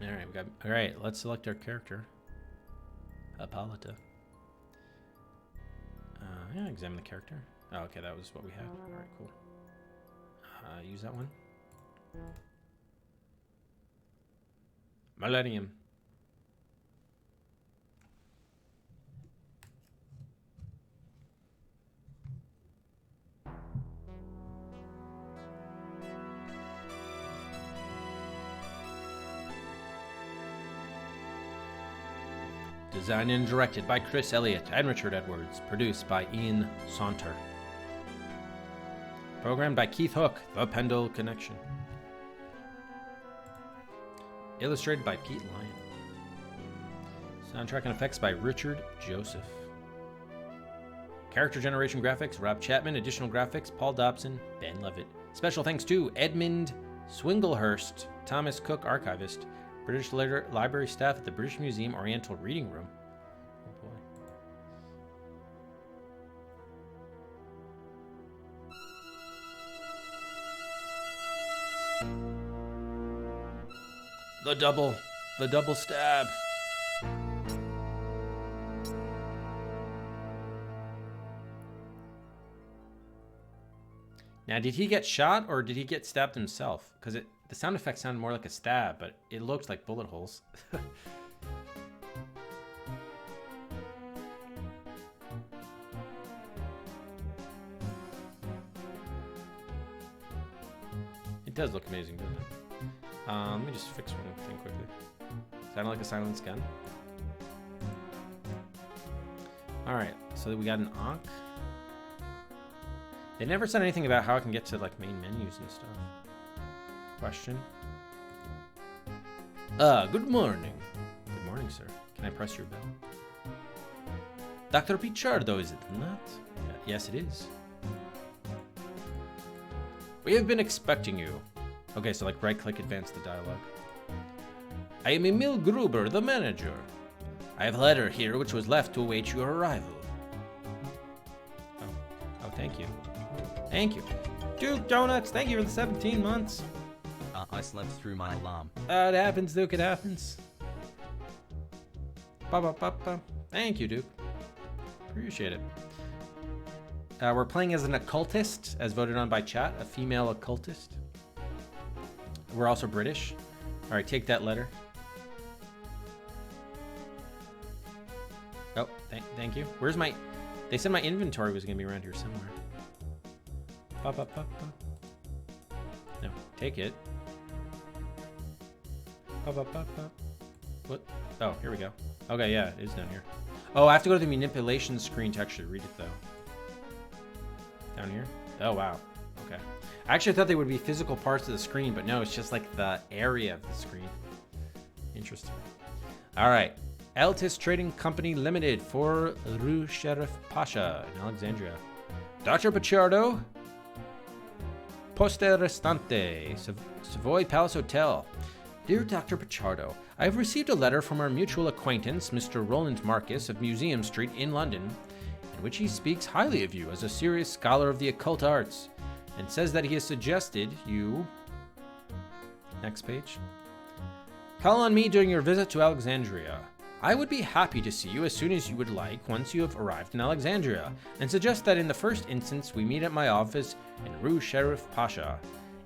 Alright, alright, let's select our character. Hippolyta. Yeah, examine the character. Oh, okay, that was what we had. Alright, cool. Use that one. Millennium. Designed and directed by Chris Elliott and Richard Edwards. Produced by Ian Saunter. Programmed by Keith Hook, The Pendle Connection. Illustrated by Pete Lyon. Soundtrack and effects by Richard Joseph. Character generation graphics, Rob Chapman. Additional graphics, Paul Dobson, Ben Levitt. Special thanks to Edmund Swinglehurst, Thomas Cook, archivist. British Library staff at the British Museum Oriental Reading Room. Oh boy. The double stab. Now, did he get shot or did he get stabbed himself? Because the sound effect sounded more like a stab, but it looked like bullet holes. It does look amazing, doesn't it? Let me just fix one thing quickly. Sounded like a silenced gun. Alright, so we got an Ankh. They never said anything about how I can get to like main menus and stuff. Question. Good morning. Good morning, sir. Can I press your bell? Dr. Pichardo, is it not? Yes, it is. We have been expecting you. Okay, so like right-click, advance the dialogue. I am Emil Gruber, the manager. I have a letter here which was left to await your arrival. Oh, thank you. Thank you. Duke Donuts, thank you for the 17 months. I slept through my alarm. It happens, Duke, it happens. Ba-ba-ba-ba. Thank you, Duke. Appreciate it. We're playing as an occultist, as voted on by chat, a female occultist. We're also British. All right, take that letter. Oh, thank you. Where's my... They said my inventory was going to be around here somewhere. Ba-ba-ba-ba. No, take it. Ba-ba-ba-ba. What? Oh, here we go. Okay, yeah, it is down here. Oh, I have to go to the manipulation screen to actually read it, though. Down here? Oh, wow. Okay. I actually thought they would be physical parts of the screen, but no, it's just like the area of the screen. Interesting. All right. Altis Trading Company Limited for Rue Sheriff Pasha in Alexandria. Dr. Pichardo. Poste Restante, Savoy Palace Hotel. Dear Dr. Pichardo, I have received a letter from our mutual acquaintance, Mr. Roland Marcus of Museum Street in London, in which he speaks highly of you as a serious scholar of the occult arts, and says that he has suggested you... Next page. Call on me during your visit to Alexandria. I would be happy to see you as soon as you would like once you have arrived in Alexandria, and suggest that in the first instance we meet at my office in Rue Sheriff Pasha.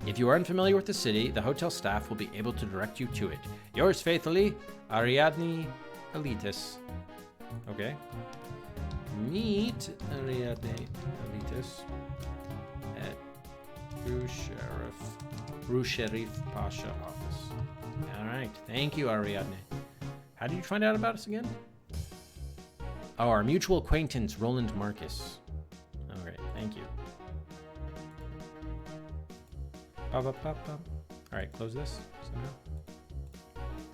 If you are unfamiliar with the city, the hotel staff will be able to direct you to it. Yours faithfully, Ariadne Elitis. Okay. Meet Ariadne Elitis at Rue Sheriff Pasha office. All right. Thank you, Ariadne. How did you find out about us again? Oh, our mutual acquaintance, Roland Marcus. All right, thank you. All right, close this somehow.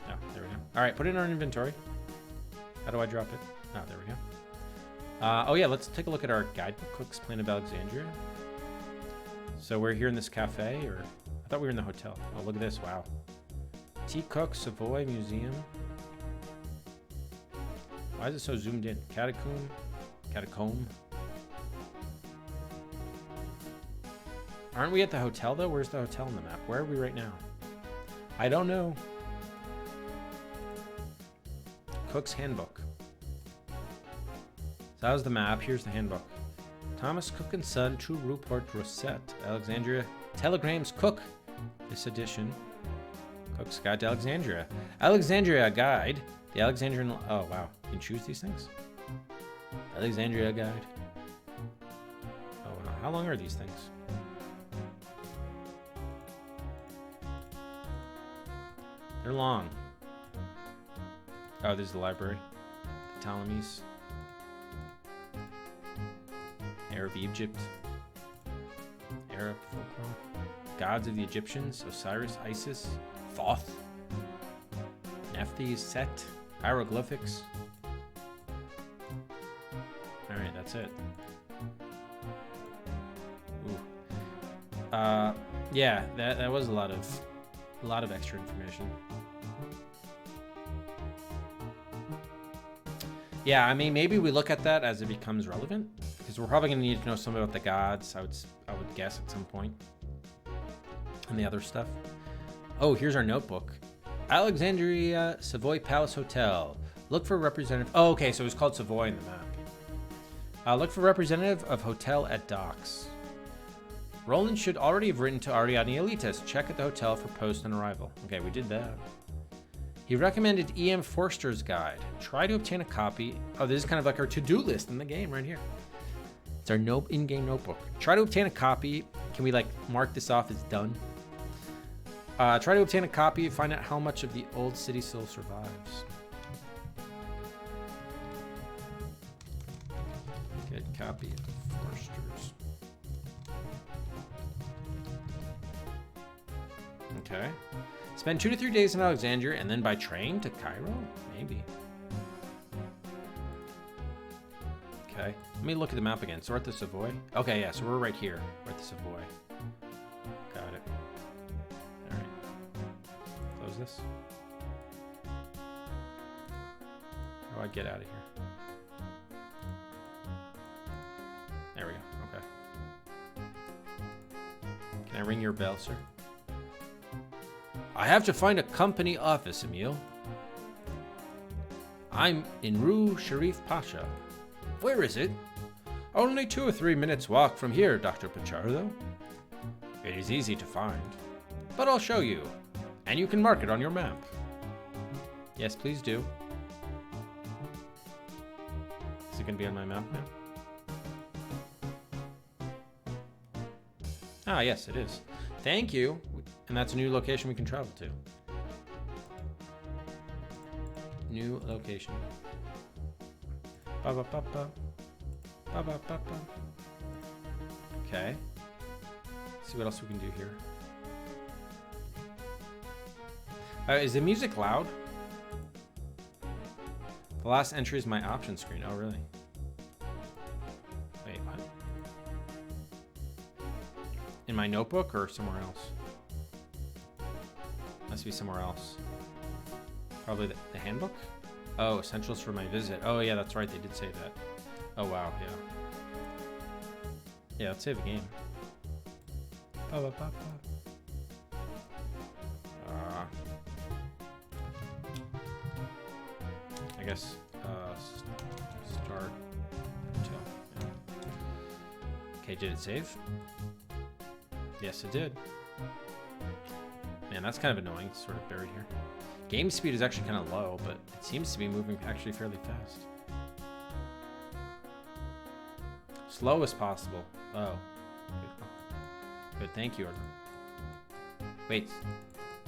Oh, there we go. All right, put it in our inventory. How do I drop it? Oh, there we go. Oh yeah, let's take a look at our guidebook, Cook's Plan of Alexandria. So we're here in this cafe, or I thought we were in the hotel. Oh, look at this, wow. T. Cook, Savoy Museum. Why is it so zoomed in? Catacomb. Aren't we at the hotel, though? Where's the hotel on the map? Where are we right now? I don't know. Cook's Handbook. So that was the map. Here's the handbook. Thomas Cook and Son, True Rupert Rosette, Alexandria. Telegrams Cook. This edition. Cook's Guide to Alexandria. Alexandria Guide. The Alexandrian... Oh, wow. You can choose these things? Alexandria Guide. Oh, wow. How long are these things? They're long. Oh, there's the library. The Ptolemies. Arab Egypt. Arab folklore. Gods of the Egyptians. Osiris, Isis, Thoth. Nephthys, Set. Hieroglyphics. Alright, that's it. Ooh. Yeah, that was a lot of extra information. Yeah, I mean, maybe we look at that as it becomes relevant, because we're probably going to need to know something about the gods, I would guess, at some point. And the other stuff. Oh, here's our notebook. Alexandria Savoy Palace Hotel. Look for representative... Oh, okay, so it was called Savoy in the map. Look for representative of hotel at docks. Roland should already have written to Ariadne Elitas. Check at the hotel for post on arrival. Okay, we did that. He recommended E.M. Forster's guide. Try to obtain a copy. Oh, this is kind of like our to-do list in the game right here. It's our in-game notebook. Try to obtain a copy. Can we, like, mark this off as done? Try to obtain a copy. Find out how much of the old city still survives. Get copy of Forster's. Okay. Spend 2 to 3 days in Alexandria and then by train to Cairo? Maybe. Okay. Let me look at the map again. So we're at the Savoy. Okay, yeah, so we're right here. We're at the Savoy. Got it. Alright. Close this. How do I get out of here? There we go. Okay. Can I ring your bell, sir? I have to find a company office, Emil. I'm in Rue Sharif Pasha. Where is it? Only 2 or 3 minutes walk from here, Dr. Pichardo. It is easy to find, but I'll show you, and you can mark it on your map. Yes, please do. Is it going to be on my map now? Ah, yes, it is. Thank you. And that's a new location we can travel to. New location. Ba ba ba ba. Ba ba ba ba. Okay. Let's see what else we can do here. Is the music loud? The last entry is my option screen. Oh, really? Wait, what? In my notebook or somewhere else? Must be somewhere else. Probably the handbook? Oh, essentials for my visit. Oh, yeah, that's right. They did say that. Oh, wow. Yeah. Yeah, let's save the game. I guess, start until. Yeah. Okay, did it save? Yes, it did. Man, that's kind of annoying. It's sort of buried here. Game speed is actually kind of low, but it seems to be moving actually fairly fast. Slow as possible. Oh. Good, thank you. Wait.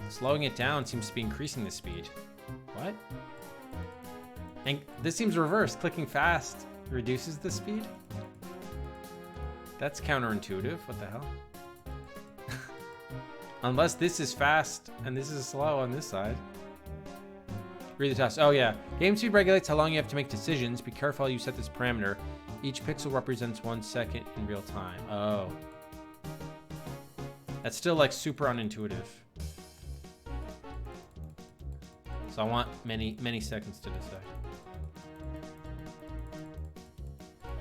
Slowing it down seems to be increasing the speed. What? And this seems reversed. Clicking fast reduces the speed? That's counterintuitive. What the hell? Unless this is fast and this is slow on this side. Read the test. Oh, yeah. Game speed regulates how long you have to make decisions. Be careful how you set this parameter. Each pixel represents 1 second in real time. Oh. That's still, like, super unintuitive. So I want many, many seconds to decide.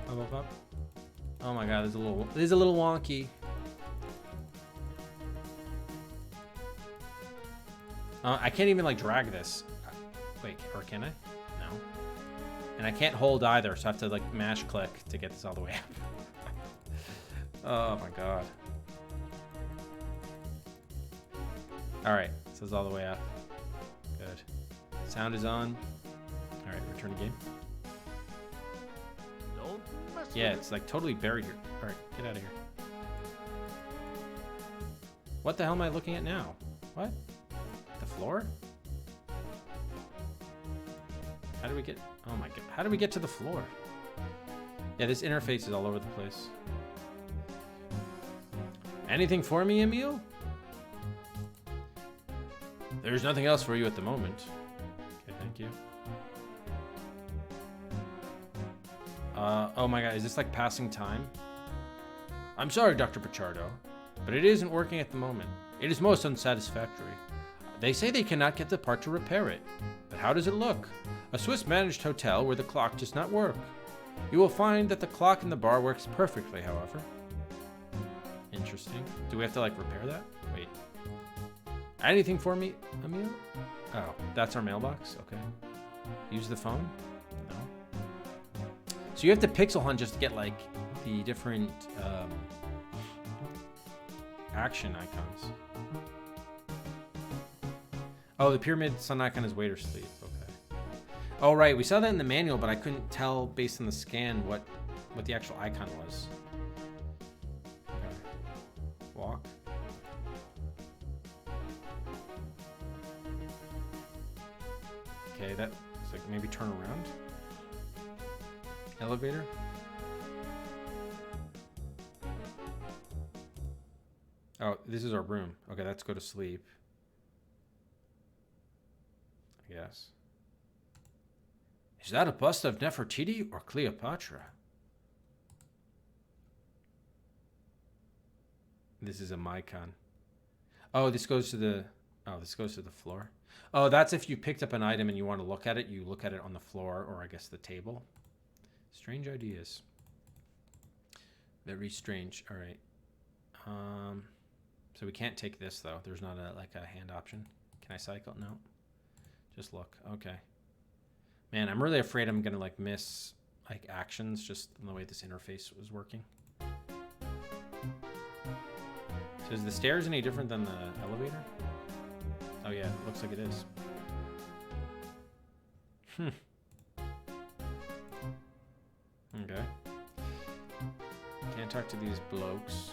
Up, up, up. Oh my god, this is a little wonky. I can't even like drag this. Wait, or can I? No. And I can't hold either, so I have to like mash click to get this all the way up. Oh my god. Alright, so it's all the way up. Good. Sound is on. Alright, return to game. Don't mess Yeah, with it's like totally buried here. Alright, get out of here. What the hell am I looking at now? What? The floor? How do we get... Oh my god. How do we get to the floor? Yeah, this interface is all over the place. Anything for me, Emil? There's nothing else for you at the moment. Okay, thank you. Oh my god, is this like passing time? I'm sorry, Dr. Pichardo, but it isn't working at the moment. It is most unsatisfactory. They say they cannot get the part to repair it. But how does it look? A Swiss-managed hotel where the clock does not work. You will find that the clock in the bar works perfectly, however. Interesting. Do we have to like repair that? Wait. Anything for me, Emil? Oh, that's our mailbox? Okay. Use the phone? No. So you have to pixel hunt just to get like the different action icons. Oh, the pyramid sun icon is wait or sleep. Okay. Oh, right. We saw that in the manual, but I couldn't tell based on the scan what the actual icon was. Okay. Walk. Okay, that's like maybe turn around. Elevator. Oh, this is our room. Okay, let's go to sleep. I guess. Is that a bust of Nefertiti or Cleopatra? This is a Mycon. Oh, this goes to the... Oh, this goes to the floor. Oh, that's if you picked up an item and you want to look at it, you look at it on the floor or I guess the table. Strange ideas. Very strange. All right. So we can't take this though. There's not a hand option. Can I cycle? No. Just look. Okay. Man, I'm really afraid I'm gonna like miss like actions just in the way this interface was working. So is the stairs any different than the elevator? Oh yeah, it looks like it is. Okay. Can't talk to these blokes.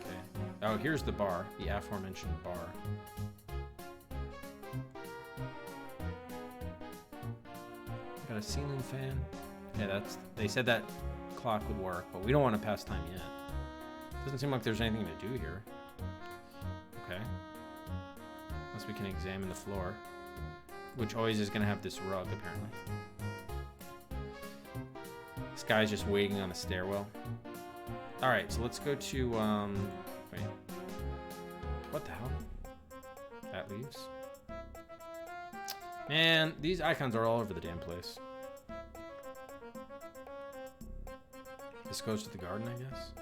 Okay. Oh, here's the bar, the aforementioned bar. Got a ceiling fan. Yeah, they said that clock would work, but we don't want to pass time yet. Doesn't seem like there's anything to do here. Okay. Unless we can examine the floor. Which always is going to have this rug, apparently. This guy's just waiting on a stairwell. Alright, so let's go to, wait. What the hell? That leaves. Man, these icons are all over the damn place. This goes to the garden, I guess?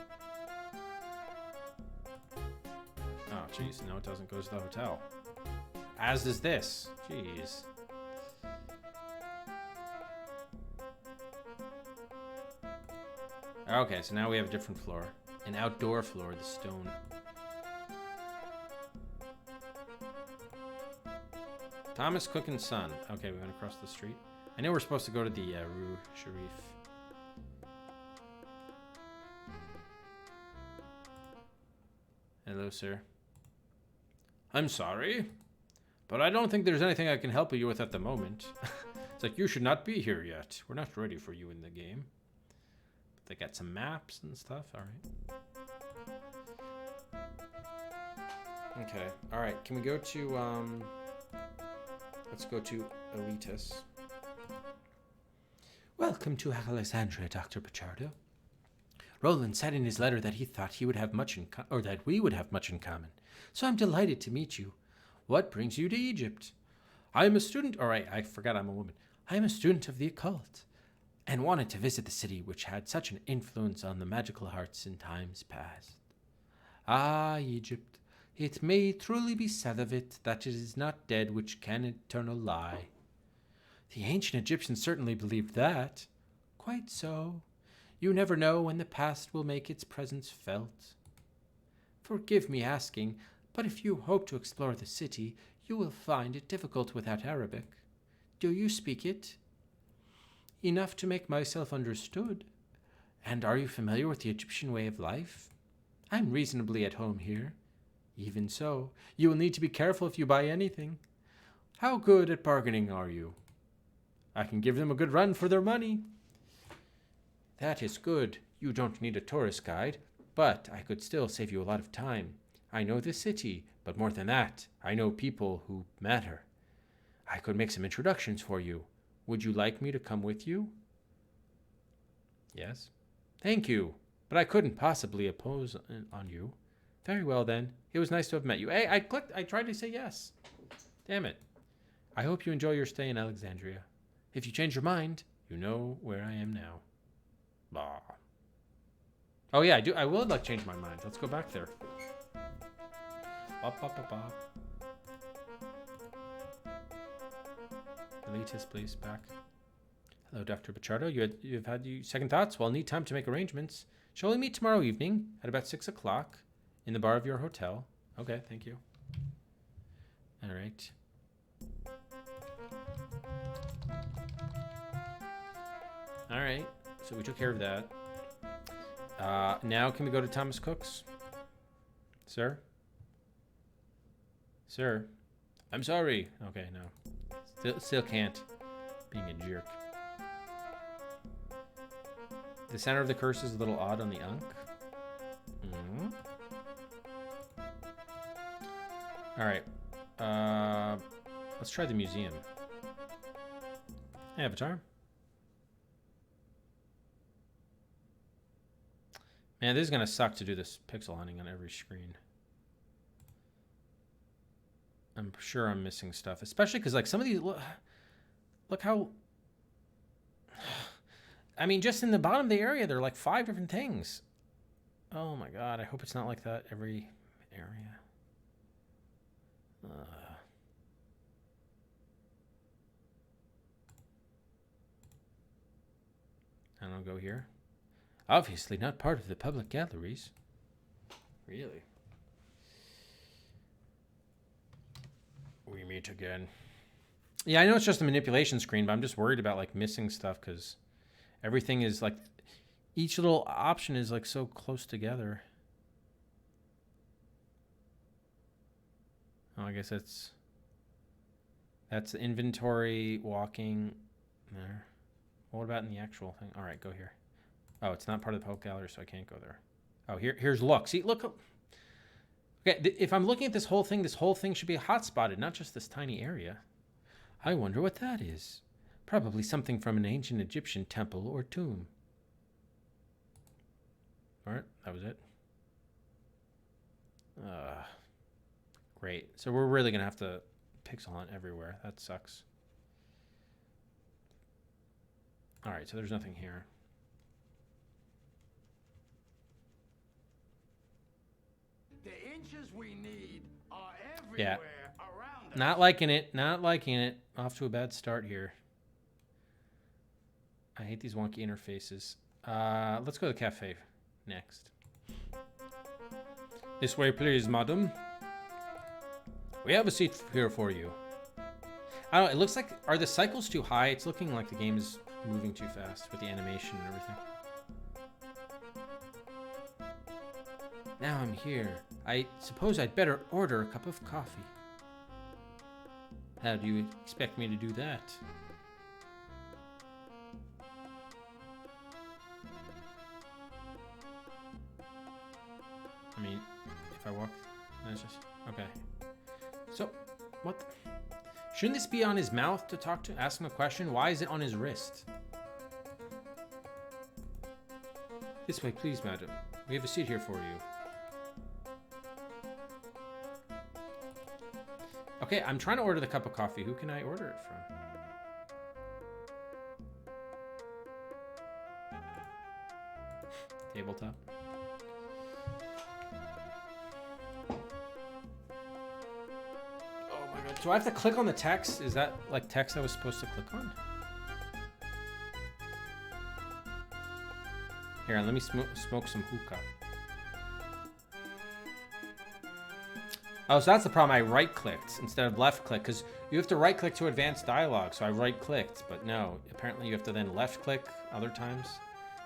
Oh, jeez. No, it doesn't. It goes to the hotel. As does this. Jeez. Okay, so now we have a different floor. An outdoor floor, the stone. Thomas Cook and Son. Okay, we went across the street. I know we're supposed to go to the Rue Sharif. Hello, sir. I'm sorry, but I don't think there's anything I can help you with at the moment. It's like you should not be here yet. We're not ready for you in the game. But they got some maps and stuff. All right. Okay. All right. Can we go to let's go to Elitis. Welcome to Alexandria, Dr. Pichardo. Roland said in his letter that he thought he would have much in or that we would have much in common. So I'm delighted to meet you. What brings you to Egypt? I am a student. All right, I forgot I'm a woman. I am a student of the occult, and wanted to visit the city which had such an influence on the magical arts in times past. Ah, Egypt, it may truly be said of it that it is not dead which can eternal lie. The ancient Egyptians certainly believed that. Quite so. You never know when the past will make its presence felt. Forgive me asking, but if you hope to explore the city, you will find it difficult without Arabic. Do you speak it? Enough to make myself understood. And are you familiar with the Egyptian way of life? I'm reasonably at home here. Even so, you will need to be careful if you buy anything. How good at bargaining are you? I can give them a good run for their money. That is good. You don't need a tourist guide, but I could still save you a lot of time. I know the city, but more than that, I know people who matter. I could make some introductions for you. Would you like me to come with you? Yes. Thank you, but I couldn't possibly oppose on you. Very well then. It was nice to have met you. Hey, I tried to say yes. Damn it. I hope you enjoy your stay in Alexandria. If you change your mind, you know where I am now. Bah. Oh yeah, I will like change my mind. Let's go back there. Bop, bop, bop, bop. Elitist, please, back. Hello, Dr. Bachardo. You've had second thoughts? Well, need time to make arrangements. Shall we meet tomorrow evening at about 6 o'clock in the bar of your hotel? Okay, thank you. All right. All right. So we took care of that. Now can we go to Thomas Cook's? Sir? Sir? I'm sorry. Okay, no. Still can't. Being a jerk. The center of the curse is a little odd on the unk. Alright. Let's try the museum. Avatar. Man, this is going to suck to do this pixel hunting on every screen. I'm sure I'm missing stuff. Especially because, like, some of these... Look how... I mean, just in the bottom of the area, there are, like, 5 different things. Oh, my God. I hope it's not like that every area. I don't go here. Obviously not part of the public galleries. Really? We meet again. Yeah, I know it's just a manipulation screen, but I'm just worried about like missing stuff because everything is like, each little option is like so close together. Oh, I guess that's the inventory, walking there. What about in the actual thing? All right, go here. Oh, it's not part of the public gallery, so I can't go there. Oh, here's look. See, look. Okay, if I'm looking at this whole thing should be hotspotted, not just this tiny area. I wonder what that is. Probably something from an ancient Egyptian temple or tomb. All right, that was it. Great. So we're really going to have to pixel hunt everywhere. That sucks. All right, so there's nothing here. The inches we need are everywhere around us. Not liking it. Not liking it. Off to a bad start here. I hate these wonky interfaces. Let's go to the cafe next. This way, please, madam. We have a seat here for you. I don't know, it looks like... Are the cycles too high? It's looking like the game is moving too fast with the animation and everything. Now I'm here. I suppose I'd better order a cup of coffee. How do you expect me to do that? I mean, if I walk... That's just... Okay. So, what the... Shouldn't this be on his mouth to talk to? Ask him a question? Why is it on his wrist? This way, please, madam. We have a seat here for you. Okay, I'm trying to order the cup of coffee. Who can I order it from? Tabletop. Oh my god. Do I have to click on the text? Is that like text I was supposed to click on? Here, let me smoke some hookah. Oh, so that's the problem. I right-clicked instead of left-click, because you have to right-click to advance dialogue. So I right-clicked, but no. Apparently, you have to then left-click other times.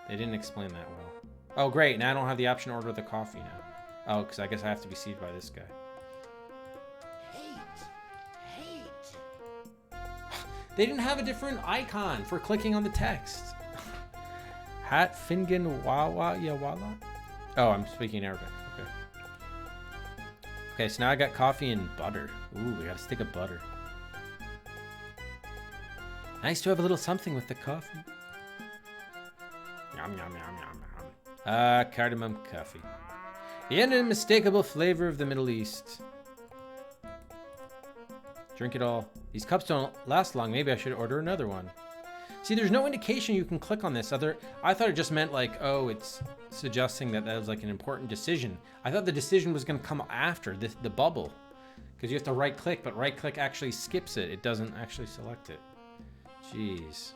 They didn't explain that well. Oh, great. Now I don't have the option to order the coffee now. Oh, because I guess I have to be seated by this guy. They didn't have a different icon for clicking on the text. Hat Fingan Wawa Yawala? Oh, I'm speaking Arabic. Okay. Okay, so now I got coffee and butter. Ooh, we got a stick of butter. Nice to have a little something with the coffee. Yum, yum, yum, yum, yum. Ah, cardamom coffee. The unmistakable flavor of the Middle East. Drink it all. These cups don't last long. Maybe I should order another one. See, there's no indication you can click on this. I thought it just meant like, oh, it's suggesting that was like an important decision. I thought the decision was going to come after the bubble. Because you have to right click, but right click actually skips it. It doesn't actually select it. Jeez.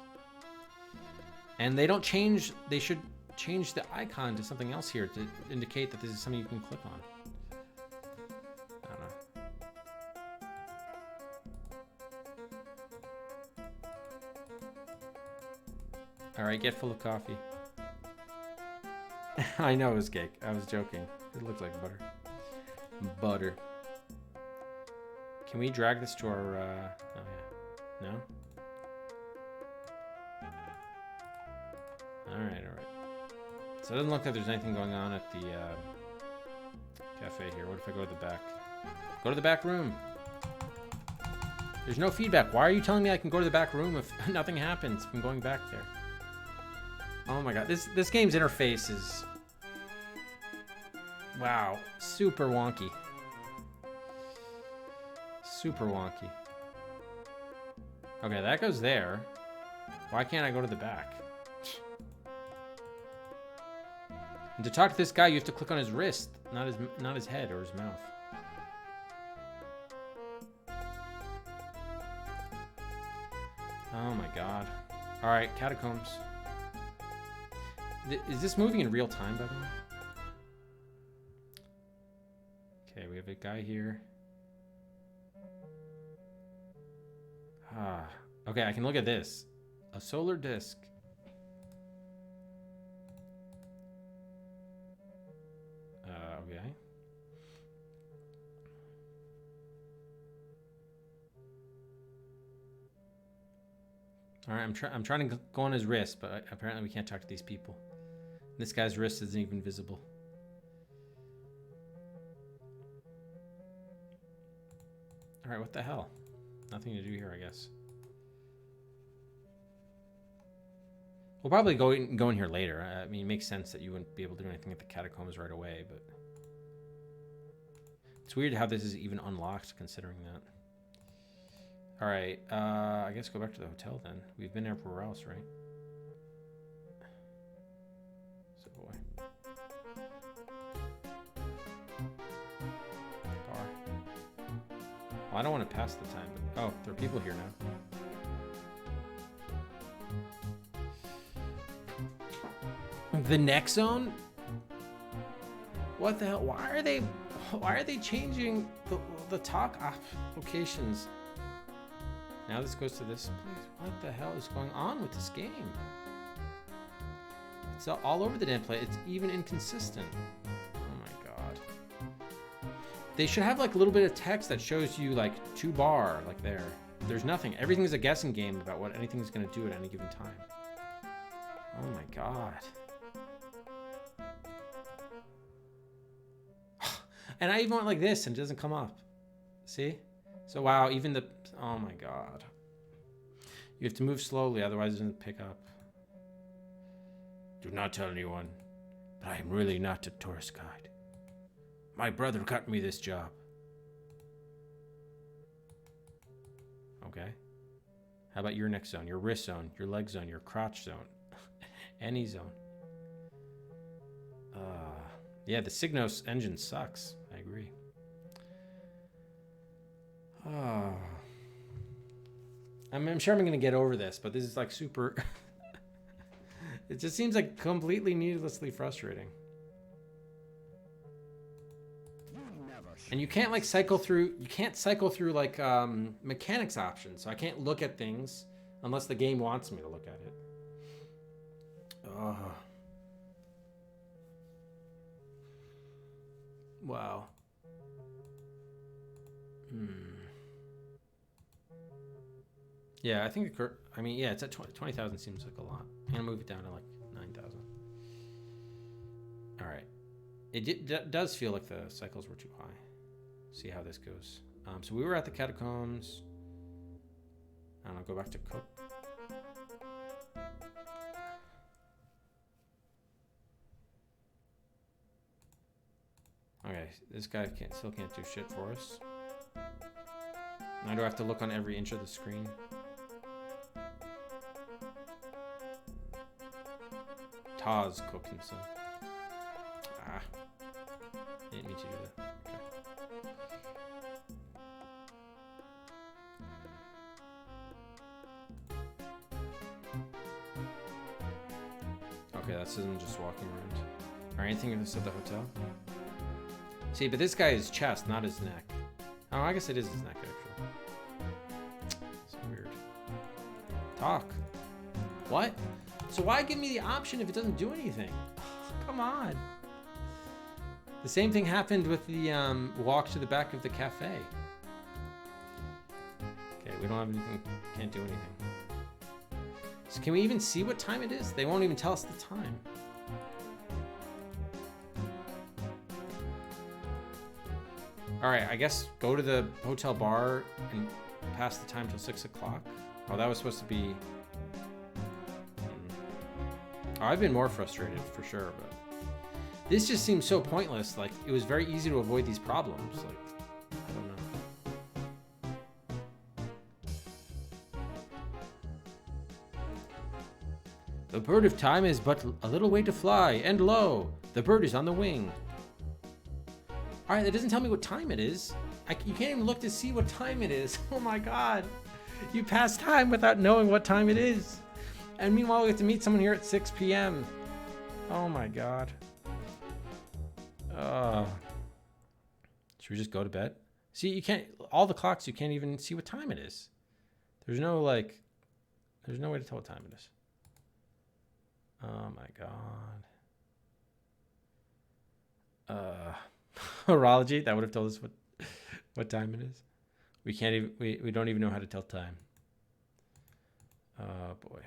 And they don't change, they should change the icon to something else here to indicate that this is something you can click on. I don't know. All right, get full of coffee. I know it was cake. I was joking. It looks like butter. Butter. Can we drag this to our, oh yeah. No? All right. So it doesn't look like there's anything going on at the cafe here. What if I go to the back? Go to the back room. There's no feedback. Why are you telling me I can go to the back room if nothing happens from going back there? Oh my god, this game's interface is... Wow, super wonky. Super wonky. Okay, that goes there. Why can't I go to the back? And to talk to this guy, you have to click on his wrist, not his head or his mouth. Oh my god. All right, catacombs. Is this moving in real time, by the way? Okay, we have a guy here. Okay, I can look at this. A solar disk. Okay. All right, I'm trying to go on his wrist, but apparently we can't talk to these people. This guy's wrist isn't even visible. All right, what the hell? Nothing to do here, I guess. We'll probably go in here later. I mean, it makes sense that you wouldn't be able to do anything at the catacombs right away, but it's weird how this is even unlocked considering that. All right, I guess go back to the hotel then. We've been everywhere else, right? So boy. Bar. Well, I don't want to pass the time, but oh, there are people here now. The next zone? What the hell? Why are they changing the talk locations? Now this goes to this place. What the hell is going on with this game? It's all over the damn place. It's even inconsistent. Oh my god. They should have like a little bit of text that shows you like to bar, like there. There's nothing. Everything's a guessing game about what anything's gonna do at any given time. Oh my god. And I even went like this and it doesn't come up. See? So wow, even the... Oh my god. You have to move slowly, otherwise it doesn't pick up. Do not tell anyone, but I am really not a tourist guide. My brother got me this job. Okay. How about your next zone? Your wrist zone, your leg zone, your crotch zone. Any zone. Yeah, the Signos engine sucks. I agree. I'm sure I'm going to get over this, but this is like super... It just seems like completely needlessly frustrating. And you can't like cycle through, like mechanics options. So I can't look at things unless the game wants me to look at it. Oh. Wow. Yeah, I think it's at 20,000 seems like a lot. I'm gonna move it down to like 9,000. All right. It does feel like the cycles were too high. See how this goes. So we were at the catacombs. I don't know, go back to Cook. Okay, this guy still can't do shit for us. Now do I have to look on every inch of the screen? Taz Cookinson. Ah. Didn't mean to do that. Okay, this isn't just walking around. Or anything of this at the hotel? See, but this guy is chest, not his neck. Oh, I guess it is his neck, actually. It's weird. Talk. What? So why give me the option if it doesn't do anything? Come on. The same thing happened with the walk to the back of the cafe. Okay, we don't have anything, can't do anything. So can we even see what time it is? They won't even tell us the time. All right, I guess go to the hotel bar and pass the time till 6 o'clock. Oh, that was supposed to be... Oh, I've been more frustrated for sure, but this just seems so pointless. Like, it was very easy to avoid these problems. Like, I don't know. The bird of time is but a little way to fly, and lo, the bird is on the wing. All right, that doesn't tell me what time it is. You can't even look to see what time it is. Oh my God. You pass time without knowing what time it is. And meanwhile, we have to meet someone here at 6 p.m. Oh my God. Should we just go to bed? See, you can't, all the clocks, you can't even see what time it is. There's no way to tell what time it is. Oh my God. Horology, that would have told us what time it is. We can't even, we don't even know how to tell time. Oh boy.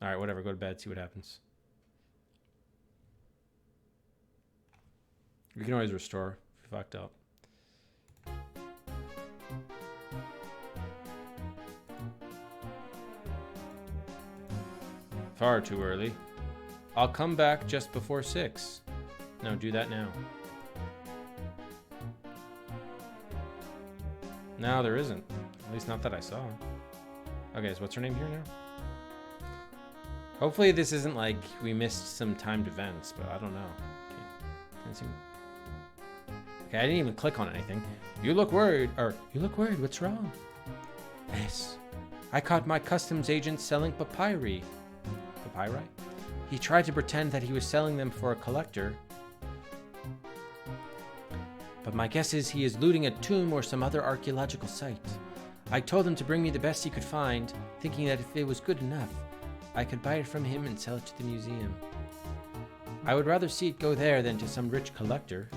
All right, whatever, go to bed, see what happens. We can always restore if we fucked up. Far too early. I'll come back just before 6. No, do that now. No, there isn't. At least not that I saw. Okay, so what's her name here now? Hopefully this isn't like we missed some timed events, but I don't know. Okay, I didn't even click on anything. You look worried, what's wrong? Yes, I caught my customs agent selling papyri. Papyri? He tried to pretend that he was selling them for a collector. But my guess is he is looting a tomb or some other archaeological site. I told him to bring me the best he could find, thinking that if it was good enough, I could buy it from him and sell it to the museum. I would rather see it go there than to some rich collector,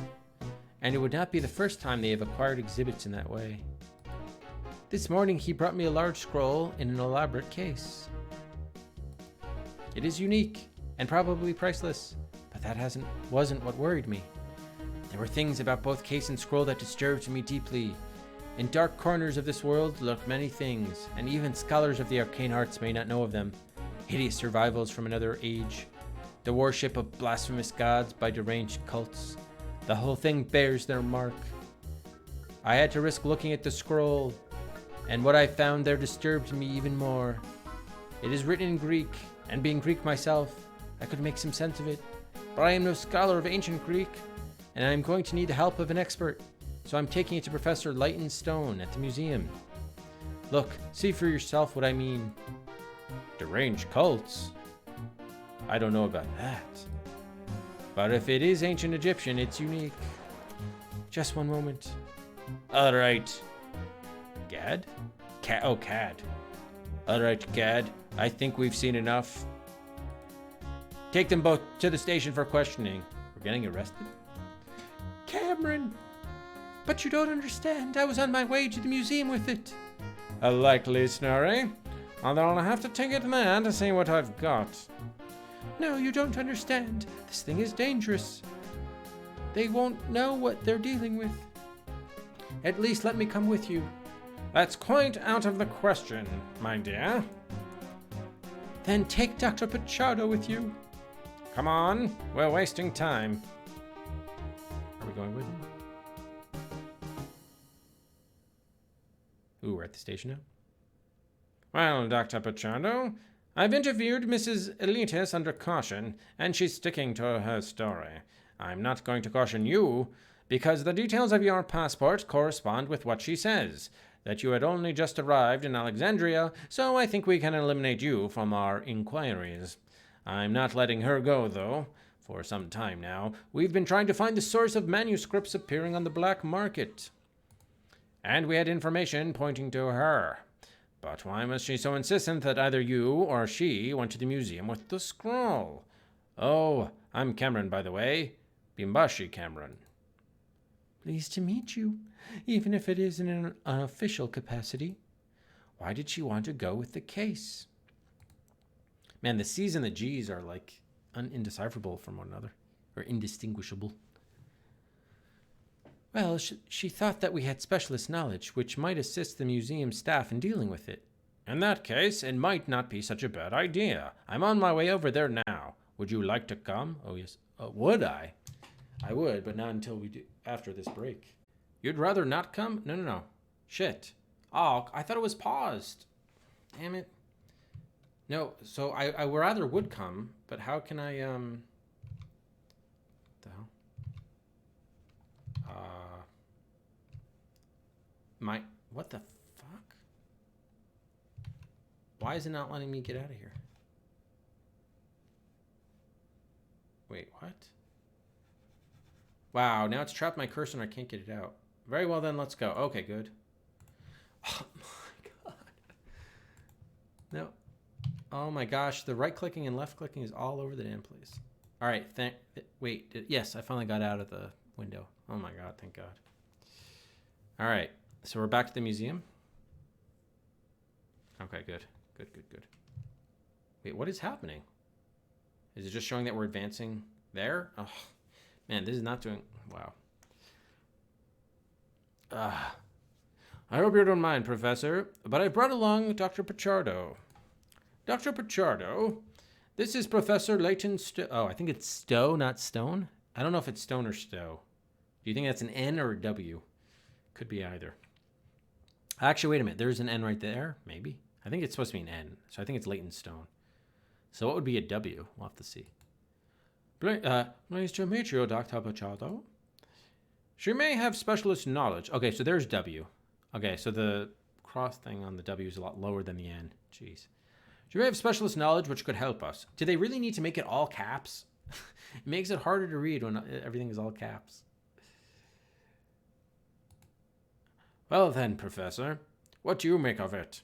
and it would not be the first time they have acquired exhibits in that way. This morning he brought me a large scroll in an elaborate case. It is unique and probably priceless, but that wasn't what worried me. There were things about both case and scroll that disturbed me deeply. In dark corners of this world lurk many things, and even scholars of the arcane arts may not know of them. Hideous survivals from another age, the worship of blasphemous gods by deranged cults. The whole thing bears their mark. I had to risk looking at the scroll, and what I found there disturbed me even more. It is written in Greek, and being Greek myself, I could make some sense of it, but I am no scholar of ancient Greek, and I am going to need the help of an expert, so I'm taking it to Professor Lighton Stone at the museum. Look, see for yourself what I mean. Deranged cults? I don't know about that. But if it is ancient Egyptian, it's unique. Just one moment. All right. Gad? Oh, Cad. All right, Cad. I think we've seen enough. Take them both to the station for questioning. We're getting arrested? Cameron! But you don't understand. I was on my way to the museum with it. A likely story. Although I'll have to take it there to see what I've got. No, you don't understand. This thing is dangerous. They won't know what they're dealing with. At least let me come with you. That's quite out of the question, my dear. Then take Dr. Pichardo with you. Come on, we're wasting time. Are we going with him? Ooh, we're at the station now. Well, Dr. Pichardo, I've interviewed Mrs. Elitis under caution, and she's sticking to her story. I'm not going to caution you, because the details of your passport correspond with what she says, that you had only just arrived in Alexandria, so I think we can eliminate you from our inquiries. I'm not letting her go, though. For some time now, we've been trying to find the source of manuscripts appearing on the black market. And we had information pointing to her. But why was she so insistent that either you or she went to the museum with the scroll? Oh, I'm Cameron, by the way. Bimbashi Cameron. Pleased to meet you, even if it is in an unofficial capacity. Why did she want to go with the case? Man, the C's and the G's are like indecipherable from one another, or indistinguishable. Well, she thought that we had specialist knowledge, which might assist the museum staff in dealing with it. In that case, it might not be such a bad idea. I'm on my way over there now. Would you like to come? Oh, yes. Would I? I would, but not until we do after this break. You'd rather not come? No. Shit. Oh, I thought it was paused. Damn it. No, so I rather would come, but how can I, what the hell? What the fuck? Why is it not letting me get out of here? Wait, what? Wow, now it's trapped my cursor and I can't get it out. Very well then, let's go. Okay, good. Oh my god. No. Oh my gosh, the right clicking and left clicking is all over the damn place. All right, wait, yes, I finally got out of the window. Oh my god, thank god. All right, so we're back to the museum. Okay, good. Wait, what is happening? Is it just showing that we're advancing there? Oh, man, this is not doing... Wow. I hope you don't mind, Professor, but I brought along Dr. Pichardo. Dr. Pichardo, this is Professor Leighton Stowe. Oh, I think it's Stowe, not Stone. I don't know if it's Stone or Stowe. Do you think that's an N or a W? Could be either. Actually, wait a minute. There's an N right there. Maybe. I think it's supposed to be an N. So I think it's Leighton Stone. So what would be a W? We'll have to see. Nice to meet you, Dr. Pichardo. She may have specialist knowledge. Okay, so there's W. Okay, so the cross thing on the W is a lot lower than the N. Jeez. She may have specialist knowledge which could help us. Do they really need to make it all caps? It makes it harder to read when everything is all caps. Well then, Professor, what do you make of it?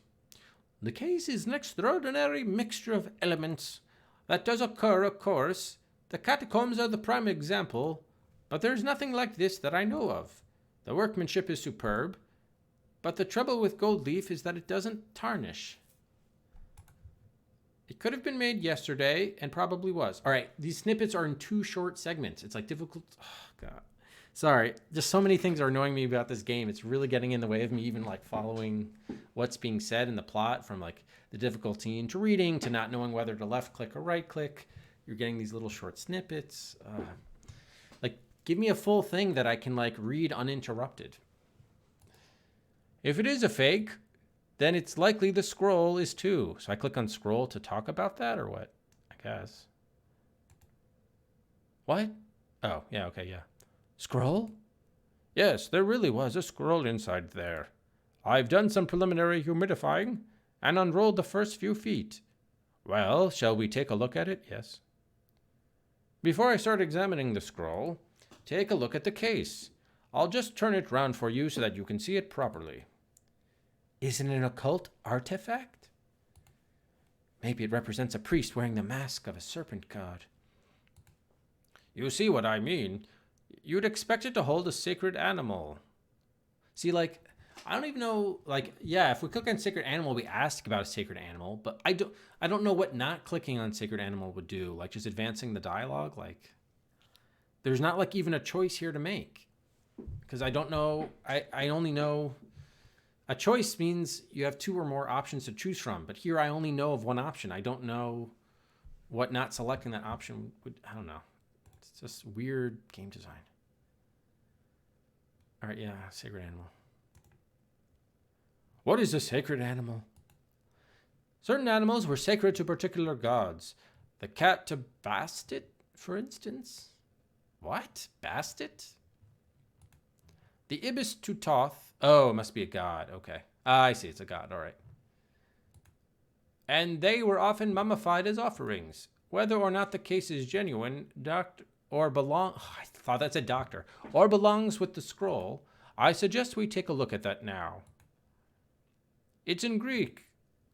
The case is an extraordinary mixture of elements. That does occur, of course. The catacombs are the prime example, but there's nothing like this that I know of. The workmanship is superb, but the trouble with gold leaf is that it doesn't tarnish. It could have been made yesterday, and probably was. All right, these snippets are in 2 short segments. It's like difficult. Oh, God. Sorry, just so many things are annoying me about this game. It's really getting in the way of me even like following what's being said in the plot, from like the difficulty into reading to not knowing whether to left click or right click. You're getting these little short snippets. Like, give me a full thing that I can like read uninterrupted. If it is a fake, then it's likely the scroll is too. So I click on scroll to talk about that, or what? I guess. What? Oh, yeah, okay, yeah. Scroll? Yes, there really was a scroll inside there. I've done some preliminary humidifying and unrolled the first few feet. Well, shall we take a look at it? Yes. Before I start examining the scroll, take a look at the case. I'll just turn it round for you so that you can see it properly. Is it an occult artifact? Maybe it represents a priest wearing the mask of a serpent god. You see what I mean? You'd expect it to hold a sacred animal. See, like, I don't even know, like, yeah, if we click on sacred animal, we ask about a sacred animal, but I don't know what not clicking on sacred animal would do. Like, just advancing the dialogue, like, there's not, like, even a choice here to make. Because I don't know, I only know, a choice means you have two or more options to choose from, but here I only know of one option. I don't know what not selecting that option would, I don't know. It's just weird game design. All right, yeah, sacred animal. What is a sacred animal? Certain animals were sacred to particular gods. The cat to Bastet, for instance. What? Bastet? The ibis to Toth. Oh, it must be a god. Okay. I see. It's a god. All right. And they were often mummified as offerings. Whether or not the case is genuine, I thought that said doctor, or belongs with the scroll, I suggest we take a look at that now. It's in Greek,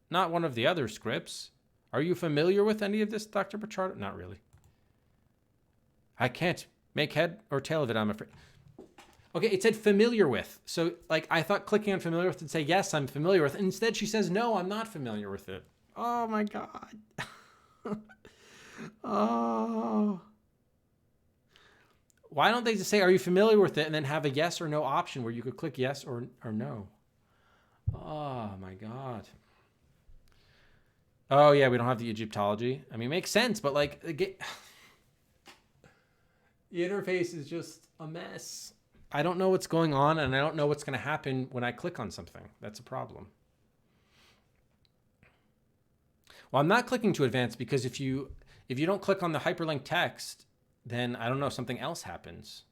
not one of the other scripts. Are you familiar with any of this, Dr. Pichardo? Not really. I can't make head or tail of it, I'm afraid. Okay, it said familiar with. So, like, I thought clicking on familiar with would say, yes, I'm familiar with. Instead, she says, no, I'm not familiar with it. Oh, my God. Oh. Why don't they just say, are you familiar with it? And then have a yes or no option where you could click yes or no. Oh, my God. Oh, yeah, we don't have the Egyptology. I mean, it makes sense, but, like, the interface is just a mess. I don't know what's going on, and I don't know what's going to happen when I click on something. That's a problem. Well, I'm not clicking to advance because if you don't click on the hyperlink text, then I don't know, something else happens.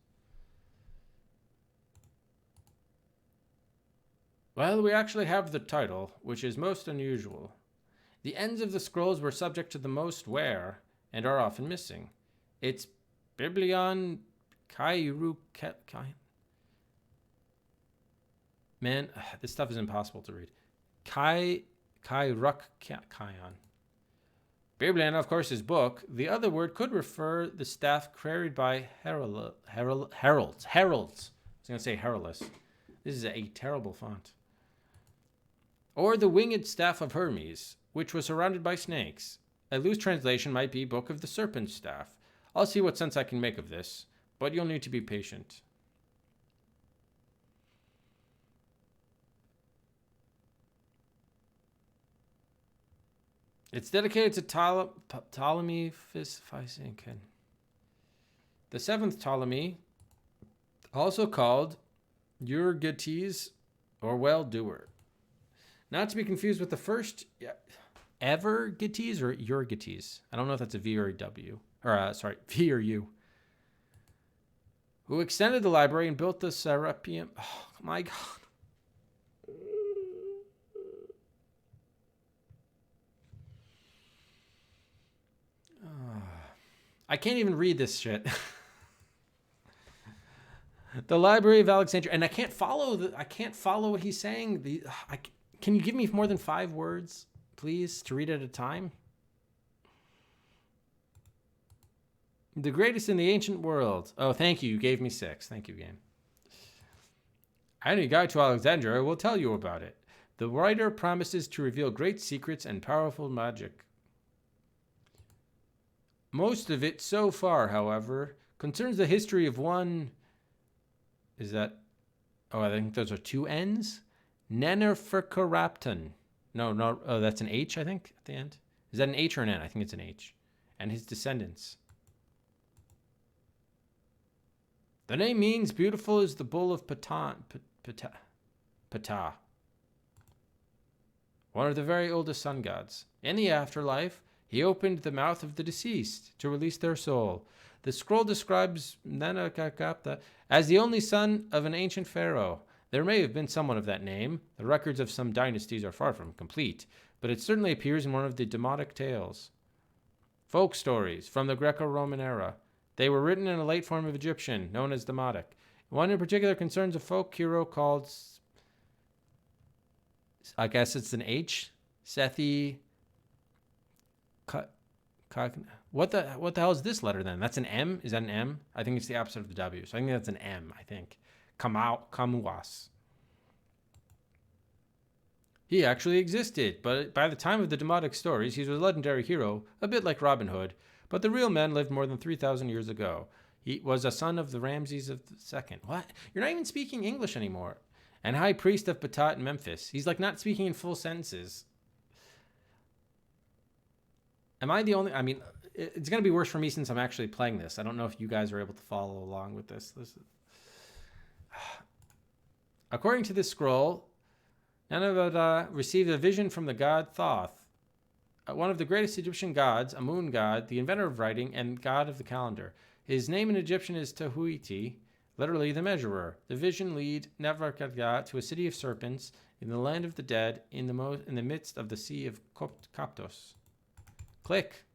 Well, we actually have the title, which is most unusual. The ends of the scrolls were subject to the most wear and are often missing. It's Biblion Kairu. Man, this stuff is impossible to read. Kairuk Kion. Biblion, of course, is book. The other word could refer the staff carried by heralds. I was going to say heraldess. This is a terrible font. Or the winged staff of Hermes, which was surrounded by snakes. A loose translation might be Book of the Serpent Staff. I'll see what sense I can make of this, but you'll need to be patient. It's dedicated to Ptolemy Physinkin. The seventh Ptolemy, also called Euergetes or well-doer. Not to be confused with the first Evergetes or Euergetes. I don't know if that's a V or a W. Or, V or U. Who extended the library and built the Serapeum. Oh, my God. I can't even read this shit. The Library of Alexandria, and I can't follow what he's saying. Can you give me more than 5 words, please, to read at a time? The greatest in the ancient world. Oh, thank you. You gave me 6. Thank you, game. Any guide to Alexandria will tell you about it. The writer promises to reveal great secrets and powerful magic. Most of it so far, however, concerns the history of one... Is that... Oh, I think those are 2 N's? Nenerferkaraptan. No. Oh, that's an H, I think, at the end. Is that an H or an N? I think it's an H. And his descendants. The name means beautiful is the bull of Ptah. One of the very oldest sun gods. In the afterlife, he opened the mouth of the deceased to release their soul. The scroll describes Nenakakapta as the only son of an ancient pharaoh. There may have been someone of that name. The records of some dynasties are far from complete, but it certainly appears in one of the Demotic tales. Folk stories from the Greco-Roman era. They were written in a late form of Egyptian, known as Demotic. One in particular concerns a folk hero called, I guess it's an H, Sethi. What the hell is this letter then? That's an M? Is that an M? I think it's the opposite of the W. So I think that's an M, I think. Kamuas. He actually existed, but by the time of the Demotic stories, he was a legendary hero, a bit like Robin Hood. But the real man lived more than 3,000 years ago. He was a son of the Ramses II. What? You're not even speaking English anymore. And high priest of Batat in Memphis. He's like not speaking in full sentences. Am I the only... I mean, it's going to be worse for me since I'm actually playing this. I don't know if you guys are able to follow along with this. According to this scroll, Nineveh received a vision from the god Thoth, one of the greatest Egyptian gods, a moon god, the inventor of writing, and god of the calendar. His name in Egyptian is Tehuiti, literally the measurer. The vision lead Neferkadga to a city of serpents in the land of the dead, in the midst of the sea of Koptos. Click.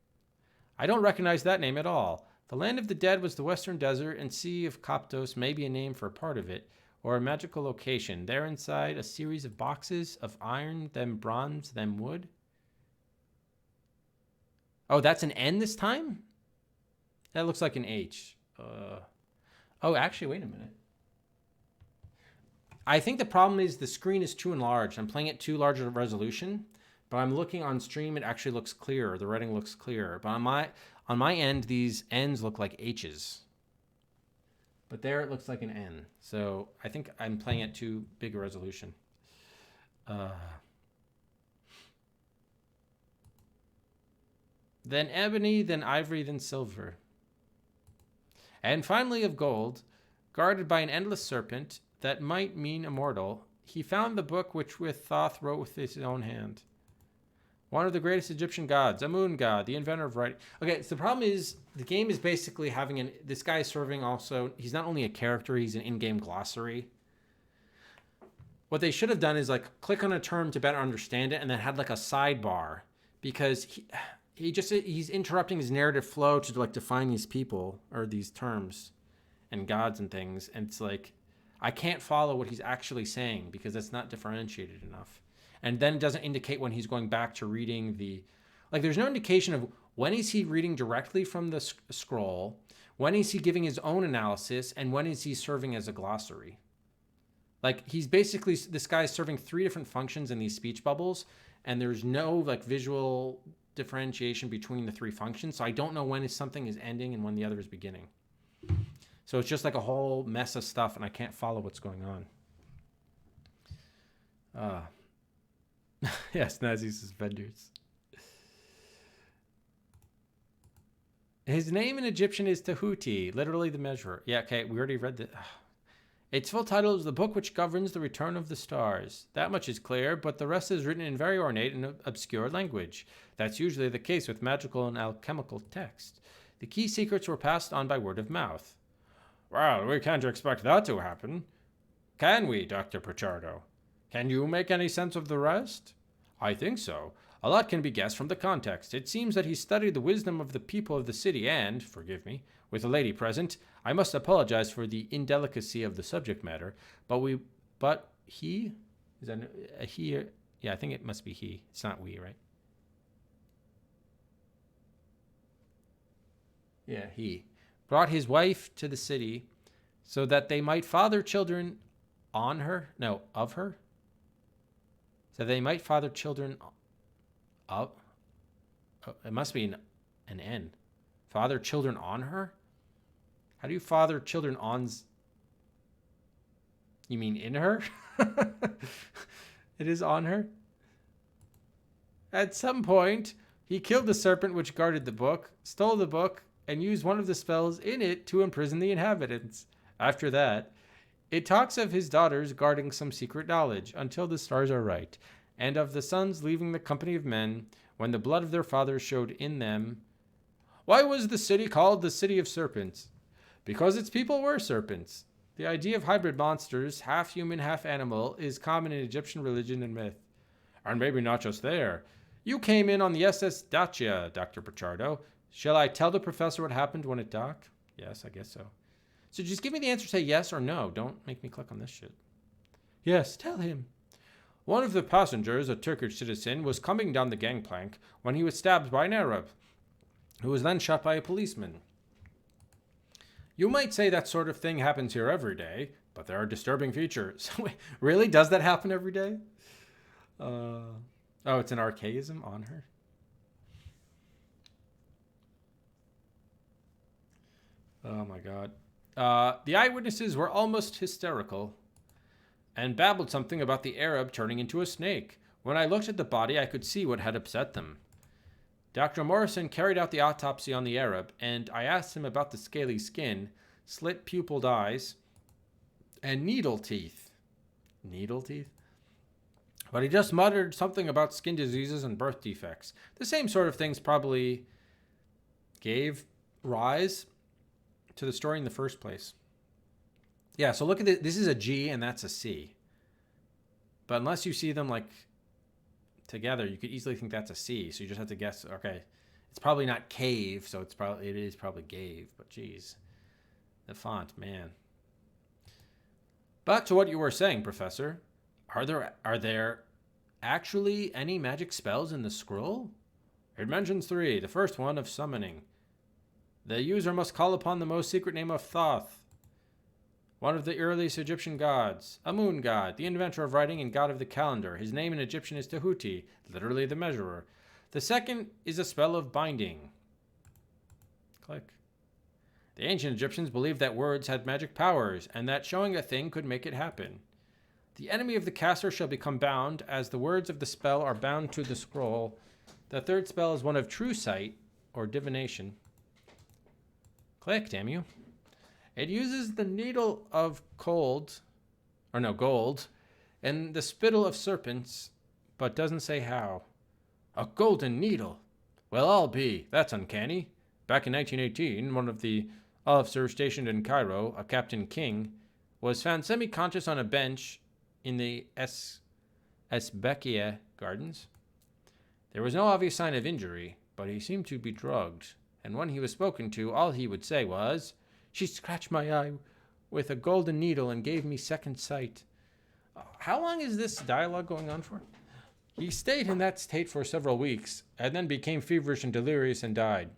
I don't recognize that name at all. The land of the dead was the western desert, and sea of Koptos may be a name for a part of it, or a magical location. There inside a series of boxes of iron, then bronze, then wood. Oh, that's an N this time? That looks like an H. Oh, actually, wait a minute. I think the problem is the screen is too enlarged. I'm playing at too large a resolution, but I'm looking on stream, it actually looks clearer. The writing looks clearer. But on my end, these N's look like H's. But there it looks like an N. So I think I'm playing at too big a resolution. Then ebony, then ivory, then silver. And finally of gold, guarded by an endless serpent that might mean immortal, he found the book which with Thoth wrote with his own hand. One of the greatest Egyptian gods, a moon god, the inventor of writing. Okay, so the problem is the game is basically having this guy is serving also, he's not only a character, he's an in-game glossary. What they should have done is like click on a term to better understand it and then had like a sidebar, because he's interrupting his narrative flow to like define these people or these terms and gods and things. And it's like, I can't follow what he's actually saying because it's not differentiated enough. And then it doesn't indicate when he's going back to reading there's no indication of when is he reading directly from the scroll, when is he giving his own analysis, and when is he serving as a glossary. Like he's basically, this guy's serving 3 different functions in these speech bubbles, and there's no like visual differentiation between the 3 functions. So I don't know when something is ending and when the other is beginning. So it's just like a whole mess of stuff, and I can't follow what's going on. Yes, Nazi suspenders. His name in Egyptian is Tehuti, literally the measurer. Yeah, okay, we already read that. Its full title is The Book Which Governs the Return of the Stars. That much is clear, but the rest is written in very ornate and obscure language. That's usually the case with magical and alchemical text. The key secrets were passed on by word of mouth. Well, we can't expect that to happen. Can we, Dr. Pichardo? Can you make any sense of the rest? I think so. A lot can be guessed from the context. It seems that he studied the wisdom of the people of the city and, forgive me, with a lady present, I must apologize for the indelicacy of the subject matter, but he? Is that a he? Yeah, I think it must be he. It's not we, right? Yeah, he. Brought his wife to the city so that they might father children on her? No, of her? So they might father children of? Oh, it must be an N. Father children on her? How do you father children on? You mean in her? It is on her? At some point, he killed the serpent which guarded the book, stole the book, and used one of the spells in it to imprison the inhabitants. After that, it talks of his daughters guarding some secret knowledge until the stars are right, and of the sons leaving the company of men when the blood of their fathers showed in them. Why was the city called the City of Serpents? Because its people were serpents. The idea of hybrid monsters, half human, half animal, is common in Egyptian religion and myth. And maybe not just there. You came in on the SS Dacia, Dr. Pichardo. Shall I tell the professor what happened when it docked? Yes, I guess so. So just give me the answer, say yes or no. Don't make me click on this shit. Yes, tell him. One of the passengers, a Turkish citizen, was coming down the gangplank when he was stabbed by an Arab, who was then shot by a policeman. You might say that sort of thing happens here every day, but there are disturbing features. Really? Does that happen every day? Oh, it's an archaism on her? Oh my god. The eyewitnesses were almost hysterical and babbled something about the Arab turning into a snake. When I looked at the body, I could see what had upset them. Dr. Morrison carried out the autopsy on the Arab, and I asked him about the scaly skin, slit pupilled eyes, and needle teeth. Needle teeth? But he just muttered something about skin diseases and birth defects. The same sort of things probably gave rise to the story in the first place. Yeah, so look at this. This is a G and that's a C. But unless you see them like together, you could easily think that's a C. So you just have to guess, okay, it's probably not cave, so it is probably gave, but geez. The font, man. But to what you were saying, Professor, are there actually any magic spells in the scroll? It mentions 3. The first one of summoning. The user must call upon the most secret name of Thoth, one of the earliest Egyptian gods, a moon god, the inventor of writing and god of the calendar. His name in Egyptian is Tehuti, literally the measurer. The second is a spell of binding. Click. The ancient Egyptians believed that words had magic powers, and that showing a thing could make it happen. The enemy of the caster shall become bound, as the words of the spell are bound to the scroll. The third spell is one of true sight, or divination. Click, damn you. It uses the needle of gold, and the spittle of serpents, but doesn't say how. A golden needle. Well, I'll be. That's uncanny. Back in 1918, one of the officers stationed in Cairo, a Captain King, was found semi-conscious on a bench in the Esbekia Gardens. There was no obvious sign of injury, but he seemed to be drugged, and when he was spoken to, all he would say was, "She scratched my eye with a golden needle and gave me second sight." How long is this dialogue going on for? He stayed in that state for several weeks, and then became feverish and delirious and died.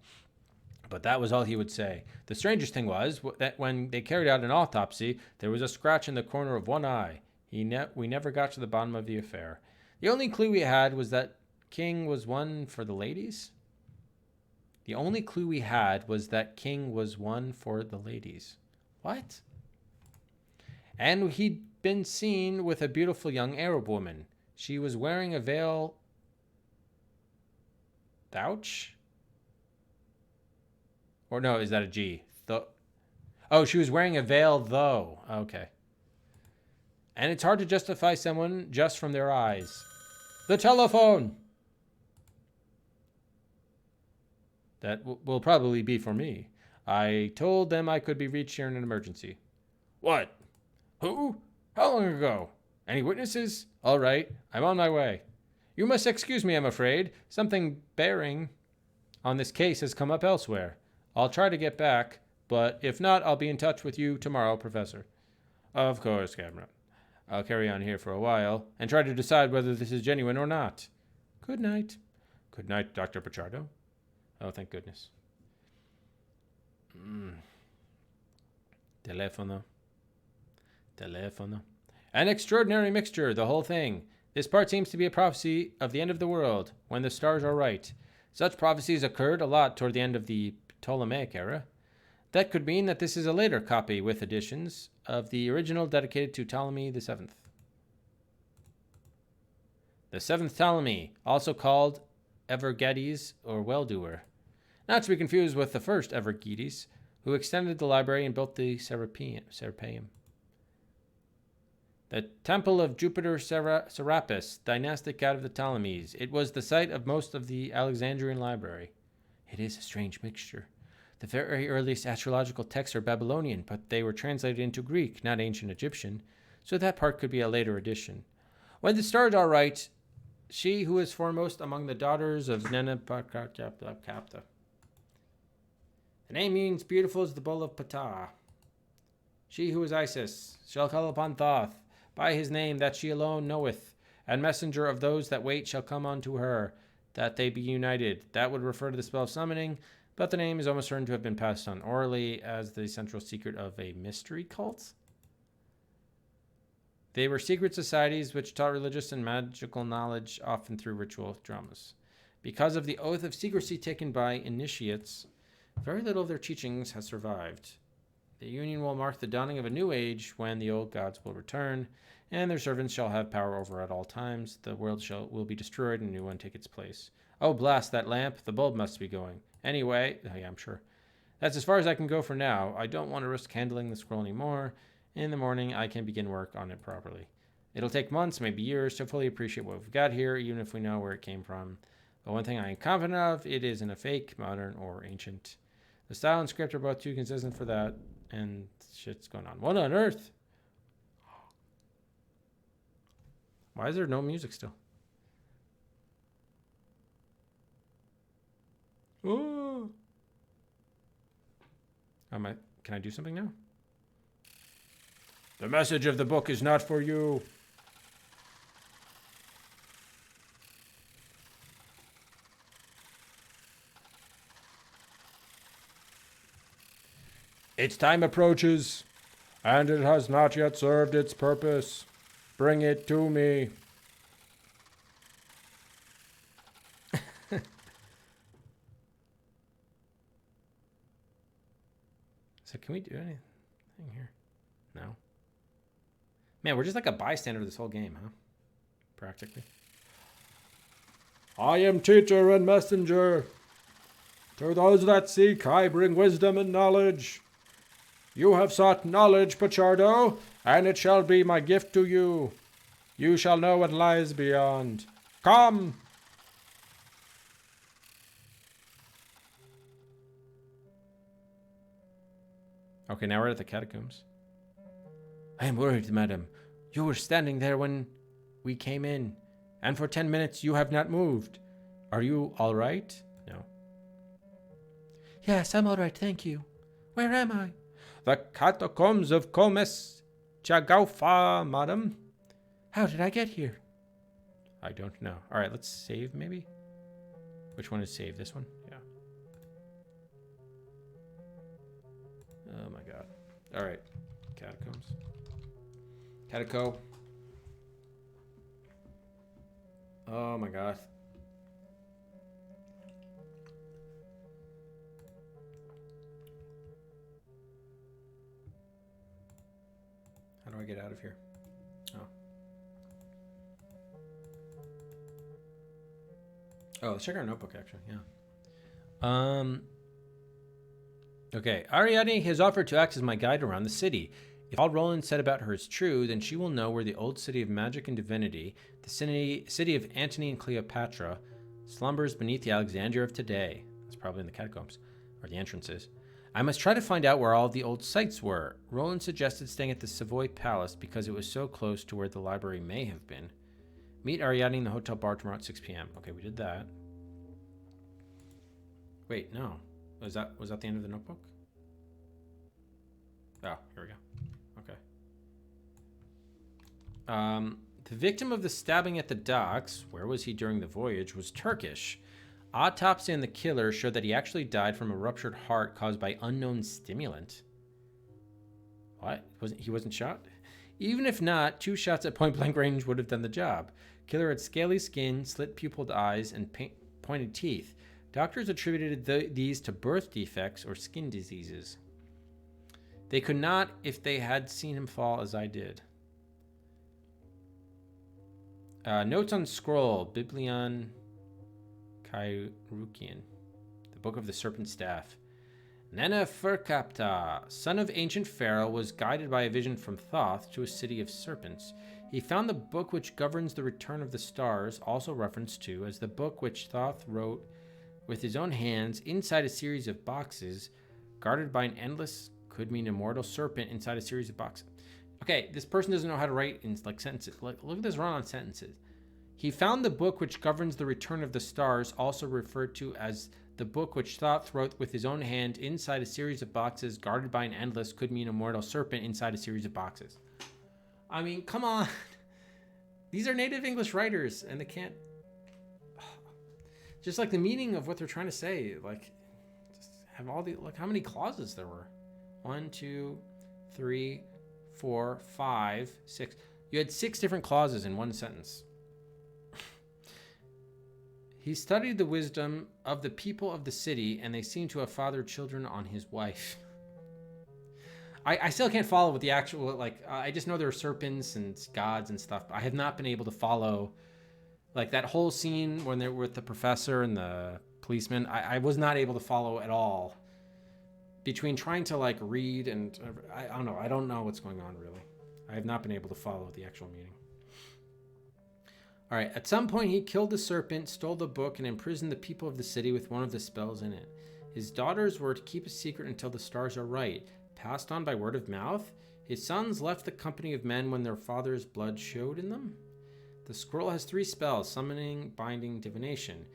But that was all he would say. The strangest thing was that when they carried out an autopsy, there was a scratch in the corner of one eye. We never got to the bottom of the affair. The only clue we had was that King was one for the ladies. The only clue we had was that King was one for the ladies. What? And he'd been seen with a beautiful young Arab woman. She was wearing a veil. Thouch? Or no, is that a G? Oh, she was wearing a veil, though. Okay. And it's hard to justify someone just from their eyes. The telephone! That will probably be for me. I told them I could be reached here in an emergency. What? Who? How long ago? Any witnesses? All right, I'm on my way. You must excuse me, I'm afraid. Something bearing on this case has come up elsewhere. I'll try to get back, but if not, I'll be in touch with you tomorrow, Professor. Of course, Cameron. I'll carry on here for a while and try to decide whether this is genuine or not. Good night. Good night, Dr. Pichardo. Oh, thank goodness. Telefono. An extraordinary mixture, the whole thing. This part seems to be a prophecy of the end of the world, when the stars are right. Such prophecies occurred a lot toward the end of the Ptolemaic era. That could mean that this is a later copy with additions of the original dedicated to Ptolemy the Seventh. The seventh Ptolemy, also called Evergetes or Well-Doer. Not to be confused with the first Evergetes, who extended the library and built the Serapeium. The temple of Jupiter Serapis, dynastic god of the Ptolemies. It was the site of most of the Alexandrian library. It is a strange mixture. The very earliest astrological texts are Babylonian, but they were translated into Greek, not ancient Egyptian, so that part could be a later addition. When the stars are right, she who is foremost among the daughters of Nenepakapta. The name means beautiful as the bull of Ptah. She who is Isis shall call upon Thoth by his name that she alone knoweth, and messenger of those that wait shall come unto her, that they be united. That would refer to the spell of summoning, but the name is almost certain to have been passed on orally as the central secret of a mystery cult. They were secret societies which taught religious and magical knowledge, often through ritual dramas. Because of the oath of secrecy taken by initiates, very little of their teachings has survived. The union will mark the dawning of a new age when the old gods will return, and their servants shall have power over at all times. The world will be destroyed and a new one take its place. Oh, blast that lamp. The bulb must be going. Anyway, oh yeah, I'm sure. That's as far as I can go for now. I don't want to risk handling the scroll anymore. In the morning, I can begin work on it properly. It'll take months, maybe years, to fully appreciate what we've got here, even if we know where it came from. But one thing I am confident of, it isn't a fake, modern, or ancient. The style and script are both too consistent for that, and shit's going on. What on earth? Why is there no music still? Oh. Can I do something now? The message of the book is not for you. Its time approaches, and it has not yet served its purpose. Bring it to me. So can we do anything here? No. Man, we're just like a bystander this whole game, huh? Practically. I am teacher and messenger. To those that seek, I bring wisdom and knowledge. You have sought knowledge, Pachardo, and it shall be my gift to you. You shall know what lies beyond. Come! Okay, now we're at the catacombs. I am worried, madam. You were standing there when we came in, and for 10 minutes you have not moved. Are you all right? No. Yes, I'm all right, thank you. Where am I? The catacombs of Comes Chagaufa, madam. How did I get here? I don't know. All right, let's save, maybe? Which one is save? This one? Yeah. Oh, my God. All right. Catacombs. Catacomb. Oh, my God. How do I get out of here? Oh, let's check our notebook, actually. Yeah. Okay. Ariadne has offered to act as my guide around the city. If all Roland said about her is true, then she will know where the old city of magic and divinity, the city of Antony and Cleopatra, slumbers beneath the Alexandria of today. That's probably in the catacombs, or the entrances. I must try to find out where all the old sites were. Roland suggested staying at the Savoy Palace because it was so close to where the library may have been. Meet Ariadne in the hotel bar tomorrow at 6 p.m. Okay, we did that. Wait, no. Was that the end of the notebook? Oh, here we go. Okay. The victim of the stabbing at the docks, where was he during the voyage, was Turkish. Autopsy on the killer showed that he actually died from a ruptured heart caused by unknown stimulant. What? He wasn't shot? Even if not, 2 shots at point-blank range would have done the job. Killer had scaly skin, slit-pupiled eyes, and pointed teeth. Doctors attributed these to birth defects or skin diseases. They could not if they had seen him fall as I did. Notes on scroll, Biblion Kairukian, the Book of the Serpent Staff. Neneferkapta, son of ancient pharaoh, was guided by a vision from Thoth to a city of serpents. He found the book which governs the return of the stars, also referenced to as the book which Thoth wrote with his own hands inside a series of boxes Guarded by an endless, could mean immortal serpent inside a series of boxes. Okay, this person doesn't know how to write in like sentences. Look at this run on sentences. He found the book which governs the return of the stars, also referred to as the book which Thoth wrote with his own hand inside a series of boxes, guarded by an endless, could mean immortal serpent inside a series of boxes. I mean, come on. These are native English writers, and they can't... Just like the meaning of what they're trying to say, like, just have all the... Like, how many clauses there were? 1, 2, 3, 4, 5, 6. You had 6 different clauses in one sentence. He studied the wisdom of the people of the city, and they seem to have fathered children on his wife. I still can't follow with the actual, like, I just know there are serpents and gods and stuff, but I have not been able to follow, like, that whole scene when they're with the professor and the policeman. I was not able to follow at all. Between trying to, like, read and, I don't know. I don't know what's going on, really. I have not been able to follow the actual meaning. All right, at some point he killed the serpent, stole the book, and imprisoned the people of the city with one of the spells in it. His daughters were to keep a secret until the stars are right, passed on by word of mouth. His sons left the company of men when their father's blood showed in them. The scroll has 3 spells, summoning, binding, divination.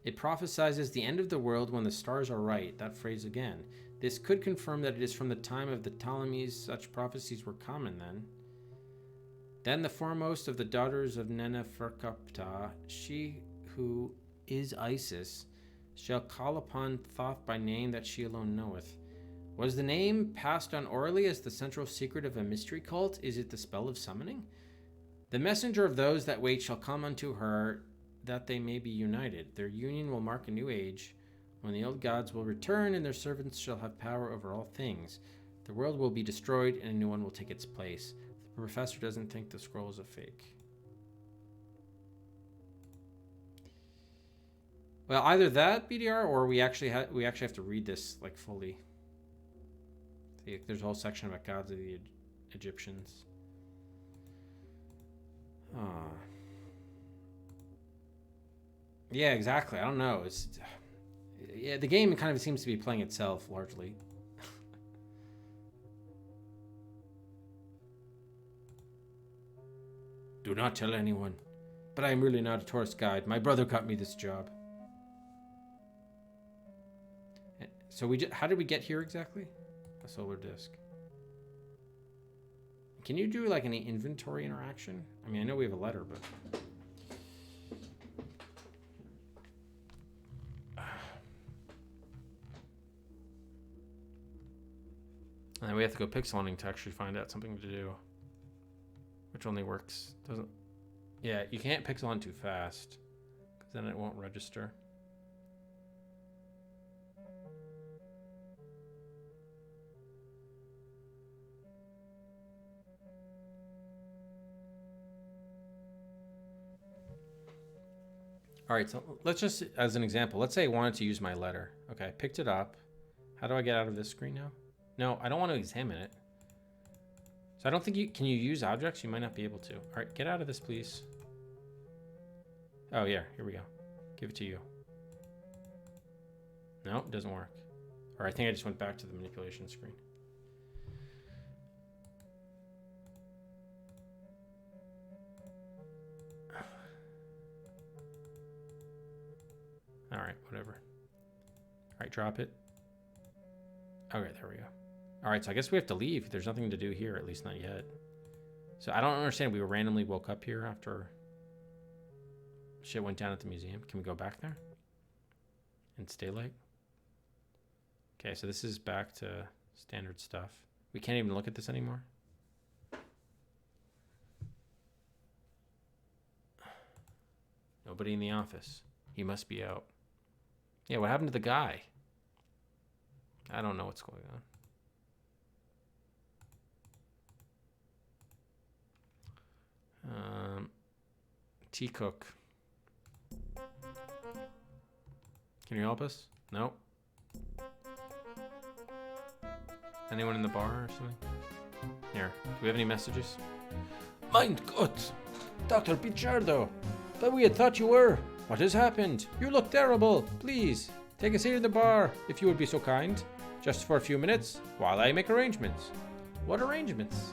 It prophesizes the end of the world when the stars are right, that phrase again. This could confirm that it is from the time of the Ptolemies. Such prophecies were common then. Then the foremost of the daughters of Neneferkaptah, she who is Isis, shall call upon Thoth by name that she alone knoweth. Was the name passed on orally as the central secret of a mystery cult? Is it the spell of summoning? The messenger of those that wait shall come unto her, that they may be united. Their union will mark a new age, when the old gods will return, and their servants shall have power over all things. The world will be destroyed, and a new one will take its place. The professor doesn't think the scroll is a fake. Well, either that, BDR, or we actually have to read this like fully. See, there's a whole section about gods of the Egyptians. Yeah, exactly. I don't know. Yeah, the game kind of seems to be playing itself largely. Do not tell anyone, but I am really not a tourist guide. My brother got me this job. So how did we get here exactly? A solar disk. Can you do like any inventory interaction? I mean, I know we have a letter, but... And then we have to go pixel hunting to actually find out something to do. Which only works, doesn't... Yeah, you can't pixel hunt too fast, because then it won't register. All right, so let's just, as an example, let's say I wanted to use my letter. Okay, I picked it up. How do I get out of this screen now? No, I don't want to examine it. So I don't think can you use objects? You might not be able to. All right, get out of this, please. Oh, yeah, here we go. Give it to you. No, it doesn't work. Or I think I just went back to the manipulation screen. All right, whatever. All right, drop it. Okay, there we go. All right, so I guess we have to leave. There's nothing to do here, at least not yet. So I don't understand. We randomly woke up here after shit went down at the museum. Can we go back there and stay late? Okay, so this is back to standard stuff. We can't even look at this anymore. Nobody in the office. He must be out. Yeah, what happened to the guy? I don't know what's going on. Tea cook. Can you help us? Nope. Anyone in the bar or something? Here. Do we have any messages? Mein Gott! Dr. Pichardo! But we had thought you were. What has happened? You look terrible. Please, Take a seat at the bar, if you would be so kind. Just for a few minutes, while I make arrangements. What arrangements?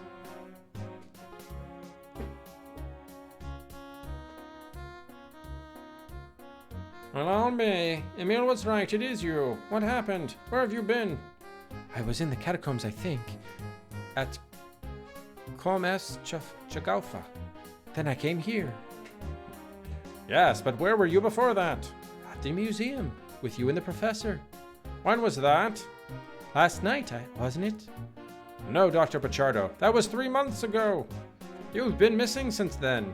Well, me. Emil was right, it is you. What happened? Where have you been? I was in the catacombs, I think. At Comes Chagalfa. Then I came here. Yes, but where were you before that? At the museum, with you and the professor. When was that? Last night, wasn't it? No, Dr. Pichardo. That was 3 months ago. You've been missing since then.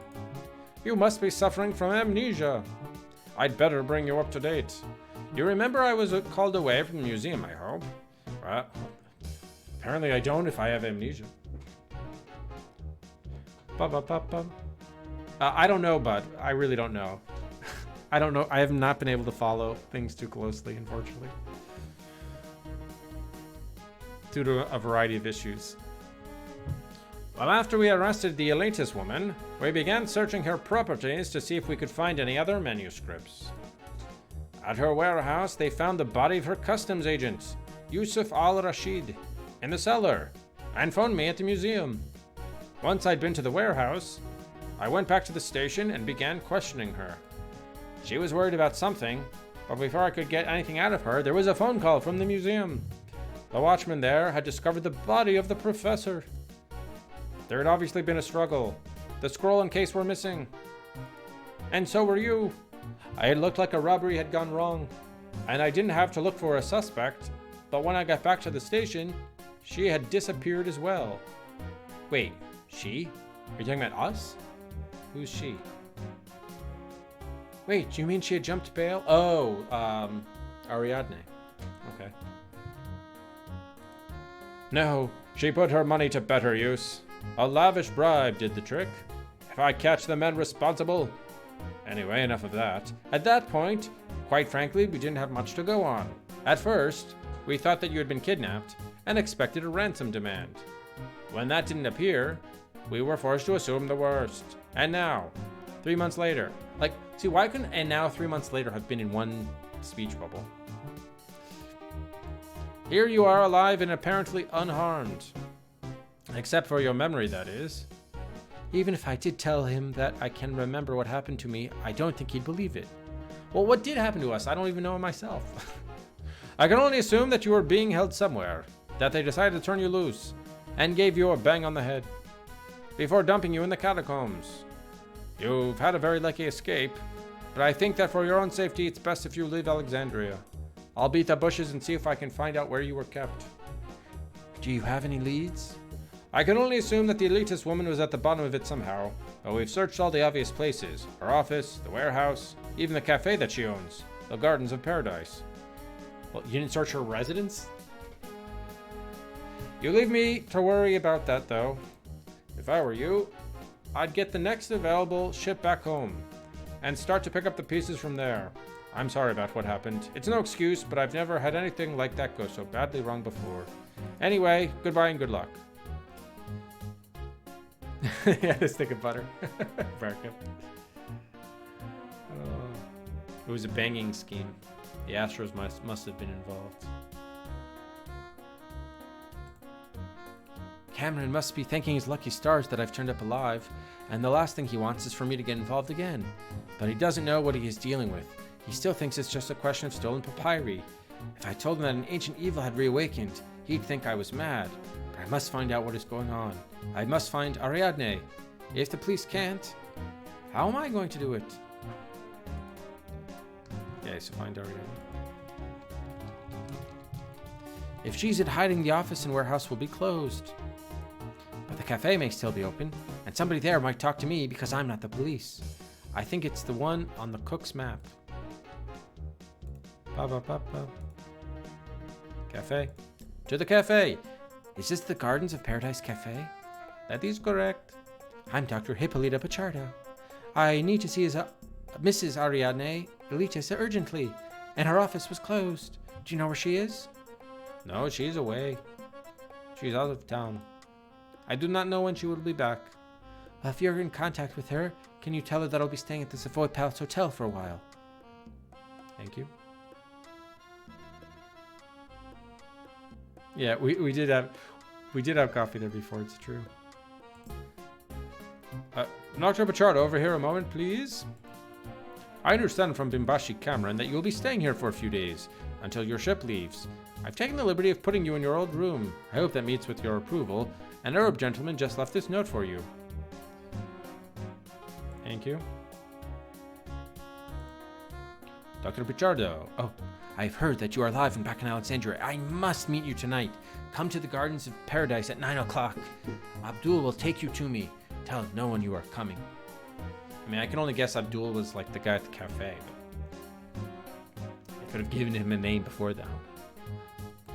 You must be suffering from amnesia. I'd better bring you up to date. You remember I was called away from the museum, I hope? Well, apparently I don't if I have amnesia. I don't know, bud. I really don't know. I don't know. I have not been able to follow things too closely, unfortunately. Due to a variety of issues. Well, after we arrested the elitist woman, we began searching her properties to see if we could find any other manuscripts. At her warehouse, they found the body of her customs agent, Yusuf al-Rashid, in the cellar, and phoned me at the museum. Once I'd been to the warehouse, I went back to the station and began questioning her. She was worried about something, but before I could get anything out of her, there was a phone call from the museum. The watchman there had discovered the body of the professor. There had obviously been a struggle. The scroll and case were missing. And so were you. It looked like a robbery had gone wrong, and I didn't have to look for a suspect, but when I got back to the station, she had disappeared as well. Wait, she? Are you talking about us? Who's she? Wait, you mean she had jumped bail? Oh, Ariadne. Okay. No, she put her money to better use. A lavish bribe did the trick. If I catch the men responsible... Anyway, enough of that. At that point, quite frankly, we didn't have much to go on. At first, we thought that you had been kidnapped and expected a ransom demand. When that didn't appear, we were forced to assume the worst. And now, 3 months later... Like, see, why couldn't and now 3 months later have been in one speech bubble? Here you are alive and apparently unharmed. Except for your memory, that is. Even if I did tell him that I can remember what happened to me, I don't think he'd believe it. Well, what did happen to us? I don't even know myself. I can only assume that you were being held somewhere, that they decided to turn you loose, and gave you a bang on the head, before dumping you in the catacombs. You've had a very lucky escape, but I think that for your own safety, it's best if you leave Alexandria. I'll beat the bushes and see if I can find out where you were kept. Do you have any leads? I can only assume that the elitist woman was at the bottom of it somehow, but we've searched all the obvious places. Her office, the warehouse, even the cafe that she owns, the Gardens of Paradise. Well, you didn't search her residence? You leave me to worry about that, though. If I were you, I'd get the next available ship back home, and start to pick up the pieces from there. I'm sorry about what happened. It's no excuse, but I've never had anything like that go so badly wrong before. Anyway, goodbye and good luck. Yeah, this stick of butter. Barca. It was a banging scheme. The Astros must have been involved. Cameron must be thanking his lucky stars that I've turned up alive, and the last thing he wants is for me to get involved again. But he doesn't know what he is dealing with. He still thinks it's just a question of stolen papyri. If I told him that an ancient evil had reawakened, he'd think I was mad. But I must find out what is going on. I must find Ariadne. If the police can't, how am I going to do it? Okay, so find Ariadne. If she's in hiding, the office and warehouse will be closed. But the cafe may still be open, and somebody there might talk to me because I'm not the police. I think it's the one on the cook's map. Cafe. To the cafe. Is this the Gardens of Paradise Cafe? That is correct. I'm Dr. Hippolyta Pichardo. I need to see Mrs. Ariadne Elitis urgently, and her office was closed. Do you know where she is? No, she's away. She's out of town. I do not know when she will be back. Well, if you're in contact with her, can you tell her that I'll be staying at the Savoy Palace Hotel for a while? Thank you. Yeah, we did have coffee there before. It's true. Dr. Pichardo, over here a moment, please. I understand from Bimbashi Cameron that you'll be staying here for a few days until your ship leaves. I've taken the liberty of putting you in your old room. I hope that meets with your approval. An Arab gentleman just left this note for you. Thank you. Dr. Pichardo. Oh, I've heard that you are alive and back in Alexandria. I must meet you tonight. Come to the Gardens of Paradise at 9 o'clock. Abdul will take you to me. Tell no one you are coming. I mean, I can only guess Abdul was like the guy at the cafe, but I could have given him a name before that.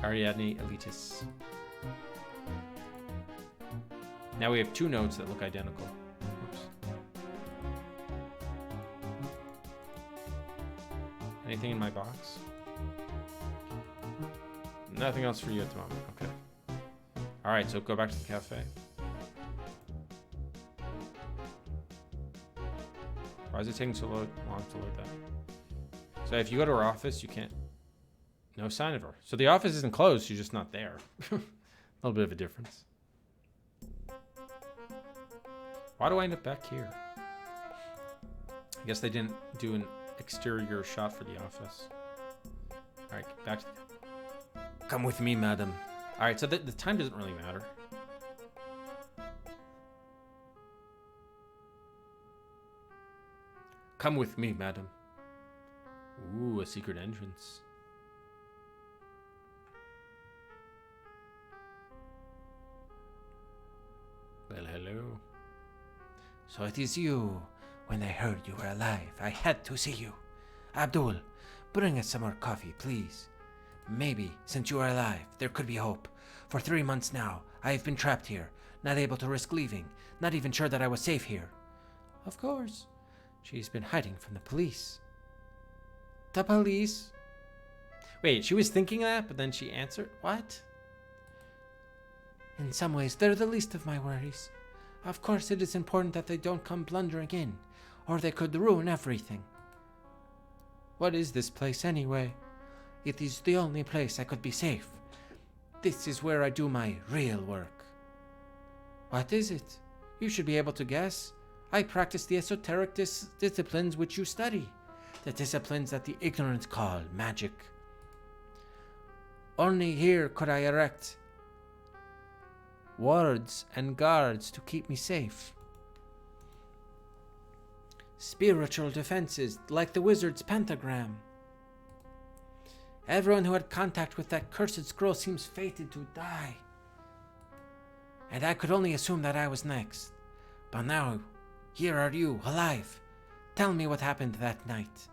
Ariadne Elitis. Now we have two notes that look identical. Oops. Anything in my box? Nothing else for you at the moment. Okay. Alright, so go back to the cafe. Why is it taking so long to load that? So if you go to her office, you can't... No sign of her. So the office isn't closed, she's just not there. A little bit of a difference. Why do I end up back here? I guess they didn't do an exterior shot for the office. Alright, back to the... Come with me, madam. Alright, so the time doesn't really matter. Come with me, madam. Ooh, a secret entrance. Well, hello. So it is you. When I heard you were alive, I had to see you. Abdul, bring us some more coffee, please. Maybe, since you are alive, there could be hope. For 3 months now, I have been trapped here, not able to risk leaving, not even sure that I was safe here. Of course. She's been hiding from the police. The police? Wait, she was thinking that, but then she answered? What? In some ways, they're the least of my worries. Of course, it is important that they don't come blundering in, or they could ruin everything. What is this place anyway? It is the only place I could be safe. This is where I do my real work. What is it? You should be able to guess. I practice the esoteric disciplines which you study, the disciplines that the ignorant call magic. Only here could I erect wards and guards to keep me safe. Spiritual defenses, like the wizard's pentagram. Everyone who had contact with that cursed scroll seems fated to die. And I could only assume that I was next. But now, here are you, alive. Tell me what happened that night.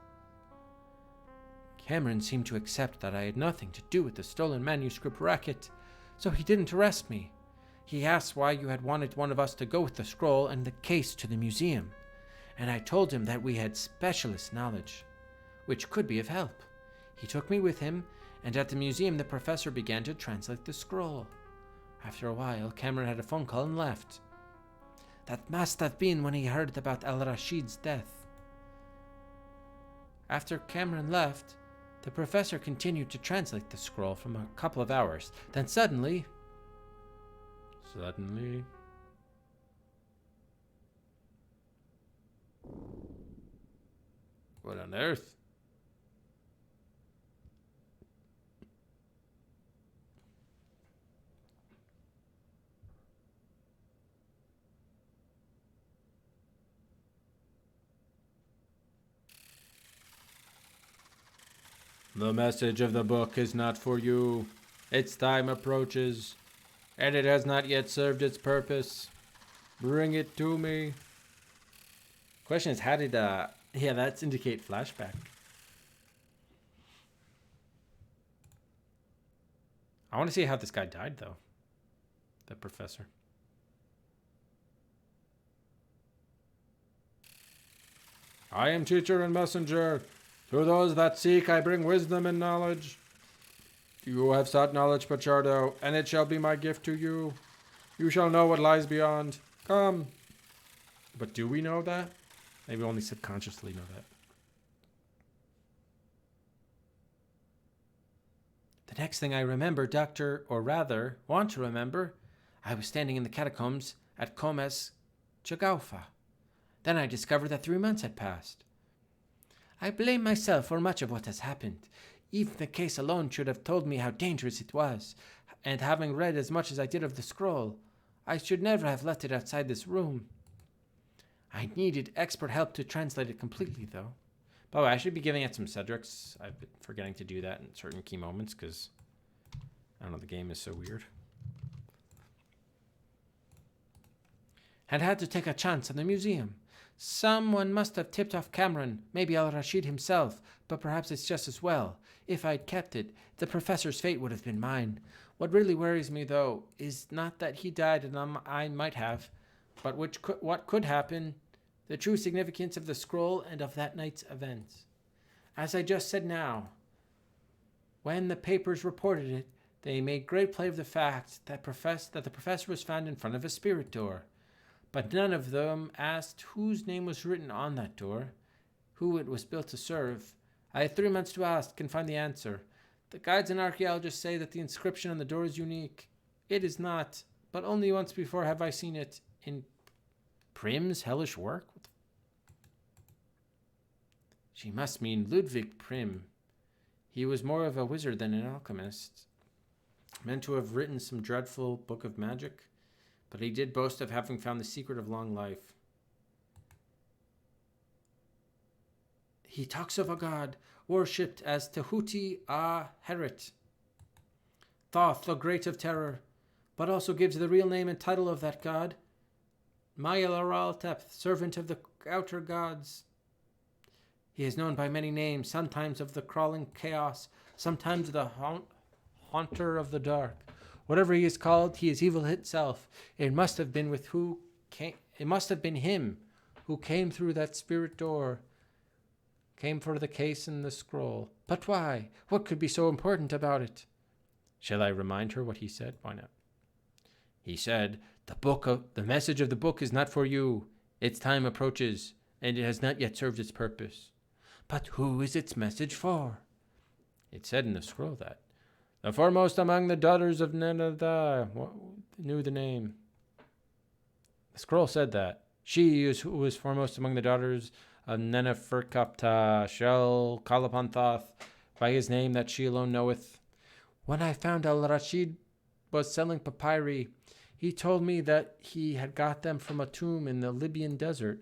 Cameron seemed to accept that I had nothing to do with the stolen manuscript racket, so he didn't arrest me. He asked why you had wanted one of us to go with the scroll and the case to the museum, and I told him that we had specialist knowledge, which could be of help. He took me with him, and at the museum the professor began to translate the scroll. After a while, Cameron had a phone call and left. That must have been when he heard about Al-Rashid's death. After Cameron left, the professor continued to translate the scroll for a couple of hours. Then suddenly... What on earth? The message of the book is not for you. Its time approaches, and it has not yet served its purpose. Bring it to me. Question is, how did, yeah, that's indicate flashback. I want to see how this guy died, though. The professor. I am teacher and messenger. To those that seek, I bring wisdom and knowledge. You have sought knowledge, Pichardo, and it shall be my gift to you. You shall know what lies beyond. Come. But do we know that? Maybe only subconsciously know that. The next thing I remember, want to remember, I was standing in the catacombs at Comes Chagaufa. Then I discovered that 3 months had passed. I blame myself for much of what has happened. Even the case alone should have told me how dangerous it was, and having read as much as I did of the scroll, I should never have left it outside this room. I needed expert help to translate it completely, though. By the way, I should be giving it some Cedrics. I've been forgetting to do that in certain key moments because, I don't know, the game is so weird. Had to take a chance on the museum. Someone must have tipped off Cameron, maybe Al-Rashid himself, but perhaps it's just as well. If I'd kept it, the professor's fate would have been mine. What really worries me, though, is not that he died and I might have, but what could happen, the true significance of the scroll and of that night's events. As I just said now, when the papers reported it, they made great play of the fact that the professor was found in front of a spirit door. But none of them asked whose name was written on that door, who it was built to serve. I had 3 months to ask and find the answer. The guides and archaeologists say that the inscription on the door is unique. It is not, but only once before have I seen it in Prim's hellish work. She must mean Ludwig Prim. He was more of a wizard than an alchemist, meant to have written some dreadful book of magic. But he did boast of having found the secret of long life. He talks of a god worshipped as Tehuti Herit, Thoth, the great of terror, but also gives the real name and title of that god, Mayalaral Tepth, servant of the outer gods. He is known by many names, sometimes of the crawling chaos, sometimes the haunter of the dark. Whatever he is called, he is evil itself. It must have been him who came through that spirit door, came for the case and the scroll. But why? What could be so important about it? Shall I remind her what he said? Why not? He said, the message of the book is not for you. Its time approaches, and it has not yet served its purpose. But who is its message for? It said in the scroll that the foremost among the daughters of Nenada knew the name. The scroll said that. She who was foremost among the daughters of Neneferkapta shall call upon Thoth by his name that she alone knoweth. When I found Al-Rashid was selling papyri, he told me that he had got them from a tomb in the Libyan desert.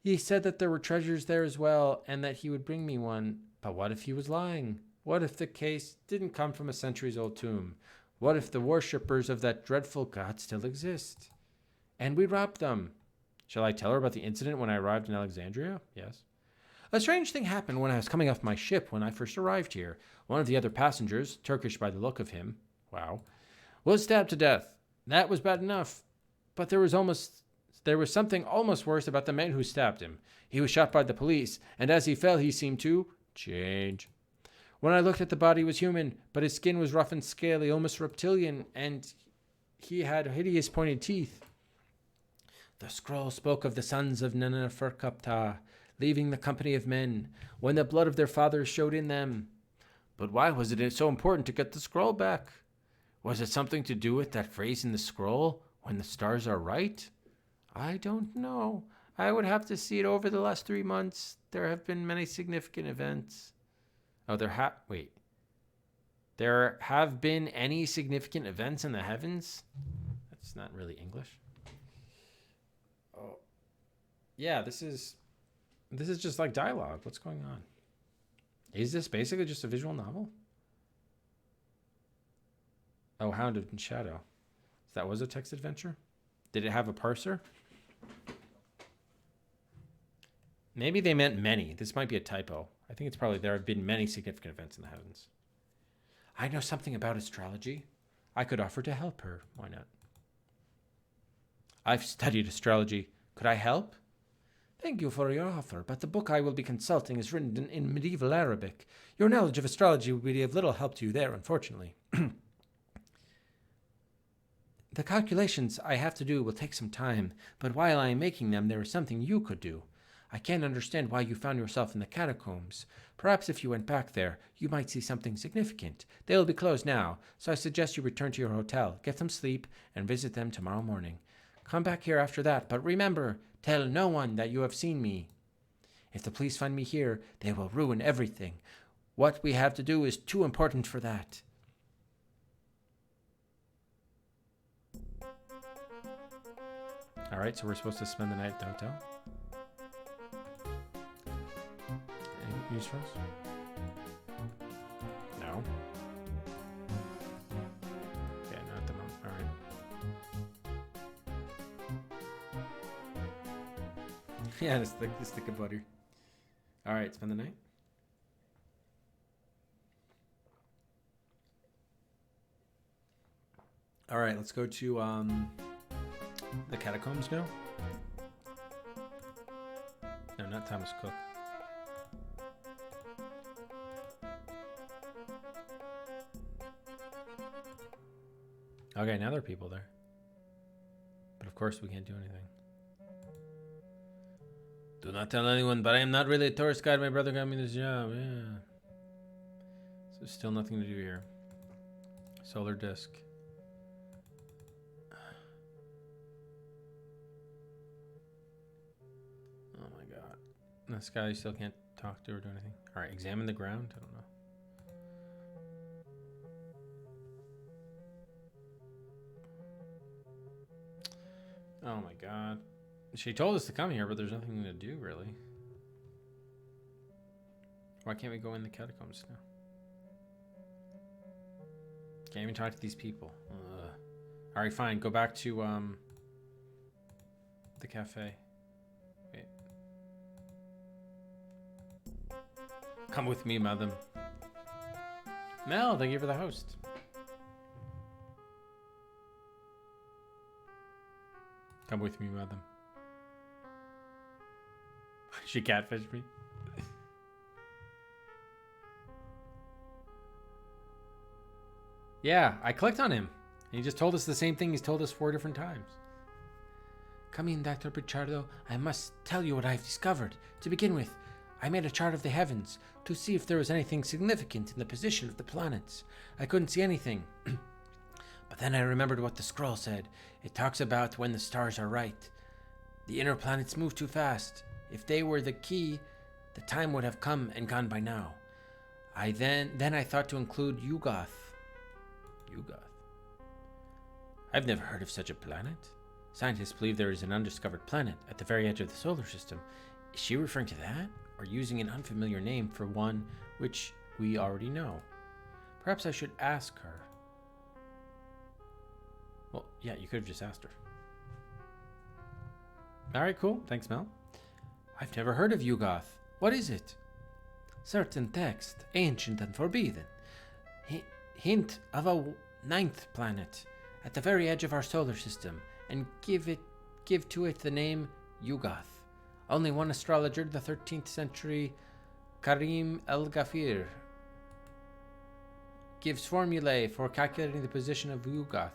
He said that there were treasures there as well, and that he would bring me one. But what if he was lying? What if the case didn't come from a centuries-old tomb? What if the worshippers of that dreadful god still exist? And we robbed them. Shall I tell her about the incident when I arrived in Alexandria? Yes. A strange thing happened when I was coming off my ship when I first arrived here. One of the other passengers, Turkish by the look of him, was stabbed to death. That was bad enough. But there was something almost worse about the man who stabbed him. He was shot by the police, and as he fell, he seemed to change. When I looked at the body, he was human, but his skin was rough and scaly, almost reptilian, and he had hideous pointed teeth. The scroll spoke of the sons of Neneferkapta leaving the company of men when the blood of their fathers showed in them. But why was it so important to get the scroll back? Was it something to do with that phrase in the scroll, when the stars are right? I don't know. I would have to see it over the last 3 months. There have been many significant events. Oh, there have been any significant events in the heavens? That's not really English. Oh, yeah, this is just like dialogue. What's going on? Is this basically just a visual novel? Oh, Hounded in Shadow. That was a text adventure? Did it have a parser? Maybe they meant many. This might be a typo. I think it's probably there have been many significant events in the heavens. I know something about astrology. I could offer to help her. Why not? I've studied astrology. Could I help? Thank you for your offer, but the book I will be consulting is written in medieval Arabic. Your knowledge of astrology will be of little help to you there, unfortunately. The calculations I have to do will take some time, but while I am making them, there is something you could do. I can't understand why you found yourself in the catacombs. Perhaps if you went back there, you might see something significant. They will be closed now, so I suggest you return to your hotel, get some sleep, and visit them tomorrow morning. Come back here after that, but remember, tell no one that you have seen me. If the police find me here, they will ruin everything. What we have to do is too important for that. All right, so we're supposed to spend the night at the hotel. Any use for us? No. Okay, not at the moment. All right. Yeah, the stick of butter. All right, spend the night. All right, let's go to the catacombs now. No, not Thomas Cook. Okay, now there are people there. But of course we can't do anything. Do not tell anyone, but I am not really a tourist guide. My brother got me this job, yeah. So still nothing to do here. Solar disk. Oh my god. This guy you still can't talk to or do anything. Alright, examine the ground? I don't know. Oh my god. She told us to come here, but there's nothing to do, really. Why can't we go in the catacombs now? Can't even talk to these people. Alright, fine. Go back to, the cafe. Wait. Come with me, madam. Mel, thank you for the host. Come with me, madam. She catfished me. Yeah, I clicked on him. He just told us the same thing he's told us 4 different times. Come in, Dr. Pichardo. I must tell you what I've discovered. To begin with, I made a chart of the heavens to see if there was anything significant in the position of the planets. I couldn't see anything. But then I remembered what the scroll said. It talks about when the stars are right. The inner planets move too fast. If they were the key, the time would have come and gone by now. Then I thought to include Yugoth. Yugoth? I've never heard of such a planet. Scientists believe there is an undiscovered planet at the very edge of the solar system. Is she referring to that, or using an unfamiliar name for one which we already know? Perhaps I should ask her. Well, yeah, you could have just asked her. Alright, cool. Thanks, Mel. I've never heard of Yugoth. What is it? Certain text, ancient and forbidden. Hint of a 9th planet at the very edge of our solar system, and give to it the name Yugoth. Only one astrologer, the 13th century Karim El-Ghafir, gives formulae for calculating the position of Yugoth,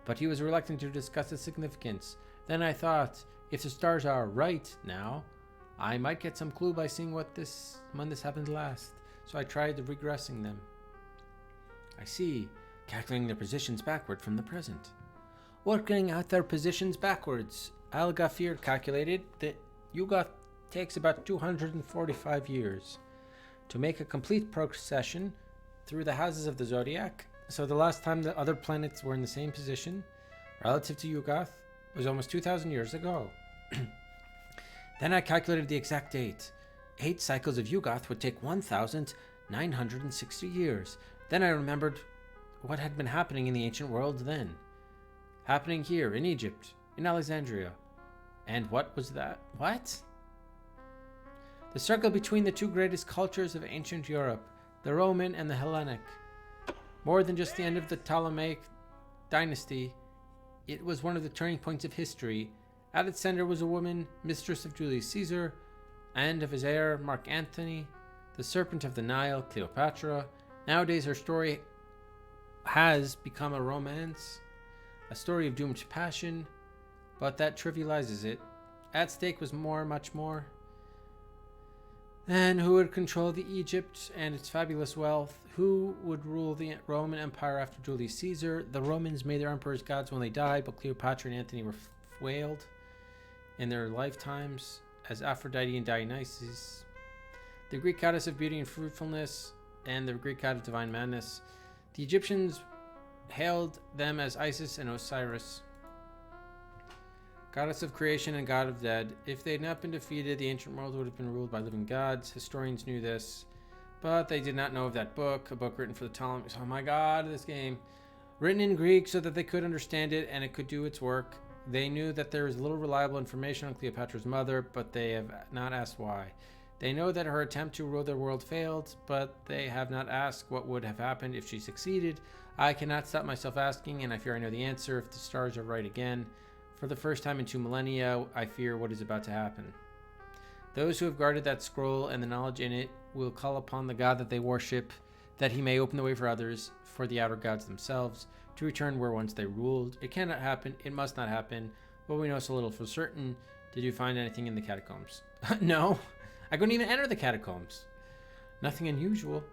but he was reluctant to discuss its significance. Then I thought, if the stars are right now, I might get some clue by seeing when this happened last. So I tried regressing them. I see, calculating their positions backward from the present. Working out their positions backwards, Al-Ghafir calculated that Yugoth takes about 245 years to make a complete procession through the houses of the zodiac. So the last time the other planets were in the same position relative to Yugoth was almost 2,000 years ago. Then I calculated the exact date. 8 cycles of Yugoth would take 1,960 years. Then I remembered what had been happening in the ancient world then. Happening here in Egypt, in Alexandria. And what was that? What? The circle between the 2 greatest cultures of ancient Europe, the Roman and the Hellenic. More than just the end of the Ptolemaic dynasty, it was one of the turning points of history. At its center was a woman, mistress of Julius Caesar, and of his heir, Mark Antony, the serpent of the Nile, Cleopatra. Nowadays her story has become a romance, a story of doomed passion, but that trivializes it. At stake was much more. And who would control the Egypt and its fabulous wealth? Who would rule the Roman Empire after Julius Caesar? The Romans made their emperors gods when they died, but Cleopatra and Antony were wailed in their lifetimes as Aphrodite and Dionysus. The Greek goddess of beauty and fruitfulness, and the Greek god of divine madness. The Egyptians hailed them as Isis and Osiris, goddess of creation and god of dead. If they had not been defeated, the ancient world would have been ruled by living gods. Historians knew this, but they did not know of that book, a book written for the Ptolemies. Oh my god, this game. Written in Greek so that they could understand it and it could do its work. They knew that there is little reliable information on Cleopatra's mother, but they have not asked why. They know that her attempt to rule their world failed, but they have not asked what would have happened if she succeeded. I cannot stop myself asking, and I fear I know the answer if the stars are right again. For the first time in 2 millennia, I fear what is about to happen. Those who have guarded that scroll and the knowledge in it will call upon the god that they worship, that he may open the way for others, for the outer gods themselves, to return where once they ruled. It cannot happen, it must not happen, but we know so little for certain. Did you find anything in the catacombs? No, I couldn't even enter the catacombs. Nothing unusual.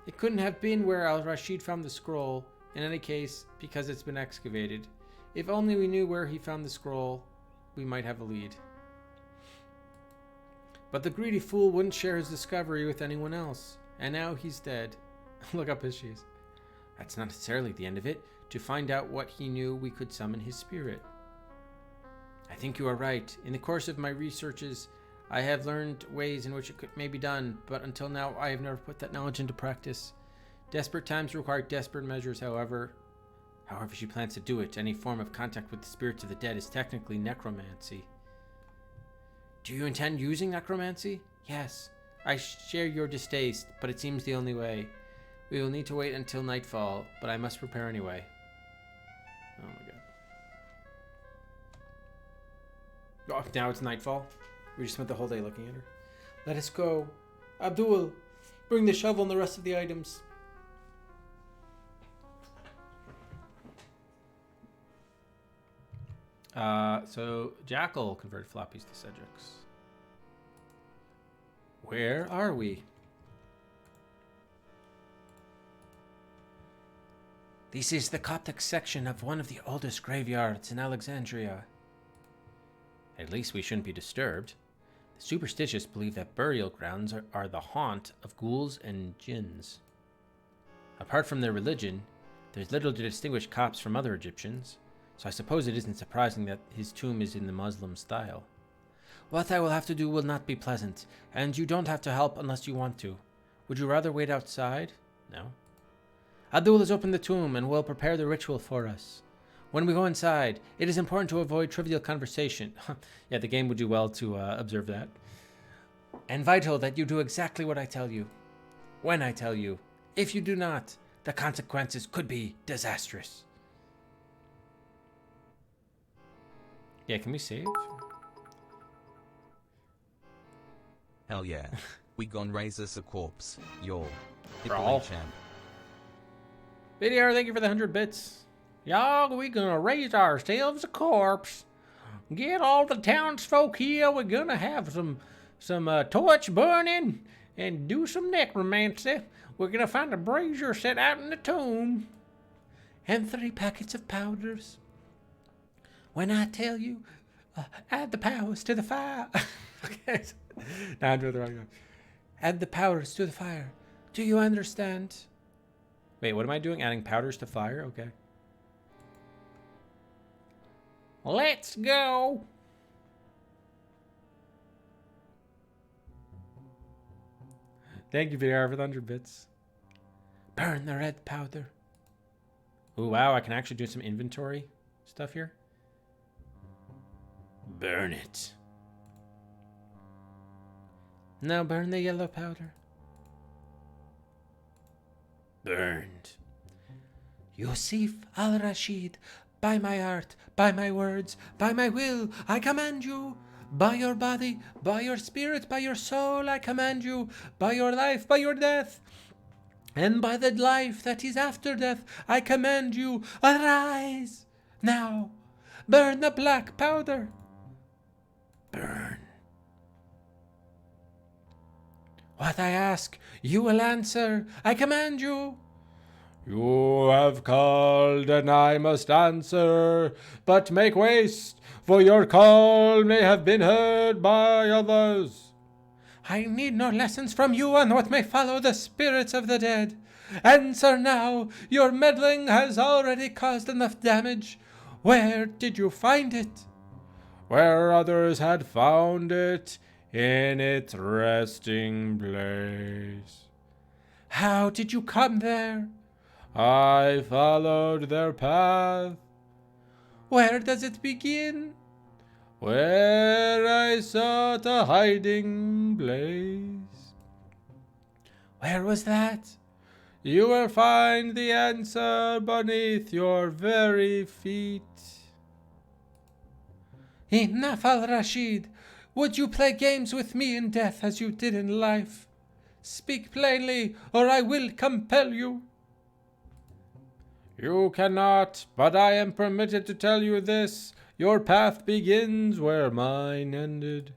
It couldn't have been where Al-Rashid found the scroll, in any case, because it's been excavated. If only we knew where he found the scroll, we might have a lead. But the greedy fool wouldn't share his discovery with anyone else, and now he's dead. Look up his shoes. That's not necessarily the end of it. To find out what he knew, we could summon his spirit. I think you are right. In the course of my researches, I have learned ways in which it may be done, but until now I have never put that knowledge into practice. Desperate times require desperate measures, however. However she plans to do it, any form of contact with the spirits of the dead is technically necromancy. Do you intend using necromancy? Yes. I share your distaste, but it seems the only way. We will need to wait until nightfall, but I must prepare anyway. Oh my god. Oh, now it's nightfall? We just spent the whole day looking at her. Let us go. Abdul, bring the shovel and the rest of the items. So Jackal converted floppies to Cedrics. Where are we? This is the Coptic section of one of the oldest graveyards in Alexandria. At least we shouldn't be disturbed. The superstitious believe that burial grounds are the haunt of ghouls and jinns. Apart from their religion, there's little to distinguish Copts from other Egyptians, so I suppose it isn't surprising that his tomb is in the Muslim style. What I will have to do will not be pleasant, and you don't have to help unless you want to. Would you rather wait outside? No. Abdul has opened the tomb and will prepare the ritual for us. When we go inside, it is important to avoid trivial conversation. Yeah, the game would do well to observe that. And vital that you do exactly what I tell you. When I tell you. If you do not, the consequences could be disastrous. Yeah, can we save? Hell yeah. We gon' raise us a corpse. Yo. Brawl. Champ. Video, thank you for the 100 bits. Y'all, we gonna raise ourselves a corpse. Get all the townsfolk here. We're gonna have some torch burning and do some necromancy. We're gonna find a brazier set out in the tomb. And 3 packets of powders. When I tell you, add the powders to the fire. Okay. Now I'm doing the wrong one. Add the powders to the fire. Do you understand? Wait, what am I doing? Adding powders to fire? Okay. Let's go. Thank you, VR, for the 100 bits. Burn the red powder. Ooh, wow, I can actually do some inventory stuff here. Burn it. Now burn the yellow powder. Burned. Yusuf al-Rashid, by my art, by my words, by my will, I command you. By your body, by your spirit, by your soul, I command you. By your life, by your death, and by the life that is after death, I command you. Arise! Now, burn the black powder. Burn. What I ask, you will answer. I command you. You have called, and I must answer. But make waste, for your call may have been heard by others. I need no lessons from you on what may follow the spirits of the dead. Answer now. Your meddling has already caused enough damage. Where did you find it? Where others had found it, in its resting place. How did you come there? I followed their path. Where does it begin? Where I sought a hiding place. Where was that? You will find the answer beneath your very feet. Enough, Al-Rashid. Would you play games with me in death as you did in life? Speak plainly, or I will compel you. You cannot, but I am permitted to tell you this. Your path begins where mine ended.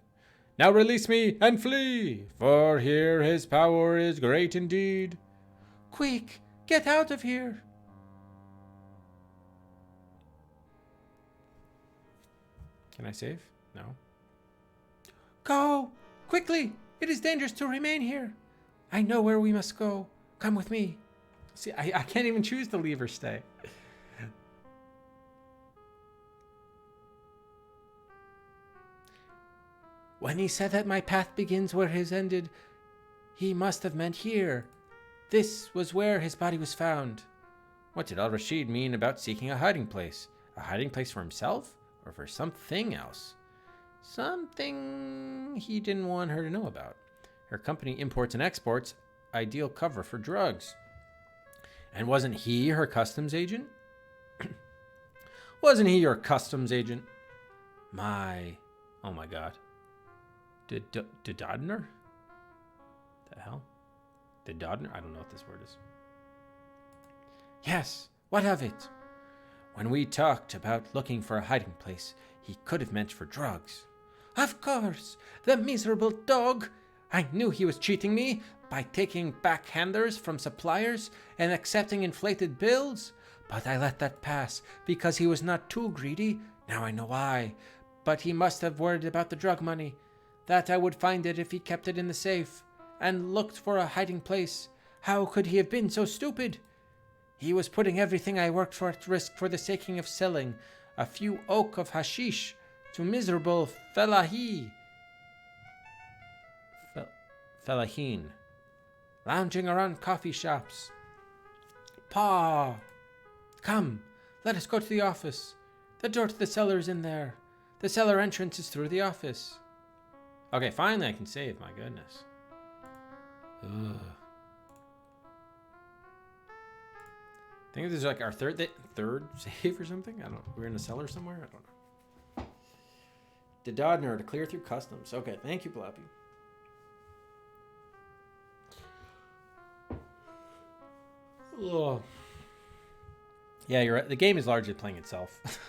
Now release me and flee, for here his power is great indeed. Quick, get out of here. Can I save? No. Go! Quickly! It is dangerous to remain here. I know where we must go. Come with me. See, I can't even choose to leave or stay. When he said that my path begins where his ended, he must have meant here. This was where his body was found. What did Al-Rashid mean about seeking a hiding place? A hiding place for himself? Or for something else? Something he didn't want her to know about. Her company imports and exports, ideal cover for drugs. And wasn't he her customs agent? Wasn't he your customs agent? Oh my god. Dodner? The hell? Dodner? I don't know what this word is. Yes, what of it? When we talked about looking for a hiding place, he could have meant for drugs. Of course, the miserable dog. I knew he was cheating me by taking backhanders from suppliers and accepting inflated bills. But I let that pass because he was not too greedy. Now I know why. But he must have worried about the drug money. That I would find it if he kept it in the safe and looked for a hiding place. How could he have been so stupid? He was putting everything I worked for at risk for the sake of selling a few oak of hashish to miserable fellahin, lounging around coffee shops. Pa! Come, let us go to the office. The door to the cellar is in there. The cellar entrance is through the office. Okay, finally I can save, my goodness. Ugh. I think this is like our third save or something. I don't know. We're in a cellar somewhere. I don't know. The Dodner to clear through customs. Okay, thank you, Blappy. Ugh. Yeah, you're right. The game is largely playing itself.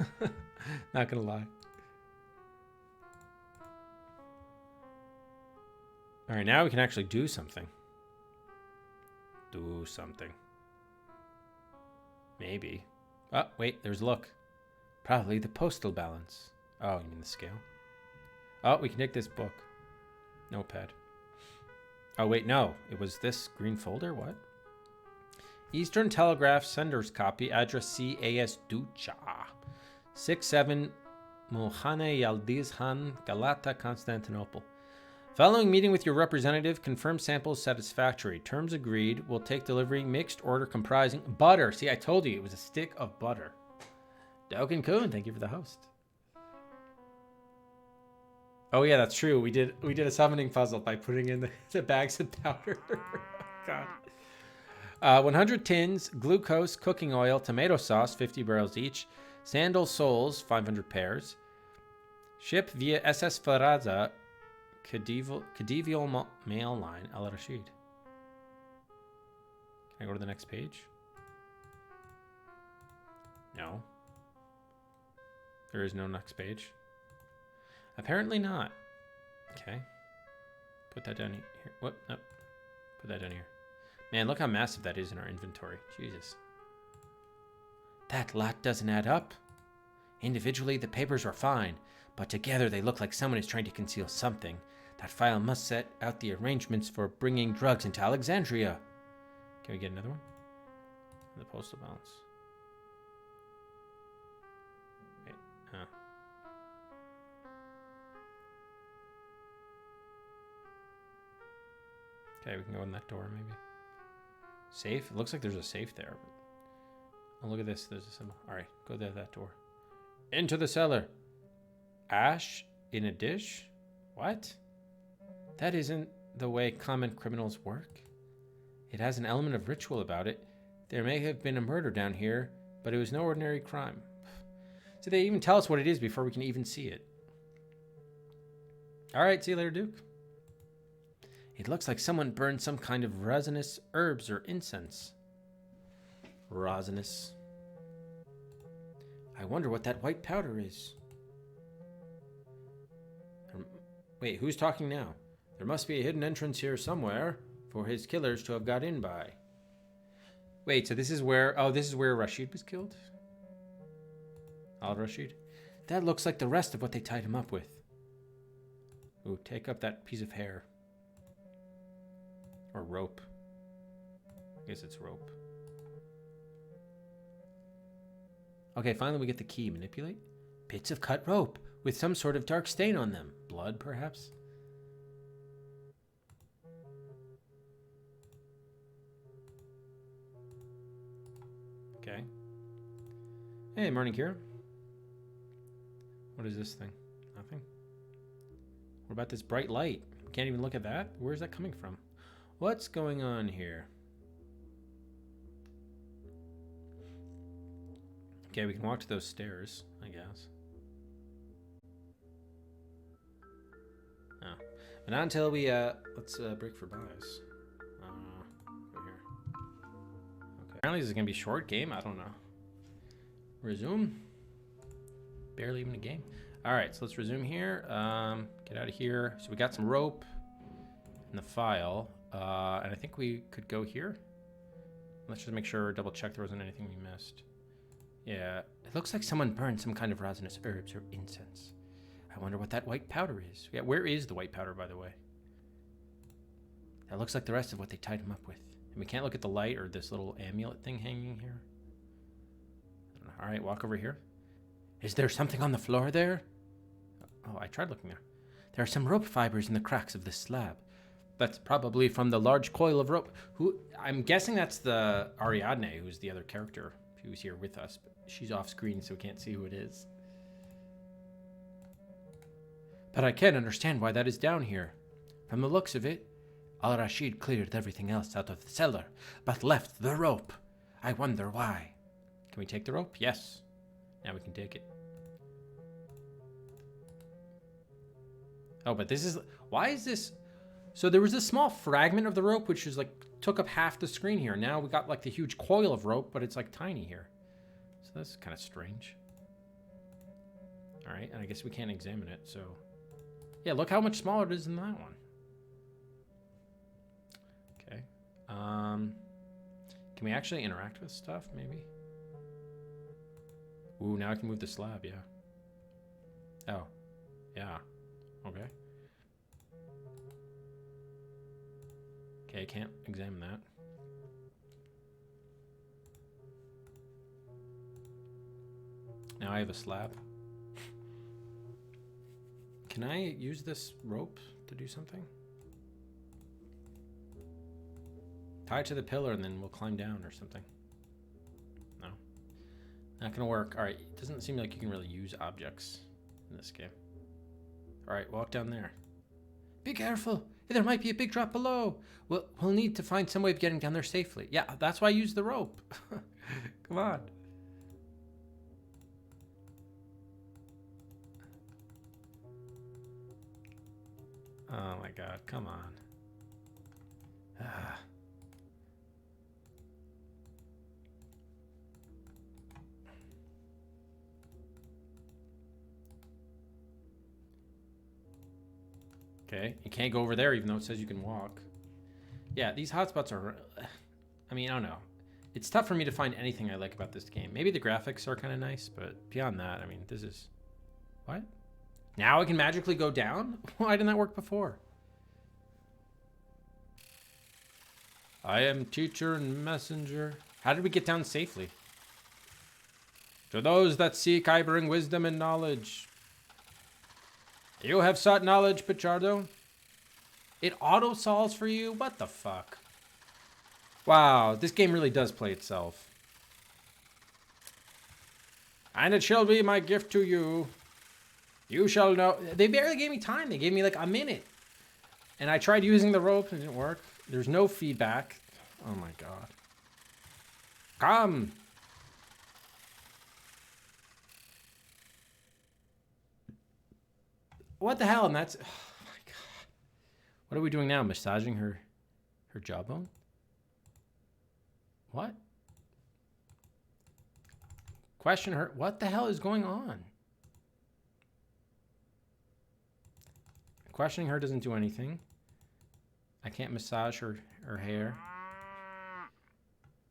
Not gonna lie. All right, now we can actually do something. Do something. Maybe. Oh, wait, there's a look. Probably the postal balance. Oh, you mean the scale? Oh, we can take this book. Notepad. Oh, wait, no. It was this green folder? What? Eastern Telegraph sender's copy, address C. A.S. Ducha. 67 Mohane Yaldizhan, Galata, Constantinople. Following meeting with your representative, confirm samples satisfactory. Terms agreed. Will take delivery. Mixed order comprising butter. See, I told you it was a stick of butter. Doken Kun, thank you for the host. Oh yeah, that's true. We did a summoning puzzle by putting in the bags of powder. God. 100 tins, glucose, cooking oil, tomato sauce, 50 barrels each. Sandal soles, 500 pairs. Ship via SS Faraza. Khedivial mail line, Al Rashid. Can I go to the next page? No. There is no next page. Apparently not. Okay. Put that down here. What? Nope. Put that down here. Man, look how massive that is in our inventory. Jesus. That lot doesn't add up. Individually, the papers were fine, but together they look like someone is trying to conceal something. That file must set out the arrangements for bringing drugs into Alexandria. Can we get another one? The postal balance. Wait, okay, we can go in that door, maybe. Safe? It looks like there's a safe there. But... oh, look at this. There's a symbol. All right, go to that door. Into the cellar. Ash in a dish? What? That isn't the way common criminals work. It has an element of ritual about it. There may have been a murder down here, but it was no ordinary crime. So they even tell us what it is before we can even see it. All right, see you later, Duke. It looks like someone burned some kind of resinous herbs or incense. Resinous. I wonder what that white powder is. Wait, who's talking now? There must be a hidden entrance here somewhere for his killers to have got in by. Wait, so this is where... oh, this is where Rashid was killed? Al-Rashid? That looks like the rest of what they tied him up with. Ooh, take up that piece of hair. Or rope. I guess it's rope. Okay, finally we get the key. Manipulate. Bits of cut rope with some sort of dark stain on them. Blood, perhaps? Okay. Hey, morning, Kira. What is this thing? Nothing. What about this bright light? Can't even look at that? Where's that coming from? What's going on here? Okay, we can walk to those stairs, I guess. Oh. But not until we, let's break for buys. Go here. Okay. Apparently this is going to be a short game. I don't know. Resume. Barely even a game. All right, so let's resume here. Get out of here. So we got some rope in the file. And I think we could go here. Let's just make sure, double check there wasn't anything we missed. Yeah, it looks like someone burned some kind of resinous herbs or incense. I wonder what that white powder is. Yeah, where is the white powder, by the way? That looks like the rest of what they tied him up with. And we can't look at the light or this little amulet thing hanging here. I don't know. All right, walk over here. Is there something on the floor there? Oh, I tried looking there. There are some rope fibers in the cracks of this slab. That's probably from the large coil of rope. Who I'm guessing that's the Ariadne, who's the other character who's here with us. But she's off screen, so we can't see who it is. But I can't understand why that is down here. From the looks of it, Al-Rashid cleared everything else out of the cellar, but left the rope. I wonder why. Can we take the rope? Yes. Now we can take it. Oh, but this is... why is this... so there was a small fragment of the rope, which is like, took up half the screen here. Now we got like the huge coil of rope, but it's like tiny here. So that's kind of strange. All right, and I guess we can't examine it, so... yeah, look how much smaller it is than that one. Okay. Can we actually interact with stuff, maybe? Ooh, now I can move the slab, yeah. Oh, yeah. Okay. Okay, I can't examine that. Now I have a slab. Can I use this rope to do something? Tie it to the pillar and then we'll climb down or something. No. Not gonna work. Alright, it doesn't seem like you can really use objects in this game. Alright, walk down there. Be careful! There might be a big drop below! We'll need to find some way of getting down there safely. Yeah, that's why I used the rope. Come on. Oh my god, come on. Ah. Okay, you can't go over there even though it says you can walk. Yeah, these hotspots are... I mean, I don't know. It's tough for me to find anything I like about this game. Maybe the graphics are kind of nice, but beyond that, I mean, this is... What? Now I can magically go down? Why didn't that work before? I am teacher and messenger. How did we get down safely? To those that seek, I bring wisdom and knowledge. You have sought knowledge, Pichardo. It auto-solves for you? What the fuck? Wow, this game really does play itself. And it shall be my gift to you. You shall know. They barely gave me time. They gave me like a minute. And I tried using the rope and it didn't work. There's no feedback. Oh my god. Come. What the hell? And that's... Oh my god. What are we doing now? Massaging her jawbone? What? Question her. What the hell is going on? Questioning her doesn't do anything. I can't massage her hair.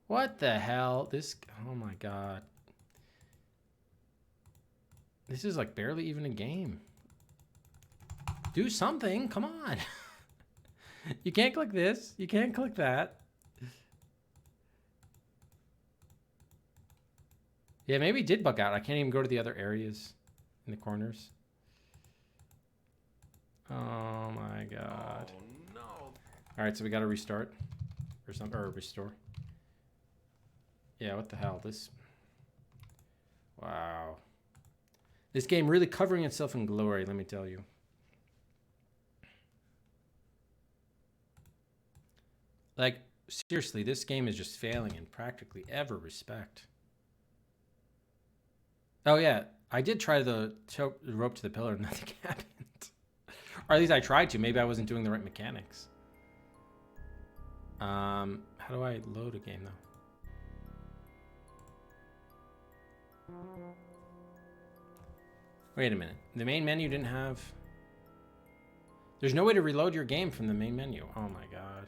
What the hell? This... Oh my god. This is like barely even a game. Do something. Come on. You can't click this. You can't click that. Yeah, maybe it did bug out. I can't even go to the other areas in the corners. Oh my god. Oh no. All right, so we got to restart or something, or restore. Yeah, what the hell? This... Wow. This game really covering itself in glory, let me tell you. Like, seriously, this game is just failing in practically every respect. Oh, yeah. I did try the rope to the pillar and nothing happened. Or at least I tried to. Maybe I wasn't doing the right mechanics. How do I load a game, though? Wait a minute. The main menu didn't have... There's no way to reload your game from the main menu. Oh, my God.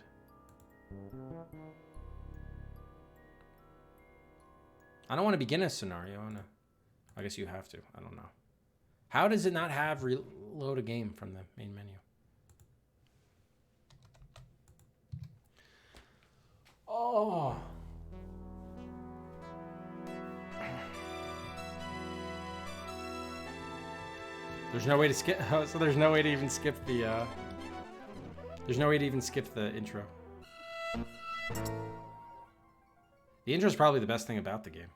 I don't want to begin a scenario. I guess you have to. I don't know. How does it not have reload a game from the main menu? Oh. There's no way to skip. Oh, so there's no way to even skip the. There's no way to even skip the intro. The intro is probably the best thing about the game.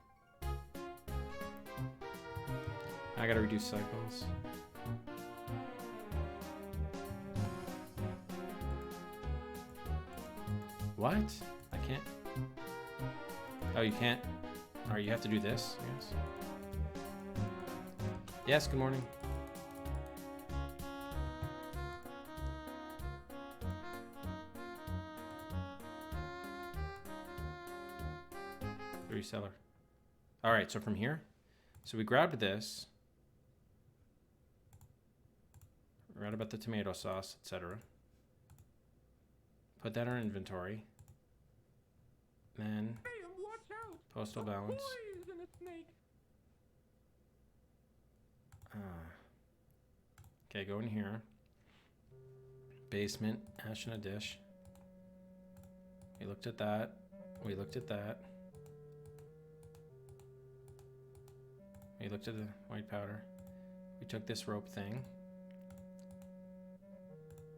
I gotta reduce cycles. What? I can't. Oh, you can't. All right, you have to do this, I guess. Yes, good morning. The reseller. All right, so from here, so we grabbed this. Read about the tomato sauce, etc. Put that in our inventory. Then postal balance. Okay, go in here. Basement, ash in a dish. We looked at that. We looked at that. We looked at the white powder. We took this rope thing.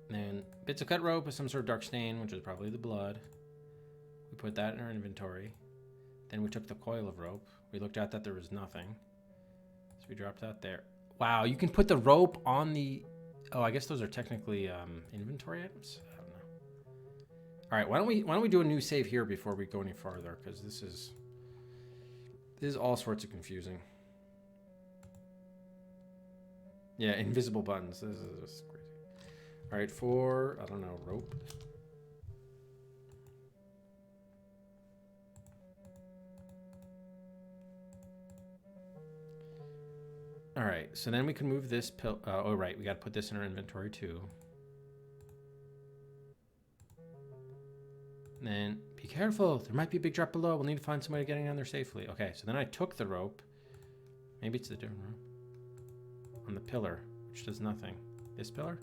Then bits of cut rope with some sort of dark stain, which is probably the blood. We put that in our inventory. Then we took the coil of rope. We looked at that, there was nothing. So we dropped that there. Wow, you can put the rope on the... Oh, I guess those are technically inventory items? I don't know. All right, why don't we do a new save here before we go any farther? Because this is all sorts of confusing. Yeah, invisible buttons. This is just crazy. All right, for, I don't know, rope. All right, so then we can move this pill. Oh, right, we got to put this in our inventory too. Careful, there might be a big drop below. We'll need to find some way to get down there safely. Okay, so then I took the rope. Maybe it's a different rope. On the pillar, which does nothing. This pillar?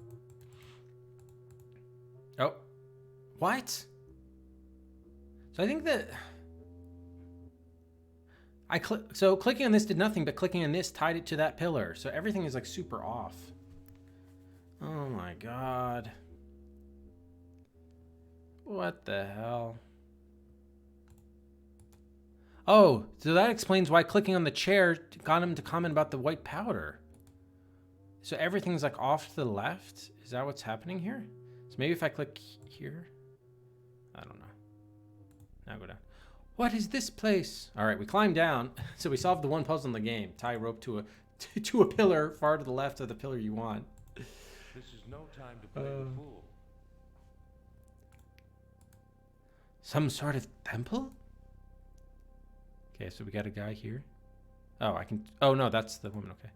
Oh. What? So I think that... So clicking on this did nothing, but clicking on this tied it to that pillar. So everything is like super off. Oh my god. What the hell? Oh, so that explains why clicking on the chair got him to comment about the white powder. So everything's like off to the left? Is that what's happening here? So maybe if I click here? I don't know. Now go down. What is this place? All right, we climbed down. So we solved the one puzzle in the game. Tie a rope to a pillar far to the left of the pillar you want. This is no time to play the fool. Some sort of temple? Okay, so we got a guy here. Oh, I can... Oh, no, that's the woman. Okay.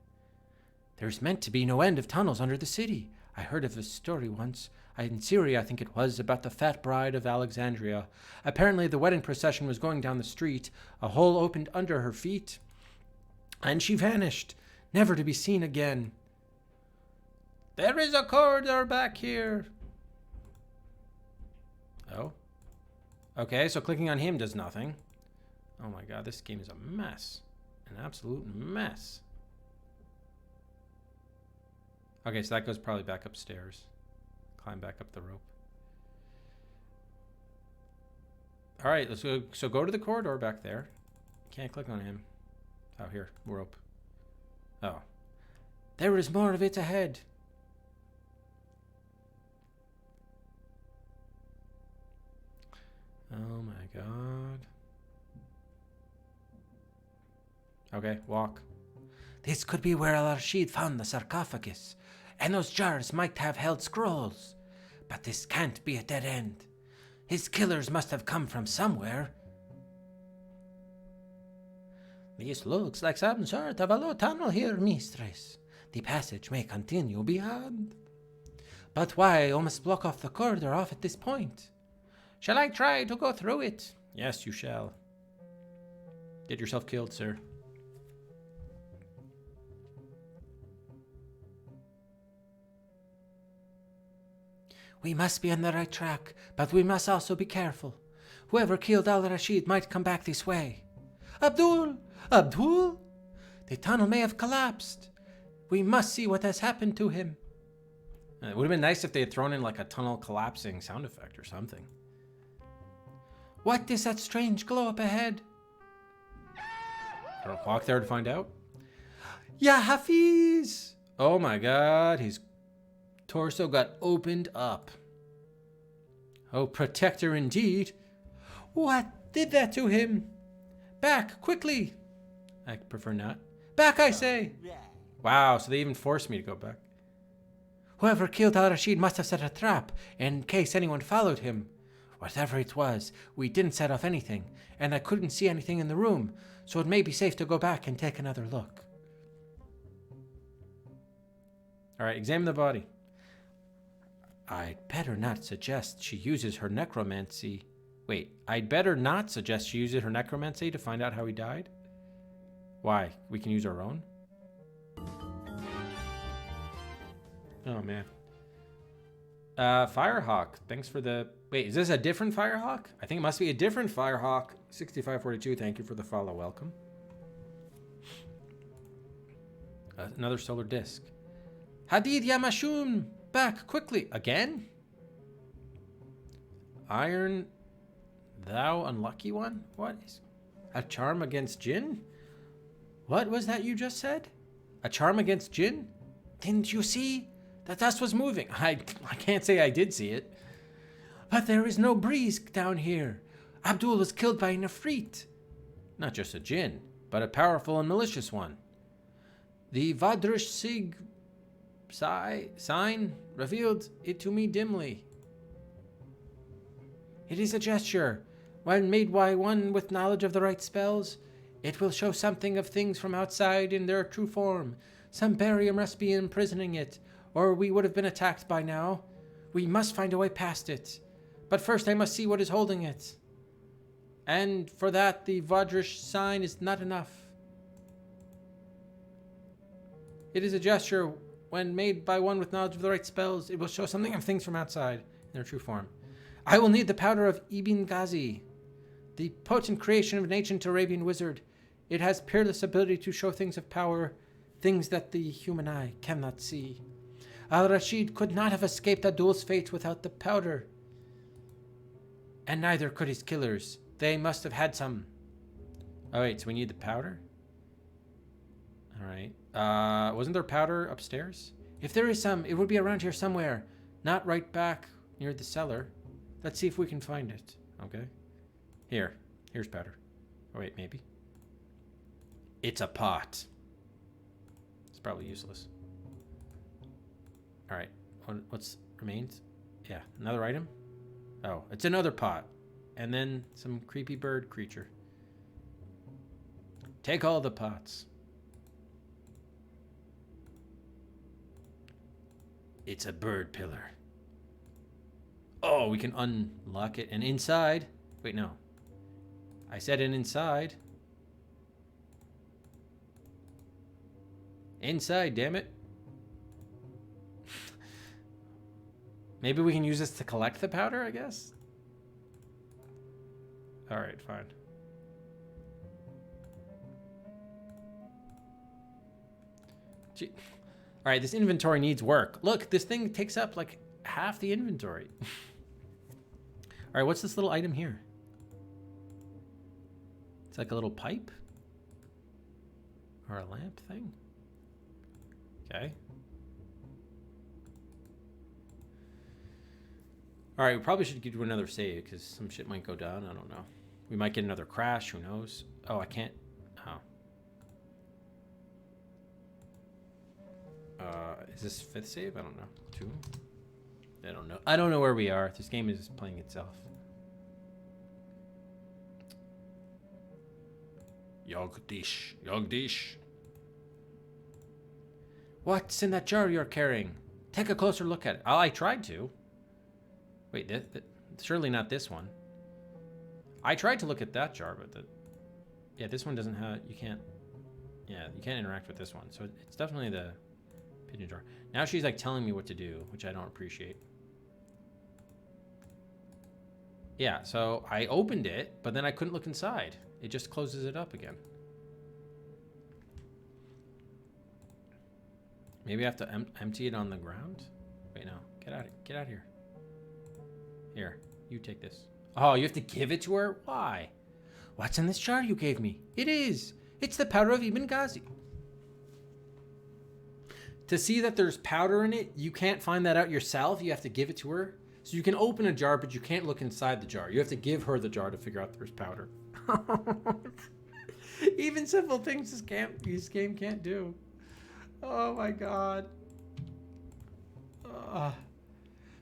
There's meant to be no end of tunnels under the city. I heard of a story once. In Syria, I think it was, about the fat bride of Alexandria. Apparently, the wedding procession was going down the street. A hole opened under her feet. And she vanished, never to be seen again. There is a corridor back here. Oh. Okay, so clicking on him does nothing. Oh my god, this game is a mess. An absolute mess. Okay, so that goes probably back upstairs. Climb back up the rope. Alright, let's go. So go to the corridor back there. Can't click on him. Oh, here. Rope. Oh. There is more of it ahead. Oh my god. Okay, walk. This could be where Al-Rashid found the sarcophagus, and those jars might have held scrolls. But this can't be a dead end. His killers must have come from somewhere. This looks like some sort of a low tunnel here, mistress. The passage may continue beyond. But why almost block off the corridor off at this point? Shall I try to go through it? Yes, you shall. Get yourself killed, sir. We must be on the right track, but we must also be careful. Whoever killed Al-Rashid might come back this way. Abdul! Abdul! The tunnel may have collapsed. We must see what has happened to him. It would have been nice if they had thrown in like a tunnel collapsing sound effect or something. What is that strange glow up ahead? I'll walk there to find out. Ya Hafiz! Oh my god, his torso got opened up. Oh, protector indeed. What did that to him? Back, quickly. I prefer not. Back, I say. Wow, so they even forced me to go back. Whoever killed Al-Rashid must have set a trap in case anyone followed him. Whatever it was, we didn't set off anything, and I couldn't see anything in the room, so it may be safe to go back and take another look. All right, examine the body. I'd better not suggest she uses her necromancy. Wait, I'd better not suggest she uses her necromancy to find out how he died? Why? We can use our own? Oh, man. Firehawk, thanks for the... Wait, is this a different Firehawk? I think it must be a different Firehawk. 6542, thank you for the follow. Welcome. Another solar disc. Hadid Yamashun! Back, quickly! Again? Iron... Thou unlucky one? What is... A charm against Jinn? What was that you just said? A charm against Jinn? Didn't you see? That dust was moving. I can't say I did see it. But there is no breeze down here. Abdul was killed by an Ifrit. Not just a Jinn, but a powerful and malicious one. The Vadrush Sig sign revealed it to me dimly. It is a gesture. When made by one with knowledge of the right spells, it will show something of things from outside in their true form. Some barrier must be imprisoning it, or we would have been attacked by now. We must find a way past it. But first I must see what is holding it. And for that, the Vajrish sign is not enough. It is a gesture. When made by one with knowledge of the right spells, it will show something of things from outside in their true form. I will need the powder of Ibn Ghazi, the potent creation of an ancient Arabian wizard. It has peerless ability to show things of power, things that the human eye cannot see. Al-Rashid could not have escaped Abdul's fate without the powder. And neither could his killers. They must have had some. Oh, wait, so we need the powder? All right. Wasn't there powder upstairs? If there is some, it would be around here somewhere. Not right back near the cellar. Let's see if we can find it. Okay. Here's powder. Oh, wait, maybe. It's a pot. It's probably useless. All right. What's remains? Yeah, another item. Oh, it's another pot. And then some creepy bird creature. Take all the pots. It's a bird pillar. Oh, we can unlock it. And inside... Wait, no. I said an inside. Inside, damn it. Maybe we can use this to collect the powder, I guess? Alright, fine. Gee. Alright, this inventory needs work. Look, this thing takes up like half the inventory. Alright, what's this little item here? It's like a little pipe? Or a lamp thing? Okay. Alright, we probably should do another save because some shit might go down. I don't know. We might get another crash. Who knows? Oh, I can't. Oh. Is this 5th save? I don't know. 2? I don't know. I don't know where we are. This game is playing itself. Yogdish. What's in that jar you're carrying? Take a closer look at it. Oh, I tried to. Wait, surely not this one. I tried to look at that jar, but yeah, this one doesn't have, you can't interact with this one. So it's definitely the pigeon jar. Now she's like telling me what to do, which I don't appreciate. Yeah, so I opened it, but then I couldn't look inside. It just closes it up again. Maybe I have to empty it on the ground? Wait, no. Get out of here. Here, you take this. Oh, you have to give it to her? Why? What's in this jar you gave me? It's the powder of Ibn Ghazi. To see that there's powder in it, you can't find that out yourself. You have to give it to her. So you can open a jar, but you can't look inside the jar. You have to give her the jar to figure out there's powder. Even simple things this game can't do. Oh my god.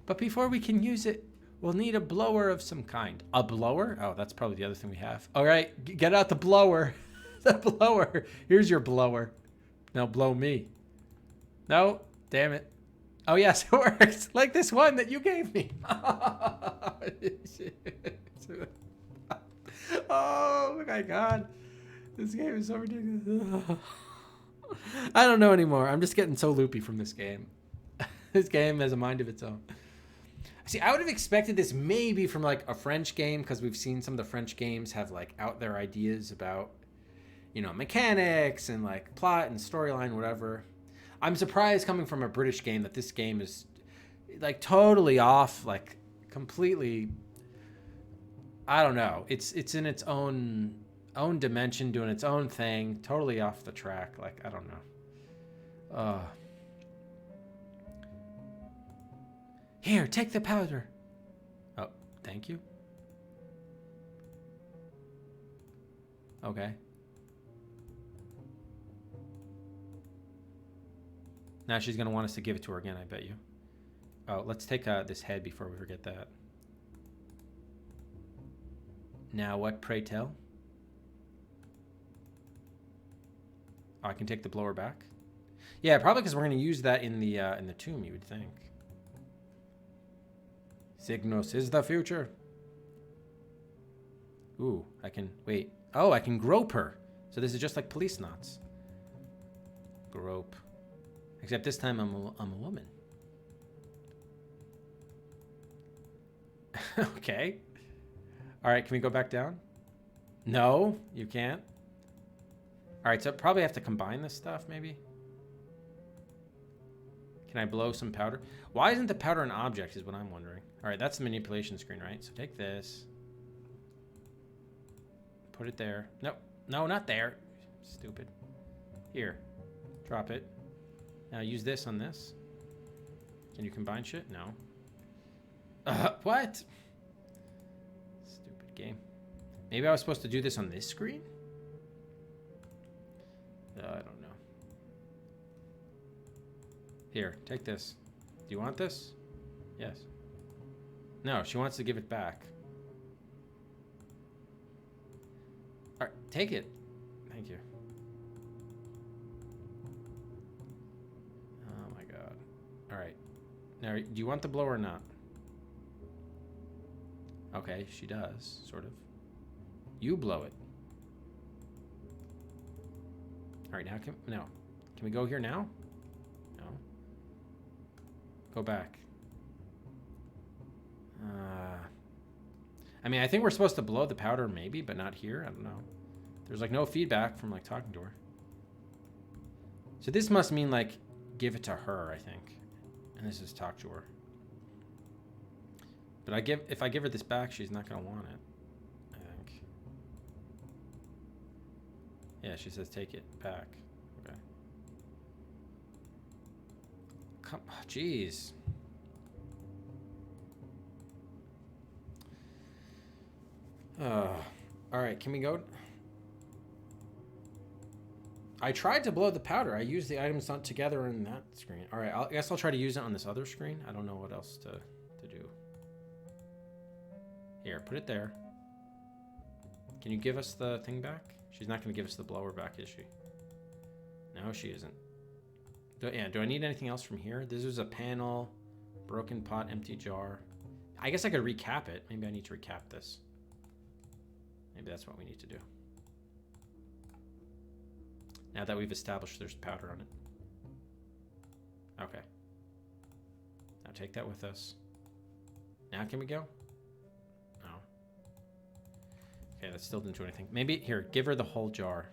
But before we can use it, we'll need a blower of some kind. A blower? Oh, that's probably the other thing we have. All right, get out the blower. The blower. Here's your blower. Now blow me. No, damn it. Oh yes, it works. Like this one that you gave me. Oh my god. This game is so ridiculous. I don't know anymore. I'm just getting so loopy from this game. This game has a mind of its own. See, I would have expected this maybe from like a French game, because we've seen some of the French games have like out there ideas about, you know, mechanics and like plot and storyline, whatever. I'm surprised coming from a British game that this game is like totally off, like completely, I don't know. It's in its own dimension, doing its own thing, totally off the track. Like, I don't know. Here, take the powder. Oh, thank you. Okay. Now she's going to want us to give it to her again, I bet you. Oh, let's take this head before we forget that. Now what, pray tell? Oh, I can take the blower back? Yeah, probably because we're going to use that in the tomb, you would think. Signos is the future. Ooh, I can, wait. Oh, I can grope her. So this is just like police knots. Grope. Except this time I'm a woman. Okay. All right, can we go back down? No, you can't. All right, so probably have to combine this stuff, maybe. Can I blow some powder? Why isn't the powder an object is what I'm wondering. All right, that's the manipulation screen, right? So take this. Put it there. Nope. No, not there. Stupid. Here. Drop it. Now use this on this. Can you combine shit? No. What? Stupid game. Maybe I was supposed to do this on this screen? I don't know. Here, take this. Do you want this? Yes. No, she wants to give it back. All right, take it. Thank you. Oh my god. All right. Now, do you want the blow or not? Okay, she does, sort of. You blow it. All right, now can we go here now? No. Go back. I mean, I think we're supposed to blow the powder maybe, but not here. I don't know. There's like no feedback from like talking to her. So this must mean like give it to her, I think. And this is talk to her. But if I give her this back, she's not gonna want it, I think. Yeah, she says take it back. Okay. Come, jeez. All right, can we go? I tried to blow the powder. I used the items not together in that screen. All right, I guess I'll try to use it on this other screen. I don't know what else to do. Here, put it there. Can you give us the thing back? She's not going to give us the blower back, is she? No, she isn't. Do I need anything else from here? This is a panel, broken pot, empty jar. I guess I could recap it. Maybe I need to recap this. Maybe that's what we need to do. Now that we've established there's powder on it. Okay. Now take that with us. Now can we go? No. Okay, that still didn't do anything. Maybe, here, give her the whole jar.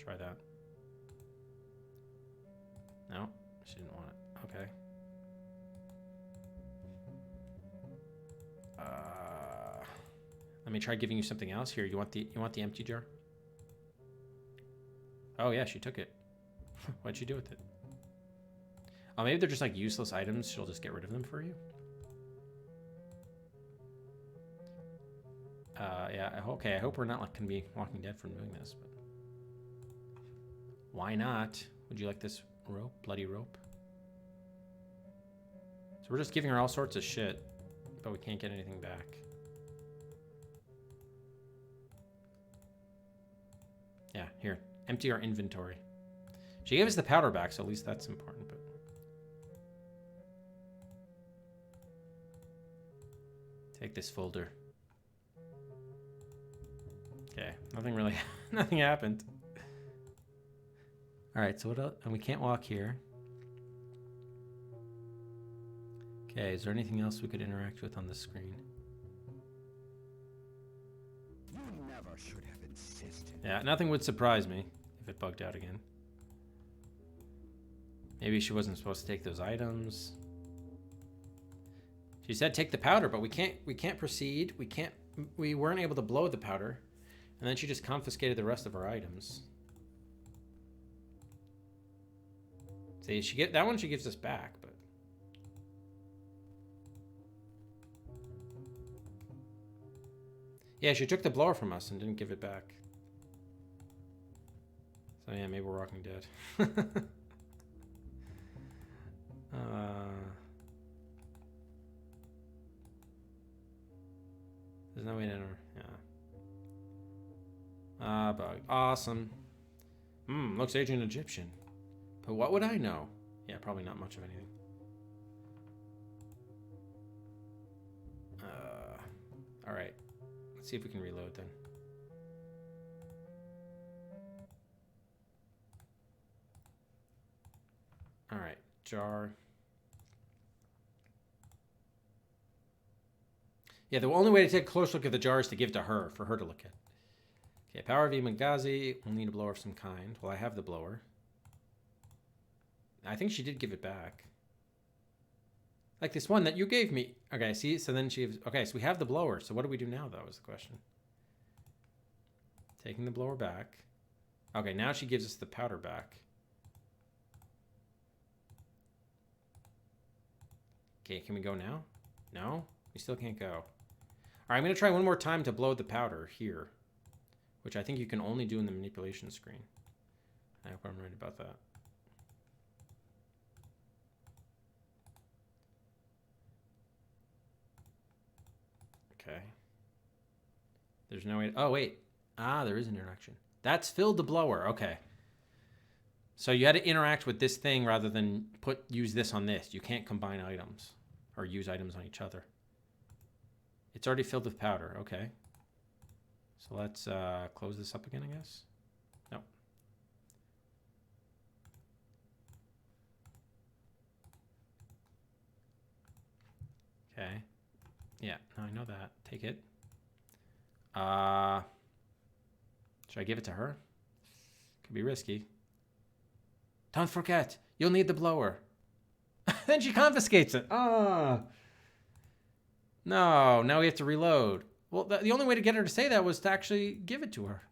Try that. No, she didn't want it. Okay. Let me try giving you something else. Here, you want the empty jar? Oh yeah, she took it. What'd she do with it? Oh, maybe they're just like useless items. She'll just get rid of them for you. Yeah, okay, I hope we're not like gonna be Walking Dead from doing this, but why not? Would you like this rope? Bloody rope? So we're just giving her all sorts of shit, but we can't get anything back. Yeah, here. Empty our inventory. She gave us the powder back, so at least that's important, but... Take this folder. Okay, nothing really... nothing happened. Alright, so what else? And we can't walk here. Okay, is there anything else we could interact with on the screen? You never should have insisted. Yeah, nothing would surprise me if it bugged out again. Maybe she wasn't supposed to take those items. She said take the powder, but we can't proceed. We weren't able to blow the powder. And then she just confiscated the rest of our items. See, that one she gives us back, but yeah, she took the blower from us and didn't give it back. So yeah, maybe we're Walking Dead. There's no way to enter. Yeah. Bug. Awesome. Looks ancient Egyptian. But what would I know? Yeah, probably not much of anything. All right. Let's see if we can reload then. jar. Yeah, the only way to take a close look at the jar is to give it to her, for her to look at. Okay, power of Imagazi. We'll need a blower of some kind. Well, I have the blower. I think she did give it back. Like this one that you gave me. Okay, see? So then she... Okay, so we have the blower. So what do we do now, though, is the question. Taking the blower back. Okay, now she gives us the powder back. Okay, can we go now? No? We still can't go. All right, I'm going to try one more time to blow the powder here, which I think you can only do in the manipulation screen. I hope I'm right about that. Okay. There's no way... Oh, wait. Ah, there is an interaction. That's filled the blower. Okay. So you had to interact with this thing rather than use this on this. You can't combine items or use items on each other. It's already filled with powder. Okay. So let's close this up again, I guess. No. Okay. Yeah, no, I know that. Take it. Should I give it to her? Could be risky. Don't forget, you'll need the blower. Then she confiscates it. Ah. No, now we have to reload. Well, the only way to get her to say that was to actually give it to her.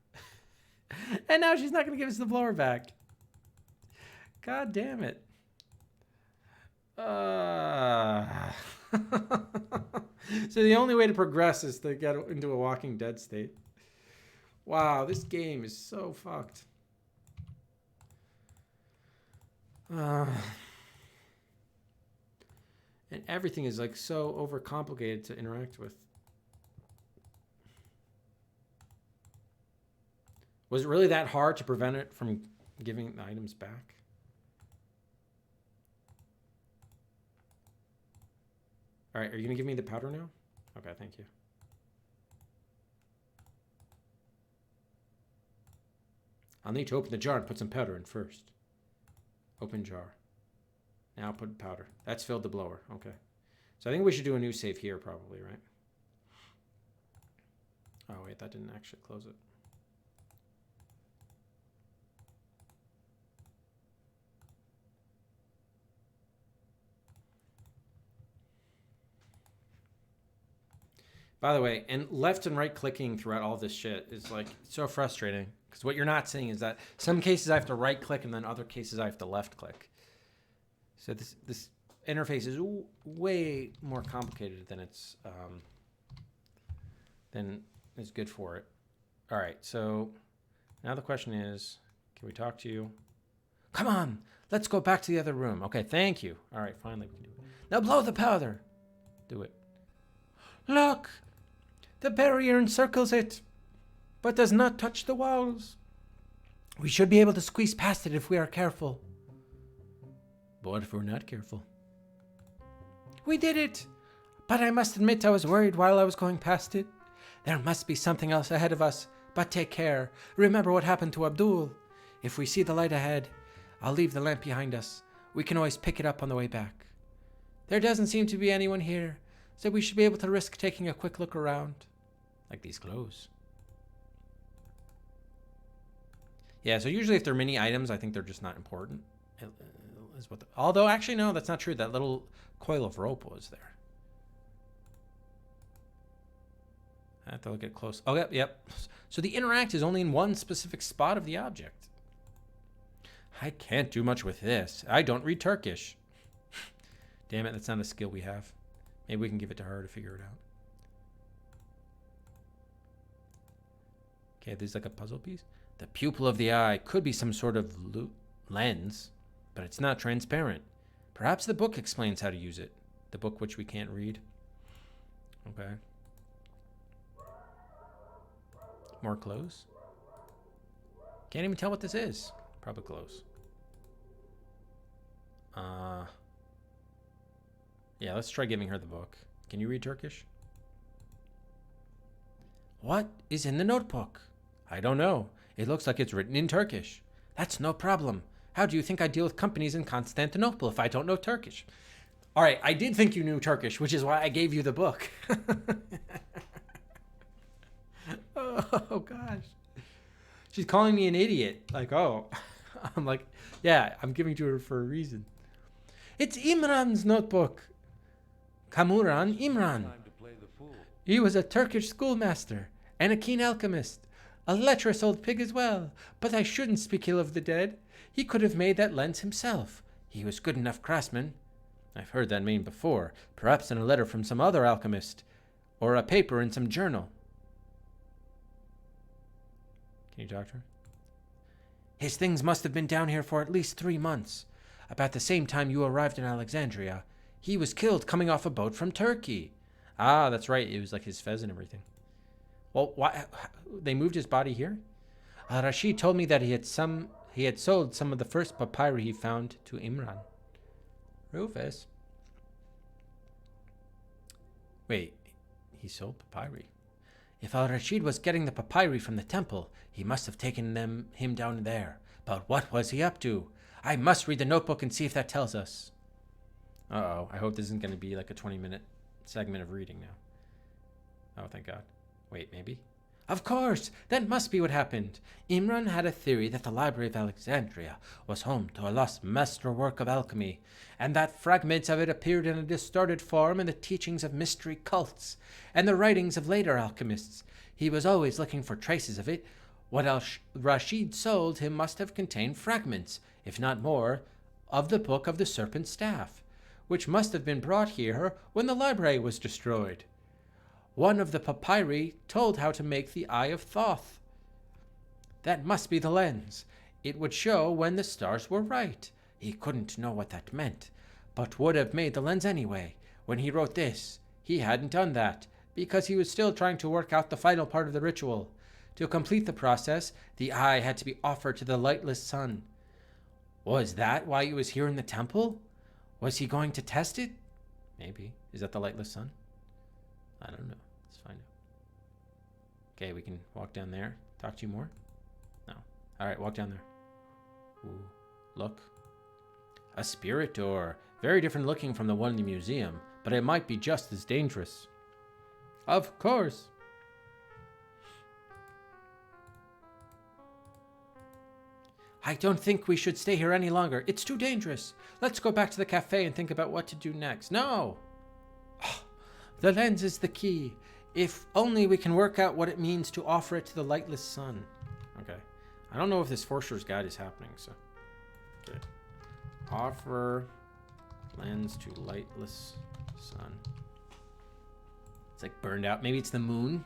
And now she's not going to give us the blower back. God damn it. So the only way to progress is to get into a Walking Dead state. Wow, this game is so fucked. And everything is like so overcomplicated to interact with. Was it really that hard to prevent it from giving the items back? All right, are you going to give me the powder now? Okay, thank you. I'll need to open the jar and put some powder in first. Open jar. Now put powder. That's filled the blower. Okay. So I think we should do a new save here probably, right? Oh, wait, that didn't actually close it. By the way, and left and right clicking throughout all this shit is like so frustrating. Because what you're not seeing is that some cases I have to right click and then other cases I have to left click. So this interface is way more complicated than it's good for it. All right, so now the question is, can we talk to you? Come on, let's go back to the other room. Okay, thank you. All right, finally we can do it. Now blow the powder. Do it. Look, the barrier encircles it, but does not touch the walls. We should be able to squeeze past it if we are careful. But what if we're not careful? We did it! But I must admit I was worried while I was going past it. There must be something else ahead of us, but take care. Remember what happened to Abdul. If we see the light ahead, I'll leave the lamp behind us. We can always pick it up on the way back. There doesn't seem to be anyone here, so we should be able to risk taking a quick look around. Like these clothes. Yeah, so usually if they're mini items, I think they're just not important. Although, actually, no, that's not true. That little coil of rope was there. I have to look at it close. Oh, yep. So the interact is only in one specific spot of the object. I can't do much with this. I don't read Turkish. Damn it, that's not a skill we have. Maybe we can give it to her to figure it out. Okay, this is like a puzzle piece. The pupil of the eye could be some sort of lens, but it's not transparent. Perhaps the book explains how to use it. The book which we can't read. Okay. More clothes? Can't even tell what this is. Probably clothes. Yeah, let's try giving her the book. Can you read Turkish? What is in the notebook? I don't know. It looks like it's written in Turkish. That's no problem. How do you think I deal with companies in Constantinople if I don't know Turkish? All right, I did think you knew Turkish, which is why I gave you the book. Oh, gosh. She's calling me an idiot. Like, oh. I'm like, yeah, I'm giving to her for a reason. It's Imran's notebook. Kamuran Imran. He was a Turkish schoolmaster and a keen alchemist. A lecherous old pig as well. But I shouldn't speak ill of the dead. He could have made that lens himself. He was good enough craftsman. I've heard that name before, perhaps in a letter from some other alchemist, or a paper in some journal. Can you talk to her? His things must have been down here for at least 3 months. About the same time you arrived in Alexandria. He was killed coming off a boat from Turkey. Ah, that's right. It was like his fez and everything. Well, why? They moved his body here? Rashid told me that he had sold some of the first papyri he found to Imran. Rufus? Wait, he sold papyri? If Al-Rashid was getting the papyri from the temple, he must have taken him down there. But what was he up to? I must read the notebook and see if that tells us. Uh-oh, I hope this isn't going to be like a 20-minute segment of reading now. Oh, thank God. Wait, maybe? Of course! That must be what happened. Imran had a theory that the Library of Alexandria was home to a lost masterwork of alchemy, and that fragments of it appeared in a distorted form in the teachings of mystery cults and the writings of later alchemists. He was always looking for traces of it. What Al-Rashid sold him must have contained fragments, if not more, of the Book of the Serpent Staff, which must have been brought here when the library was destroyed. One of the papyri told how to make the Eye of Thoth. That must be the lens. It would show when the stars were right. He couldn't know what that meant, but would have made the lens anyway. When he wrote this, he hadn't done that, because he was still trying to work out the final part of the ritual. To complete the process, the eye had to be offered to the lightless sun. Was that why he was here in the temple? Was he going to test it? Maybe. Is that the lightless sun? I don't know. Let's find out. Okay, we can walk down there. Talk to you more? No. All right, walk down there. Ooh, look. A spirit door. Very different looking from the one in the museum, but it might be just as dangerous. Of course. I don't think we should stay here any longer. It's too dangerous. Let's go back to the cafe and think about what to do next. No! Oh, the lens is the key. If only we can work out what it means to offer it to the lightless sun. Okay. I don't know if this Forster's Guide is happening, so... Okay. Offer lens to lightless sun. It's like burned out. Maybe it's the moon.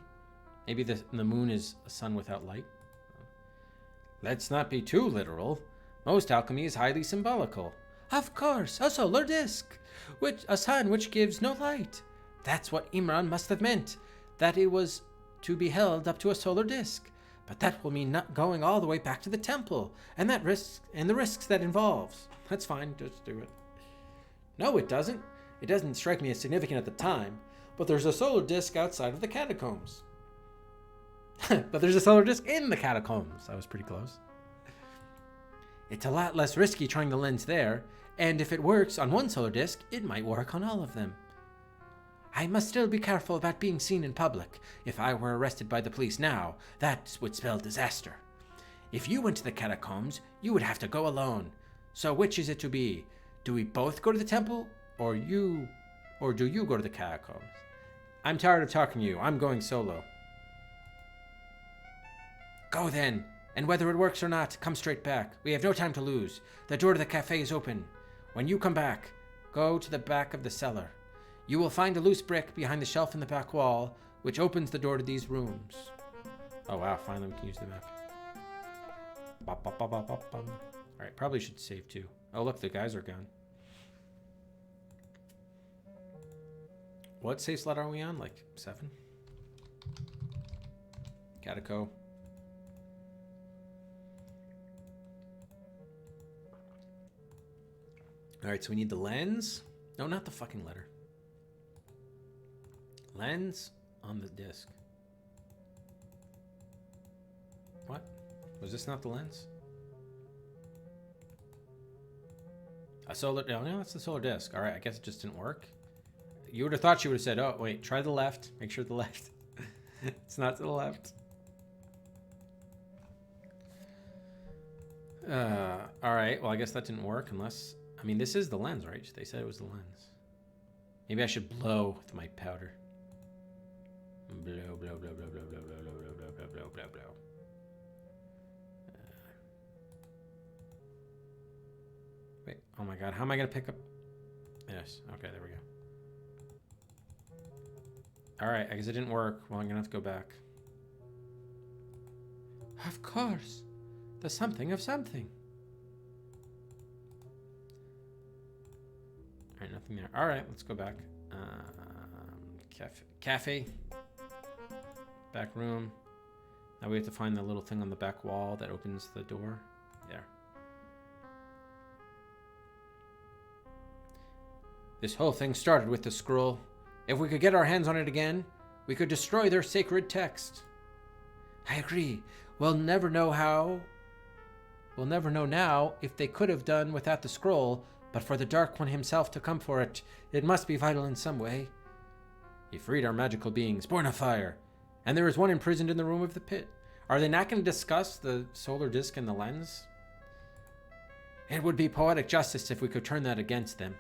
Maybe the moon is a sun without light. Let's not be too literal. Most alchemy is highly symbolical. Of course, a solar disk, a sun which gives no light. That's what Imran must have meant, that it was to be held up to a solar disk. But that will mean not going all the way back to the temple, and the risks that involves. That's fine, just do it. No, it doesn't. It doesn't strike me as significant at the time, but there's a solar disk outside of the catacombs. But there's a solar disk in the catacombs. That was pretty close. It's a lot less risky trying the lens there, and if it works on one solar disk, it might work on all of them. I must still be careful about being seen in public. If I were arrested by the police now, that would spell disaster. If you went to the catacombs, you would have to go alone. So which is it to be? Do we both go to the temple, or do you go to the catacombs? I'm tired of talking to you. I'm going solo. Go then, and whether it works or not, come straight back. We have no time to lose. The door to the cafe is open. When you come back, go to the back of the cellar. You will find a loose brick behind the shelf in the back wall, which opens the door to these rooms. Oh wow, finally we can use the map. Alright, probably should save too. Oh look, the guys are gone. What save slot are we on? Like 7? Cataco. Alright, so we need the lens. No, not the fucking letter. Lens on the disc. What? Was this not the lens? A solar... No, that's the solar disc. All right, I guess it just didn't work. You would have thought she would have said, oh, wait, try the left. Make sure the left. It's not to the left. All right, well, I guess that didn't work unless... I mean, this is the lens, right? They said it was the lens. Maybe I should blow with my powder. Blow, blow, blow, blow, blow, blow, blow, blow, blow, blow, blow, blow, blow. Wait, oh my god, how am I going to pick up... Yes, okay, there we go. Alright, I guess it didn't work. Well, I'm going to have to go back. Of course. The something of something. Alright, nothing there. Alright, let's go back. Cafe. Back room. Now we have to find the little thing on the back wall that opens the door. There. This whole thing started with the scroll. If we could get our hands on it again, we could destroy their sacred text. I agree. We'll never know how. We'll never know now if they could have done without the scroll, but for the Dark One himself to come for it, it must be vital in some way. He freed our magical beings, born of fire, and there is one imprisoned in the room of the pit. Are they not going to discuss the solar disc and the lens? It would be poetic justice if we could turn that against them.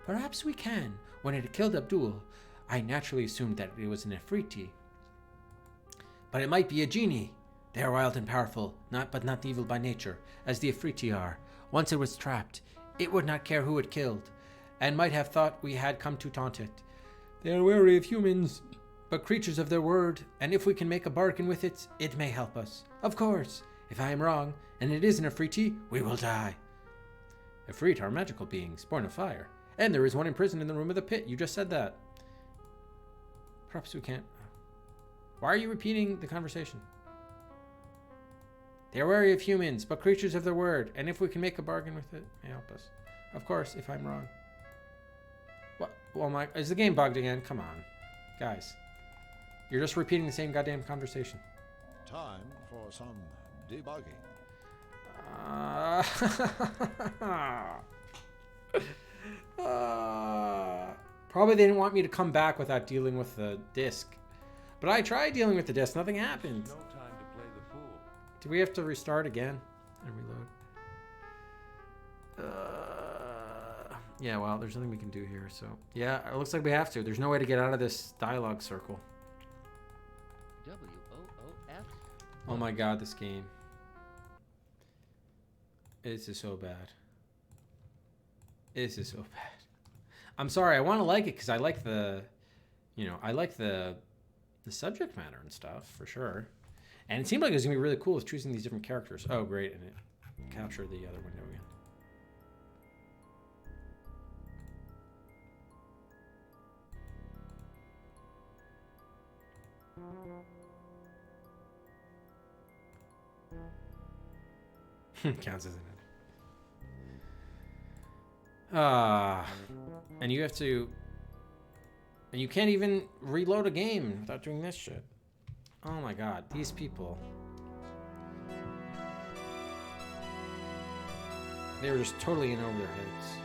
Perhaps we can. When it killed Abdul, I naturally assumed that it was an Ifriti. But it might be a genie. They are wild and powerful, but not evil by nature, as the Ifriti are. Once it was trapped, it would not care who it killed, and might have thought we had come to taunt it. They are wary of humans, but creatures of their word, and if we can make a bargain with it, it may help us. Of course, if I am wrong, and it is an Ifriti, we will die. Ifrit are magical beings, born of fire. And there is one imprisoned in the room of the pit. You just said that. Perhaps we can't... Why are you repeating the conversation? They are wary of humans, but creatures of their word, and if we can make a bargain with it, may help us. Of course, if I'm wrong. What? Well, is the game bugged again? Come on. Guys. You're just repeating the same goddamn conversation. Time for some debugging. Probably they didn't want me to come back without dealing with the disc. But I tried dealing with the disc. Nothing happened. No time to play the fool. Do we have to restart again and reload? Yeah, well, there's nothing we can do here. So, yeah, it looks like we have to. There's no way to get out of this dialogue circle. WOOF. Oh my god, this game. This is so bad. This is so bad. I'm sorry, I want to like it because I like the, I like the subject matter and stuff, for sure. And it seemed like it was going to be really cool with choosing these different characters. Oh, great, and it captured the other window again. Counts as an edit. And you have to... And you can't even reload a game without doing this shit. Oh my god, these people. They were just totally in over their heads.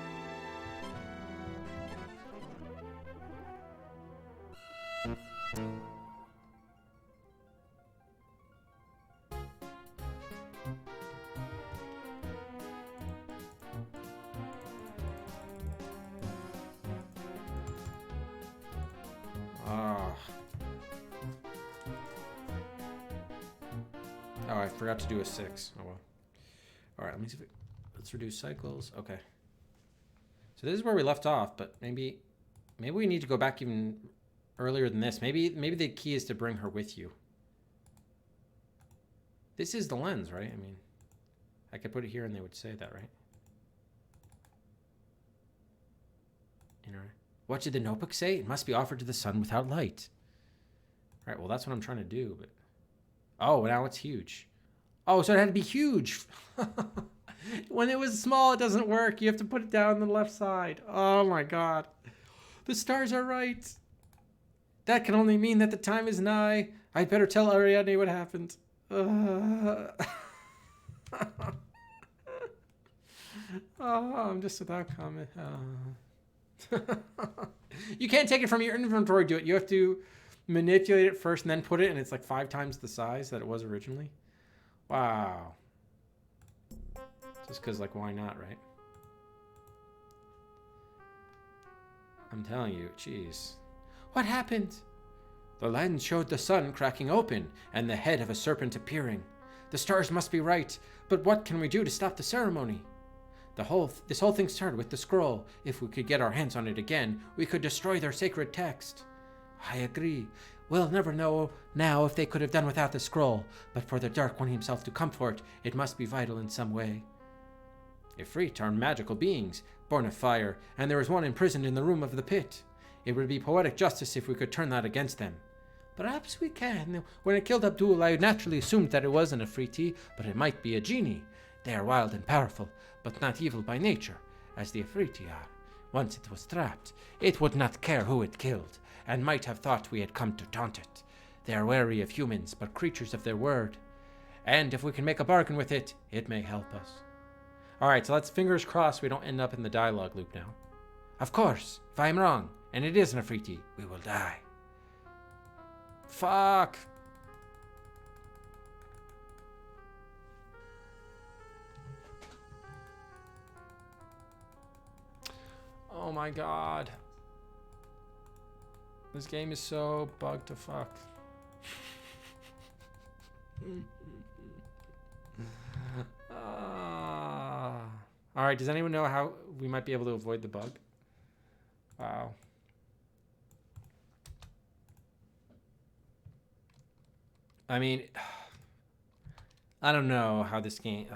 Oh, I forgot to do a 6. Oh well. Alright, let me see if let's reduce cycles. Okay. So this is where we left off, but maybe we need to go back even earlier than this. Maybe the key is to bring her with you. This is the lens, right? I mean, I could put it here and they would say that, right? What did the notebook say? It must be offered to the sun without light. All right, well, that's what I'm trying to do, but... Oh, now it's huge. Oh, so it had to be huge. When it was small, it doesn't work. You have to put it down on the left side. Oh, my God. The stars are right. That can only mean that the time is nigh. I'd better tell Ariadne what happened. Oh, I'm just without comment. You can't take it from your inventory, do it. You have to manipulate it first and then put it, and it's like 5 times the size that it was originally. Wow. Just because, like, why not, right? I'm telling you, jeez. What happened? The lens showed the sun cracking open and the head of a serpent appearing. The stars must be right, but what can we do to stop the ceremony? This whole thing started with the scroll. If we could get our hands on it again, we could destroy their sacred text. I agree. We'll never know now if they could have done without the scroll, but for the Dark One himself to come for it, it must be vital in some way. Ifrit are magical beings, born of fire, and there is one imprisoned in the room of the pit. It would be poetic justice if we could turn that against them. Perhaps we can. When I killed Abdul, I naturally assumed that it was an Ifriti, but it might be a genie. They are wild and powerful, but not evil by nature, as the Ifriti are. Once it was trapped, it would not care who it killed, and might have thought we had come to taunt it. They are wary of humans, but creatures of their word. And if we can make a bargain with it, it may help us. Alright, so let's fingers crossed we don't end up in the dialogue loop now. Of course, if I'm wrong, and it is an Ifriti, we will die. Fuck. Oh my god. This game is so bugged to fuck. Alright, does anyone know how we might be able to avoid the bug? Wow. I mean, I don't know how this game...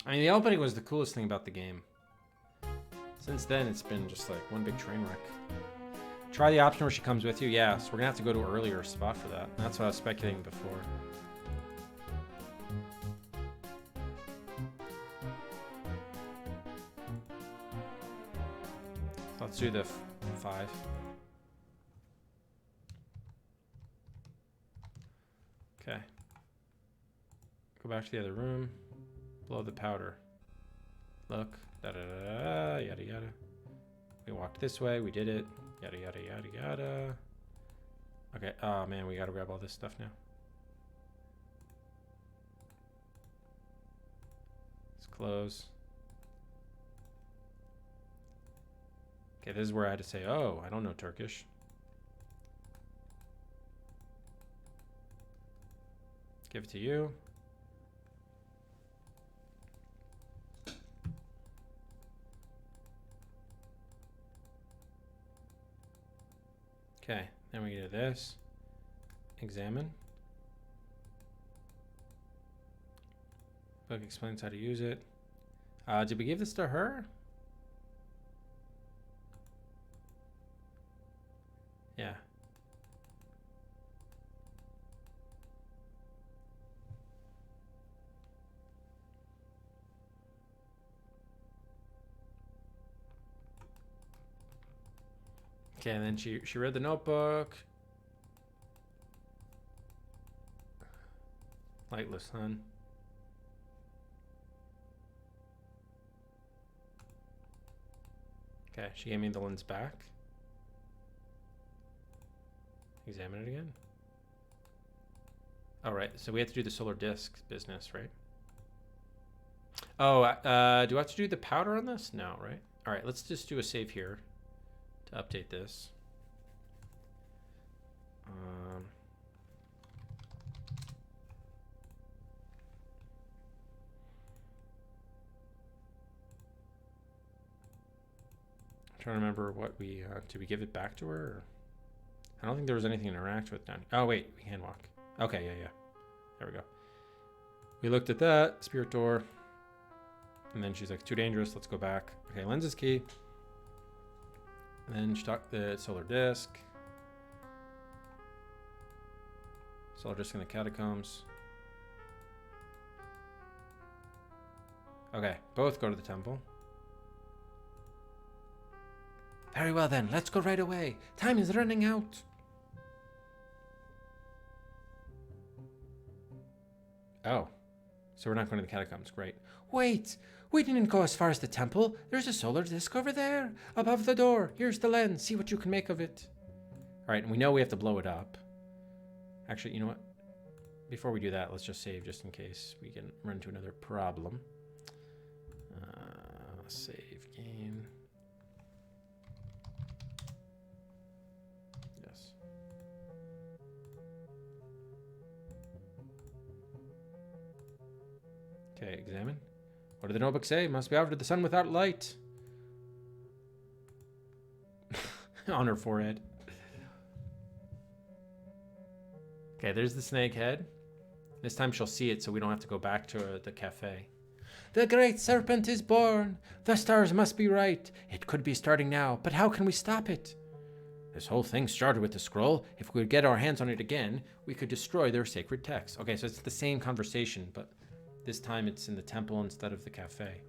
I mean, the opening was the coolest thing about the game. Since then, it's been just like one big train wreck. Try the option where she comes with you. Yeah, so we're gonna have to go to an earlier spot for that. That's what I was speculating before. Let's do the 5. Okay. Go back to the other room. Blow the powder. Look. Da da da da. Yada yada. We walked this way. We did it. Yada yada yada yada. Okay. Oh man, we gotta grab all this stuff now. Let's close. Okay, this is where I had to say, oh, I don't know Turkish. Give it to you. Okay, then we do this. Examine. Book explains how to use it. Did we give this to her? Yeah. Okay, and then she read the notebook. Lightless sun. Okay, she gave me the lens back. Examine it again. All right, so we have to do the solar disk business, right? Oh, do I have to do the powder on this? No, right? All right, let's just do a save here to update this. I'm trying to remember what we did we give it back to her? Or? I don't think there was anything to interact with down here. Oh wait, we can walk. Okay, yeah. There we go. We looked at that spirit door, and then she's like, "Too dangerous. Let's go back." Okay, lens is key. And then she talked the solar disk. So we're just in the catacombs. Okay, both go to the temple. Very well then, let's go right away. Time is running out. Oh, so we're not going to the catacombs. Great. Wait, we didn't go as far as the temple. There's a solar disc over there, above the door. Here's the lens. See what you can make of it. All right, and we know we have to blow it up. Actually, you know what? Before we do that, let's just save just in case we can run into another problem. Save game. Yes. Okay, examine. What did the notebook say? Must be out of the sun without light. On her forehead. Okay, there's the snake head. This time she'll see it so we don't have to go back to the cafe. The great serpent is born. The stars must be right. It could be starting now, but how can we stop it? This whole thing started with the scroll. If we could get our hands on it again, we could destroy their sacred text. Okay, so it's the same conversation, but this time it's in the temple instead of the cafe.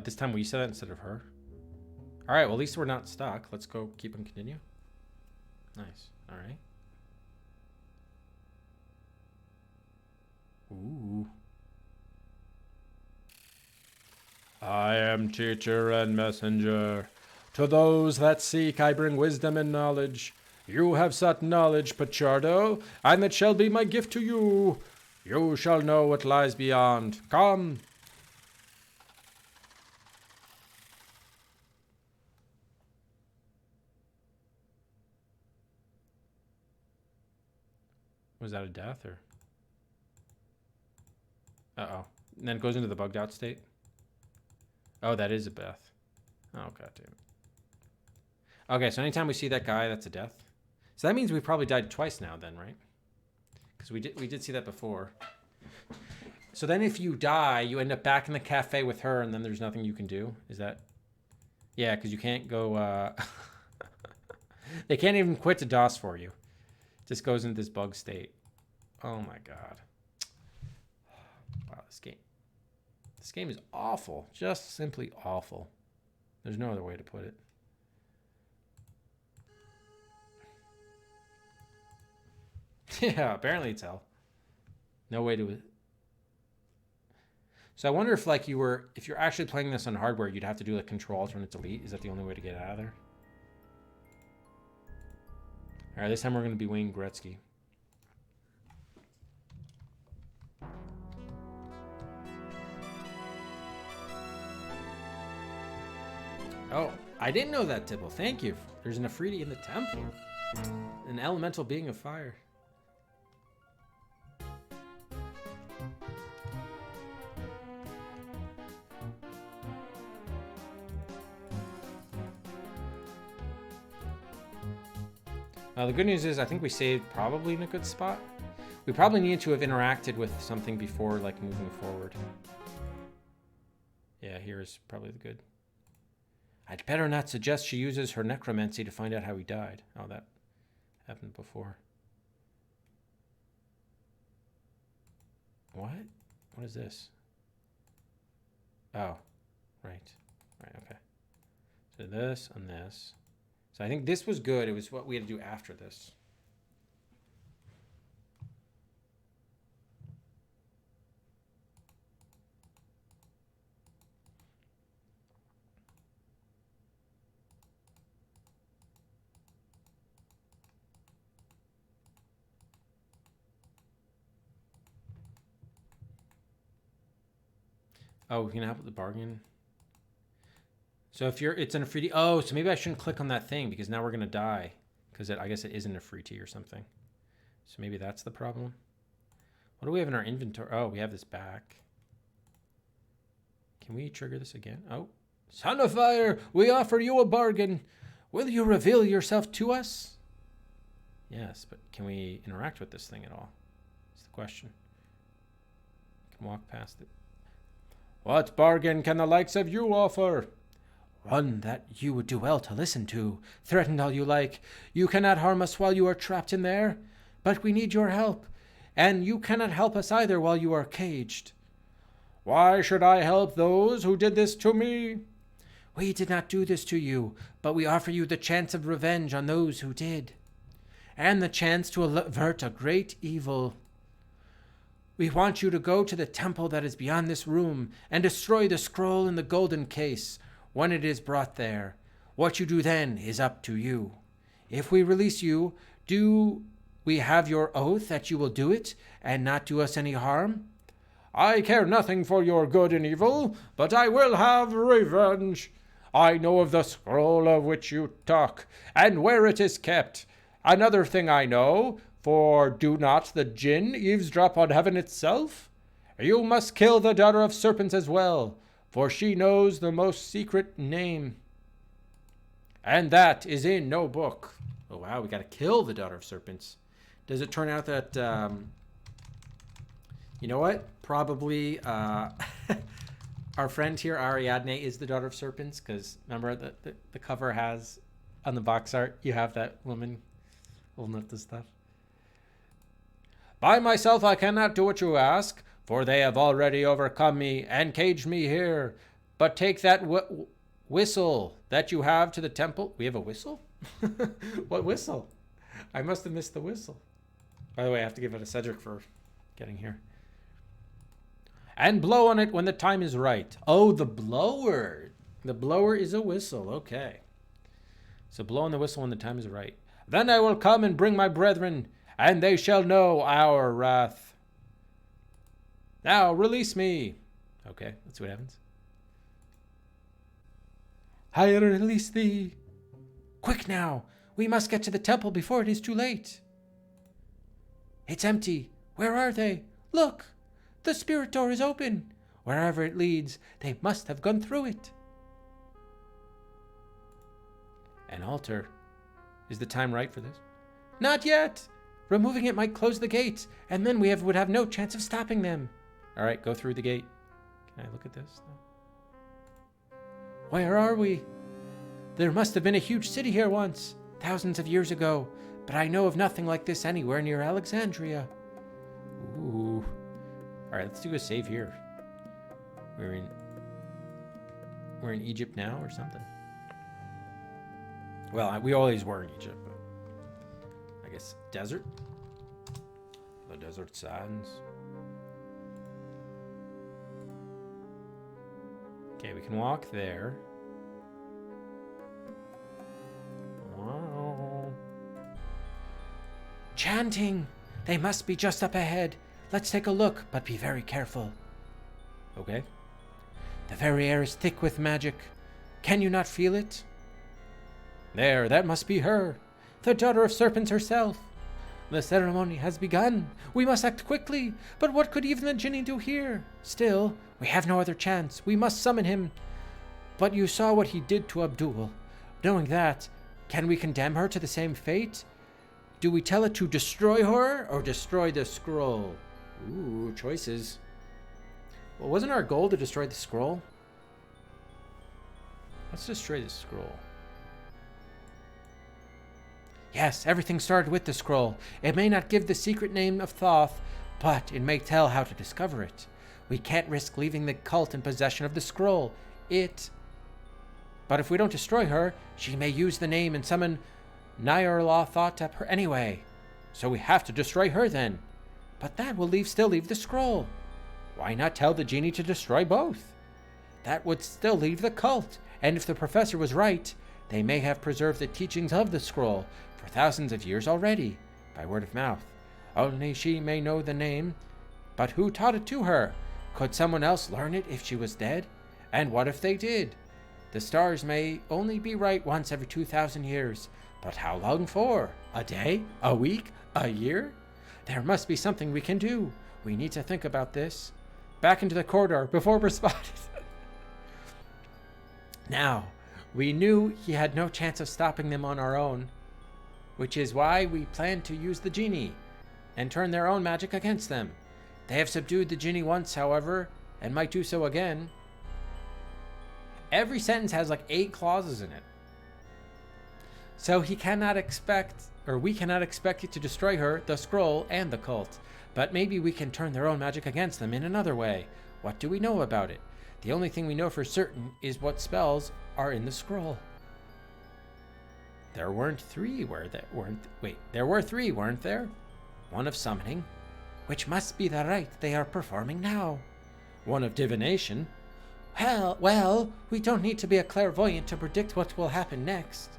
This time we said that instead of her. All right, well, at least we're not stuck. Let's go keep and continue. Nice. All right. Ooh. I am teacher and messenger. To those that seek, I bring wisdom and knowledge. You have sought knowledge, Pachardo, and it shall be my gift to you. You shall know what lies beyond. Come. Was that a death or? Uh-oh. And then it goes into the bugged out state. Oh, that is a death. Oh, god damn it. Okay, so anytime we see that guy, that's a death. So that means we probably died twice now then, right? Because we did see that before. So then if you die, you end up back in the cafe with her and then there's nothing you can do. Is that? Yeah, because you can't go, they can't even quit to DOS for you. Just goes into this bug state. Oh my god. Wow, this game is awful. Just simply awful. There's no other way to put it. Yeah, apparently it's hell. No way to... So I wonder if like if you're actually playing this on hardware, you'd have to do like Control Alternate Delete. Is that the only way to get out of there? All right, this time we're going to be Wayne Gretzky. Oh, I didn't know that, Tibble. Thank you. There's an Afridi in the temple. An elemental being of fire. The good news is I think we saved probably in a good spot. We probably needed to have interacted with something before like moving forward. Yeah, here's probably the good. I'd better not suggest she uses her necromancy to find out how he died. Oh, that happened before. What? What is this? Oh, right. Right, okay. So this and this. So I think this was good. It was what we had to do after this. Oh, we can help with the bargain. So if it's an Afridi, oh, so maybe I shouldn't click on that thing because now we're gonna die because I guess it isn't a free tea or something. So maybe that's the problem. What do we have in our inventory? Oh, we have this back. Can we trigger this again? Oh, Son of Fire, we offer you a bargain. Will you reveal yourself to us? Yes, but can we interact with this thing at all? That's the question. Can walk past it. What bargain can the likes of you offer? One that you would do well to listen to. Threaten all you like. You cannot harm us while you are trapped in there. But we need your help. And you cannot help us either while you are caged. Why should I help those who did this to me? We did not do this to you, but we offer you the chance of revenge on those who did. And the chance to avert a great evil. We want you to go to the temple that is beyond this room and destroy the scroll in the golden case when it is brought there. What you do then is up to you. If we release you, do we have your oath that you will do it and not do us any harm? I care nothing for your good and evil, but I will have revenge. I know of the scroll of which you talk, and where it is kept. Another thing I know, for do not the jinn eavesdrop on heaven itself? You must kill the Daughter of Serpents as well, for she knows the most secret name. And that is in no book. Oh wow, we gotta kill the Daughter of Serpents. Does it turn out that, you know what? Probably, our friend here, Ariadne, is the Daughter of Serpents, because remember the cover has, on the box art, you have that woman holding up the stuff. By myself I cannot do what you ask, for they have already overcome me and caged me here. But take that whistle that you have to the temple. We have a whistle? What whistle? I must have missed the whistle. By the way, I have to give it to Cedric for getting here. And blow on it when the time is right. Oh, the blower. The blower is a whistle. Okay. So blow on the whistle when the time is right. Then I will come and bring my brethren, and they shall know our wrath. Now release me. Okay, let's see what happens. I release thee. Quick now. We must get to the temple before it is too late. It's empty. Where are they? Look. The spirit door is open. Wherever it leads, they must have gone through it. An altar. Is the time right for this? Not yet. Removing it might close the gates, and then we would have no chance of stopping them. All right, go through the gate. Can I look at this? No. Where are we? There must have been a huge city here once, thousands of years ago, but I know of nothing like this anywhere near Alexandria. Ooh. All right, let's do a save here. We're in Egypt now or something. Well, we always were in Egypt, but I guess desert. The desert sands. Okay, we can walk there. Wow. Chanting! They must be just up ahead. Let's take a look, but be very careful. Okay. The very air is thick with magic. Can you not feel it? There, that must be her. The Daughter of Serpents herself. The ceremony has begun. We must act quickly. But what could even the genie do here? Still, we have no other chance. We must summon him. But you saw what he did to Abdul. Knowing that, can we condemn her to the same fate? Do we tell it to destroy her or destroy the scroll? Ooh, choices. Well, wasn't our goal to destroy the scroll? Let's destroy the scroll. Yes, everything started with the scroll. It may not give the secret name of Thoth, but it may tell how to discover it. We can't risk leaving the cult in possession of the scroll. But if we don't destroy her, she may use the name and summon Nyarlathotep up her anyway. So we have to destroy her then. But that will still leave the scroll. Why not tell the genie to destroy both? That would still leave the cult. And if the professor was right, they may have preserved the teachings of the scroll for thousands of years already, by word of mouth. Only she may know the name. But who taught it to her? Could someone else learn it if she was dead? And what if they did? The stars may only be right once every 2,000 years. But how long for? A day? A week? A year? There must be something we can do. We need to think about this. Back into the corridor before we're spotted. Now, we knew he had no chance of stopping them on our own, which is why we planned to use the genie and turn their own magic against them. They have subdued the Jinni once, however, and might do so again. Every sentence has like 8 clauses in it. So he cannot expect, or we cannot expect it to destroy her, the scroll, and the cult. But maybe we can turn their own magic against them in another way. What do we know about it? The only thing we know for certain is what spells are in the scroll. There weren't 3, there were 3, weren't there? One of summoning, which must be the rite they are performing now. One of divination. Well, we don't need to be a clairvoyant to predict what will happen next.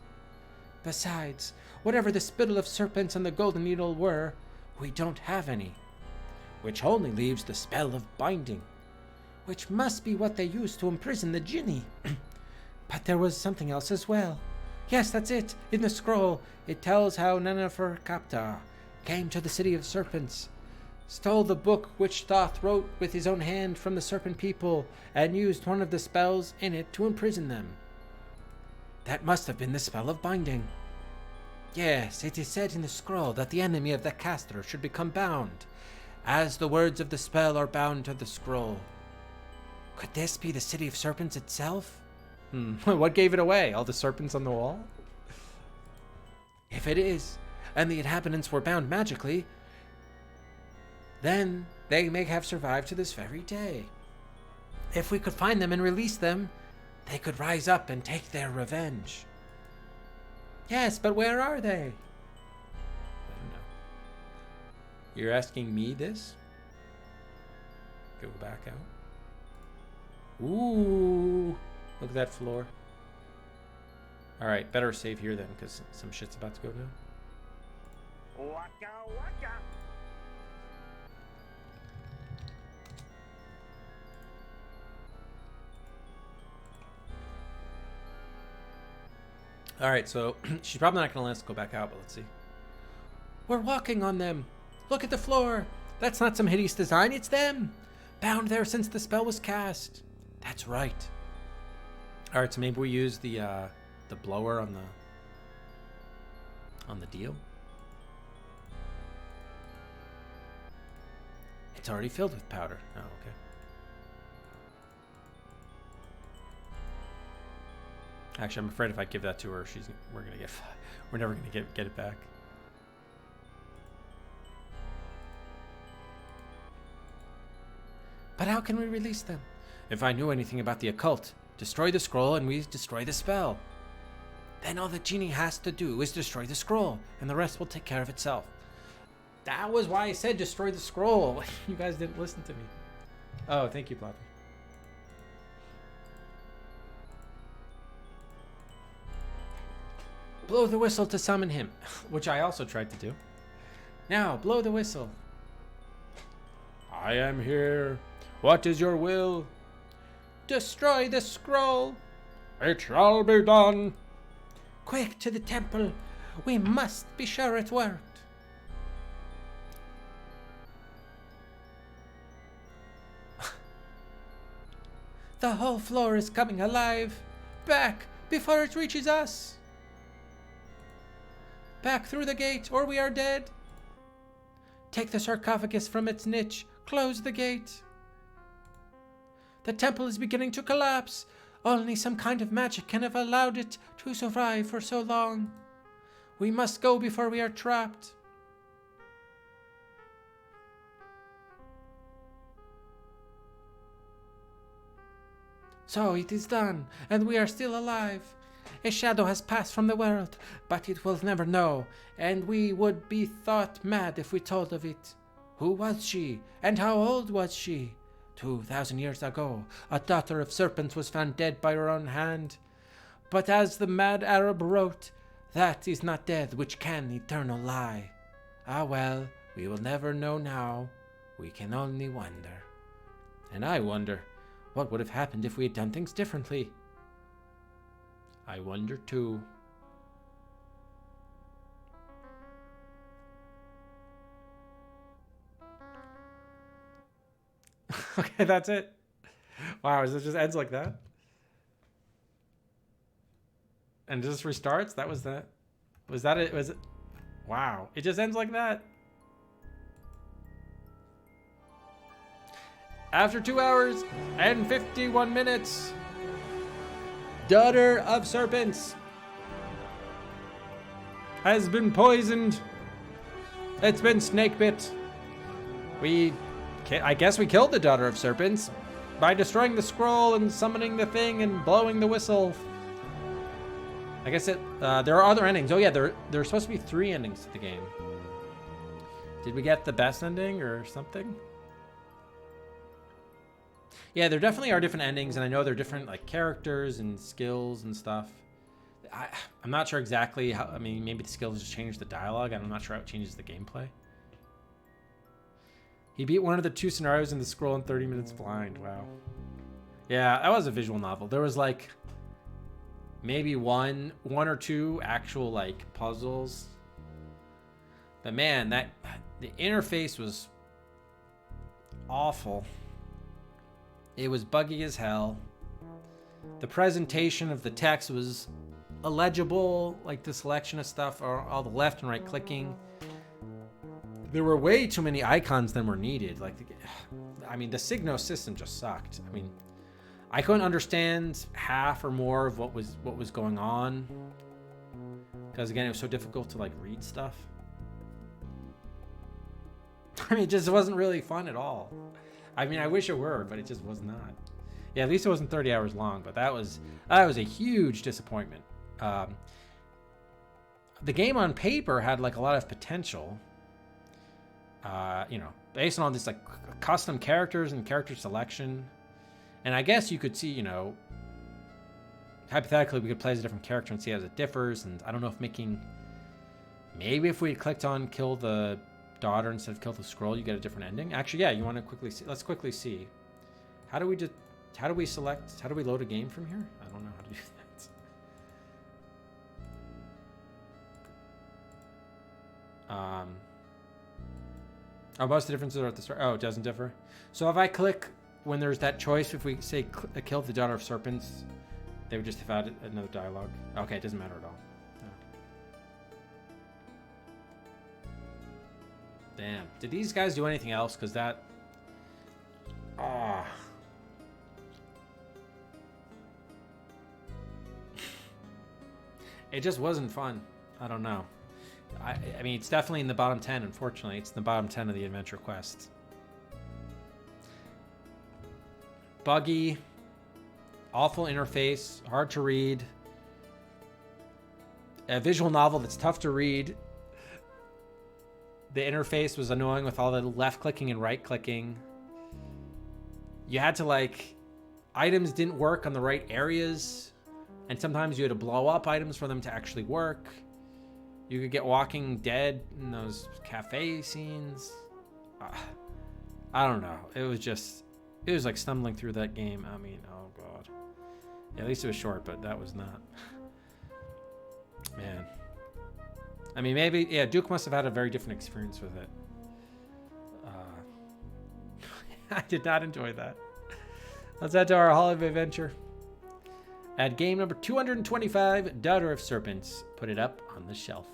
Besides, whatever the spittle of serpents and the golden needle were, we don't have any. Which only leaves the spell of binding, which must be what they used to imprison the Jinni. But there was something else as well. Yes, that's it. In the scroll, it tells how Neferkaptah came to the city of serpents, stole the book which Thoth wrote with his own hand from the serpent people, and used one of the spells in it to imprison them. That must have been the spell of binding. Yes, it is said in the scroll that the enemy of the caster should become bound, as the words of the spell are bound to the scroll. Could this be the city of serpents itself? What gave it away? All the serpents on the wall? If it is, and the inhabitants were bound magically, then they may have survived to this very day. If we could find them and release them, they could rise up and take their revenge. Yes, but where are they? I don't know. You're asking me this? Go back out. Ooh, look at that floor. All right, better save here then, because some shit's about to go down. Waka waka. All right, so she's probably not going to let us go back out, but let's see. We're walking on them. Look at the floor. That's not some hideous design. It's them. Bound there since the spell was cast. That's right. All right, so maybe we use the blower on the deal. It's already filled with powder. Oh, okay. Actually, I'm afraid if I give that to her, we're never gonna get it back. But how can we release them? If I knew anything about the occult, destroy the scroll and we destroy the spell. Then all the genie has to do is destroy the scroll, and the rest will take care of itself. That was why I said destroy the scroll. You guys didn't listen to me. Oh, thank you, Floppy. Blow the whistle to summon him, which I also tried to do. Now, blow the whistle. I am here. What is your will? Destroy the scroll. It shall be done. Quick to the temple. We must be sure it worked. The whole floor is coming alive. Back before it reaches us. Back through the gate, or we are dead. Take the sarcophagus from its niche. Close the gate. The temple is beginning to collapse. Only some kind of magic can have allowed it to survive for so long. We must go before we are trapped. So it is done, and we are still alive. A shadow has passed from the world, but it will never know, and we would be thought mad if we told of it. Who was she, and how old was she? 2,000 years ago, a daughter of serpents was found dead by her own hand. But as the mad Arab wrote, that is not death which can eternal lie. Ah well, we will never know now. We can only wonder. And I wonder, what would have happened if we had done things differently? I wonder too. Okay, that's it. Wow, it just ends like that? And just restarts? That was that. Was that it? Was it? Wow, it just ends like that. After 2 hours and 51 minutes, Daughter of Serpents has been poisoned. It's been snake bit. I guess we killed the Daughter of Serpents by destroying the scroll and summoning the thing and blowing the whistle. I guess there are other endings. Oh yeah, there are supposed to be 3 endings to the game. Did we get the best ending or something? Yeah, there definitely are different endings, and I know there are different like characters and skills and stuff. I'm not sure exactly how. I mean, maybe the skills just change the dialogue. I'm not sure how it changes the gameplay. He beat one of the 2 scenarios in the scroll in 30 minutes blind. Wow. Yeah, that was a visual novel. There was like maybe one or 2 actual like puzzles. But man, the interface was awful. It was buggy as hell. The presentation of the text was illegible, like the selection of stuff, or all the left and right clicking. There were way too many icons than were needed. Like, I mean, the Signo system just sucked. I mean, I couldn't understand half or more of what was going on, because again, it was so difficult to like read stuff. I mean, it just wasn't really fun at all. I mean, I wish it were, but it just was not. Yeah, at least it wasn't 30 hours long, but that was a huge disappointment. The game on paper had like a lot of potential, you know, based on all this like custom characters and character selection. And I guess you could see, you know, hypothetically we could play as a different character and see how it differs. And I don't know if maybe if we had clicked on kill the daughter instead of kill the scroll, you get a different ending. Actually, yeah, you want to quickly see. Let's quickly see. How do we load a game from here? I don't know how to do that. Oh, most of the differences are at the start. Oh, it doesn't differ. So if I click when there's that choice, if we say kill the Daughter of Serpents, they would just have added another dialogue. Okay, it doesn't matter at all. Damn. Did these guys do anything else? Because that... It just wasn't fun. I don't know. I mean, it's definitely in the bottom 10, unfortunately. It's in the bottom 10 of the adventure quests. Buggy. Awful interface. Hard to read. A visual novel that's tough to read. The interface was annoying with all the left clicking and right clicking. You had to like, items didn't work on the right areas. And sometimes you had to blow up items for them to actually work. You could get walking dead in those cafe scenes. I don't know. It was like stumbling through that game. I mean, oh God. Yeah, at least it was short, but that was not. Man. I mean, maybe, yeah, Duke must have had a very different experience with it. I did not enjoy that. Let's head to our Hall of Adventure. At game number 225, Daughter of Serpents. Put it up on the shelf.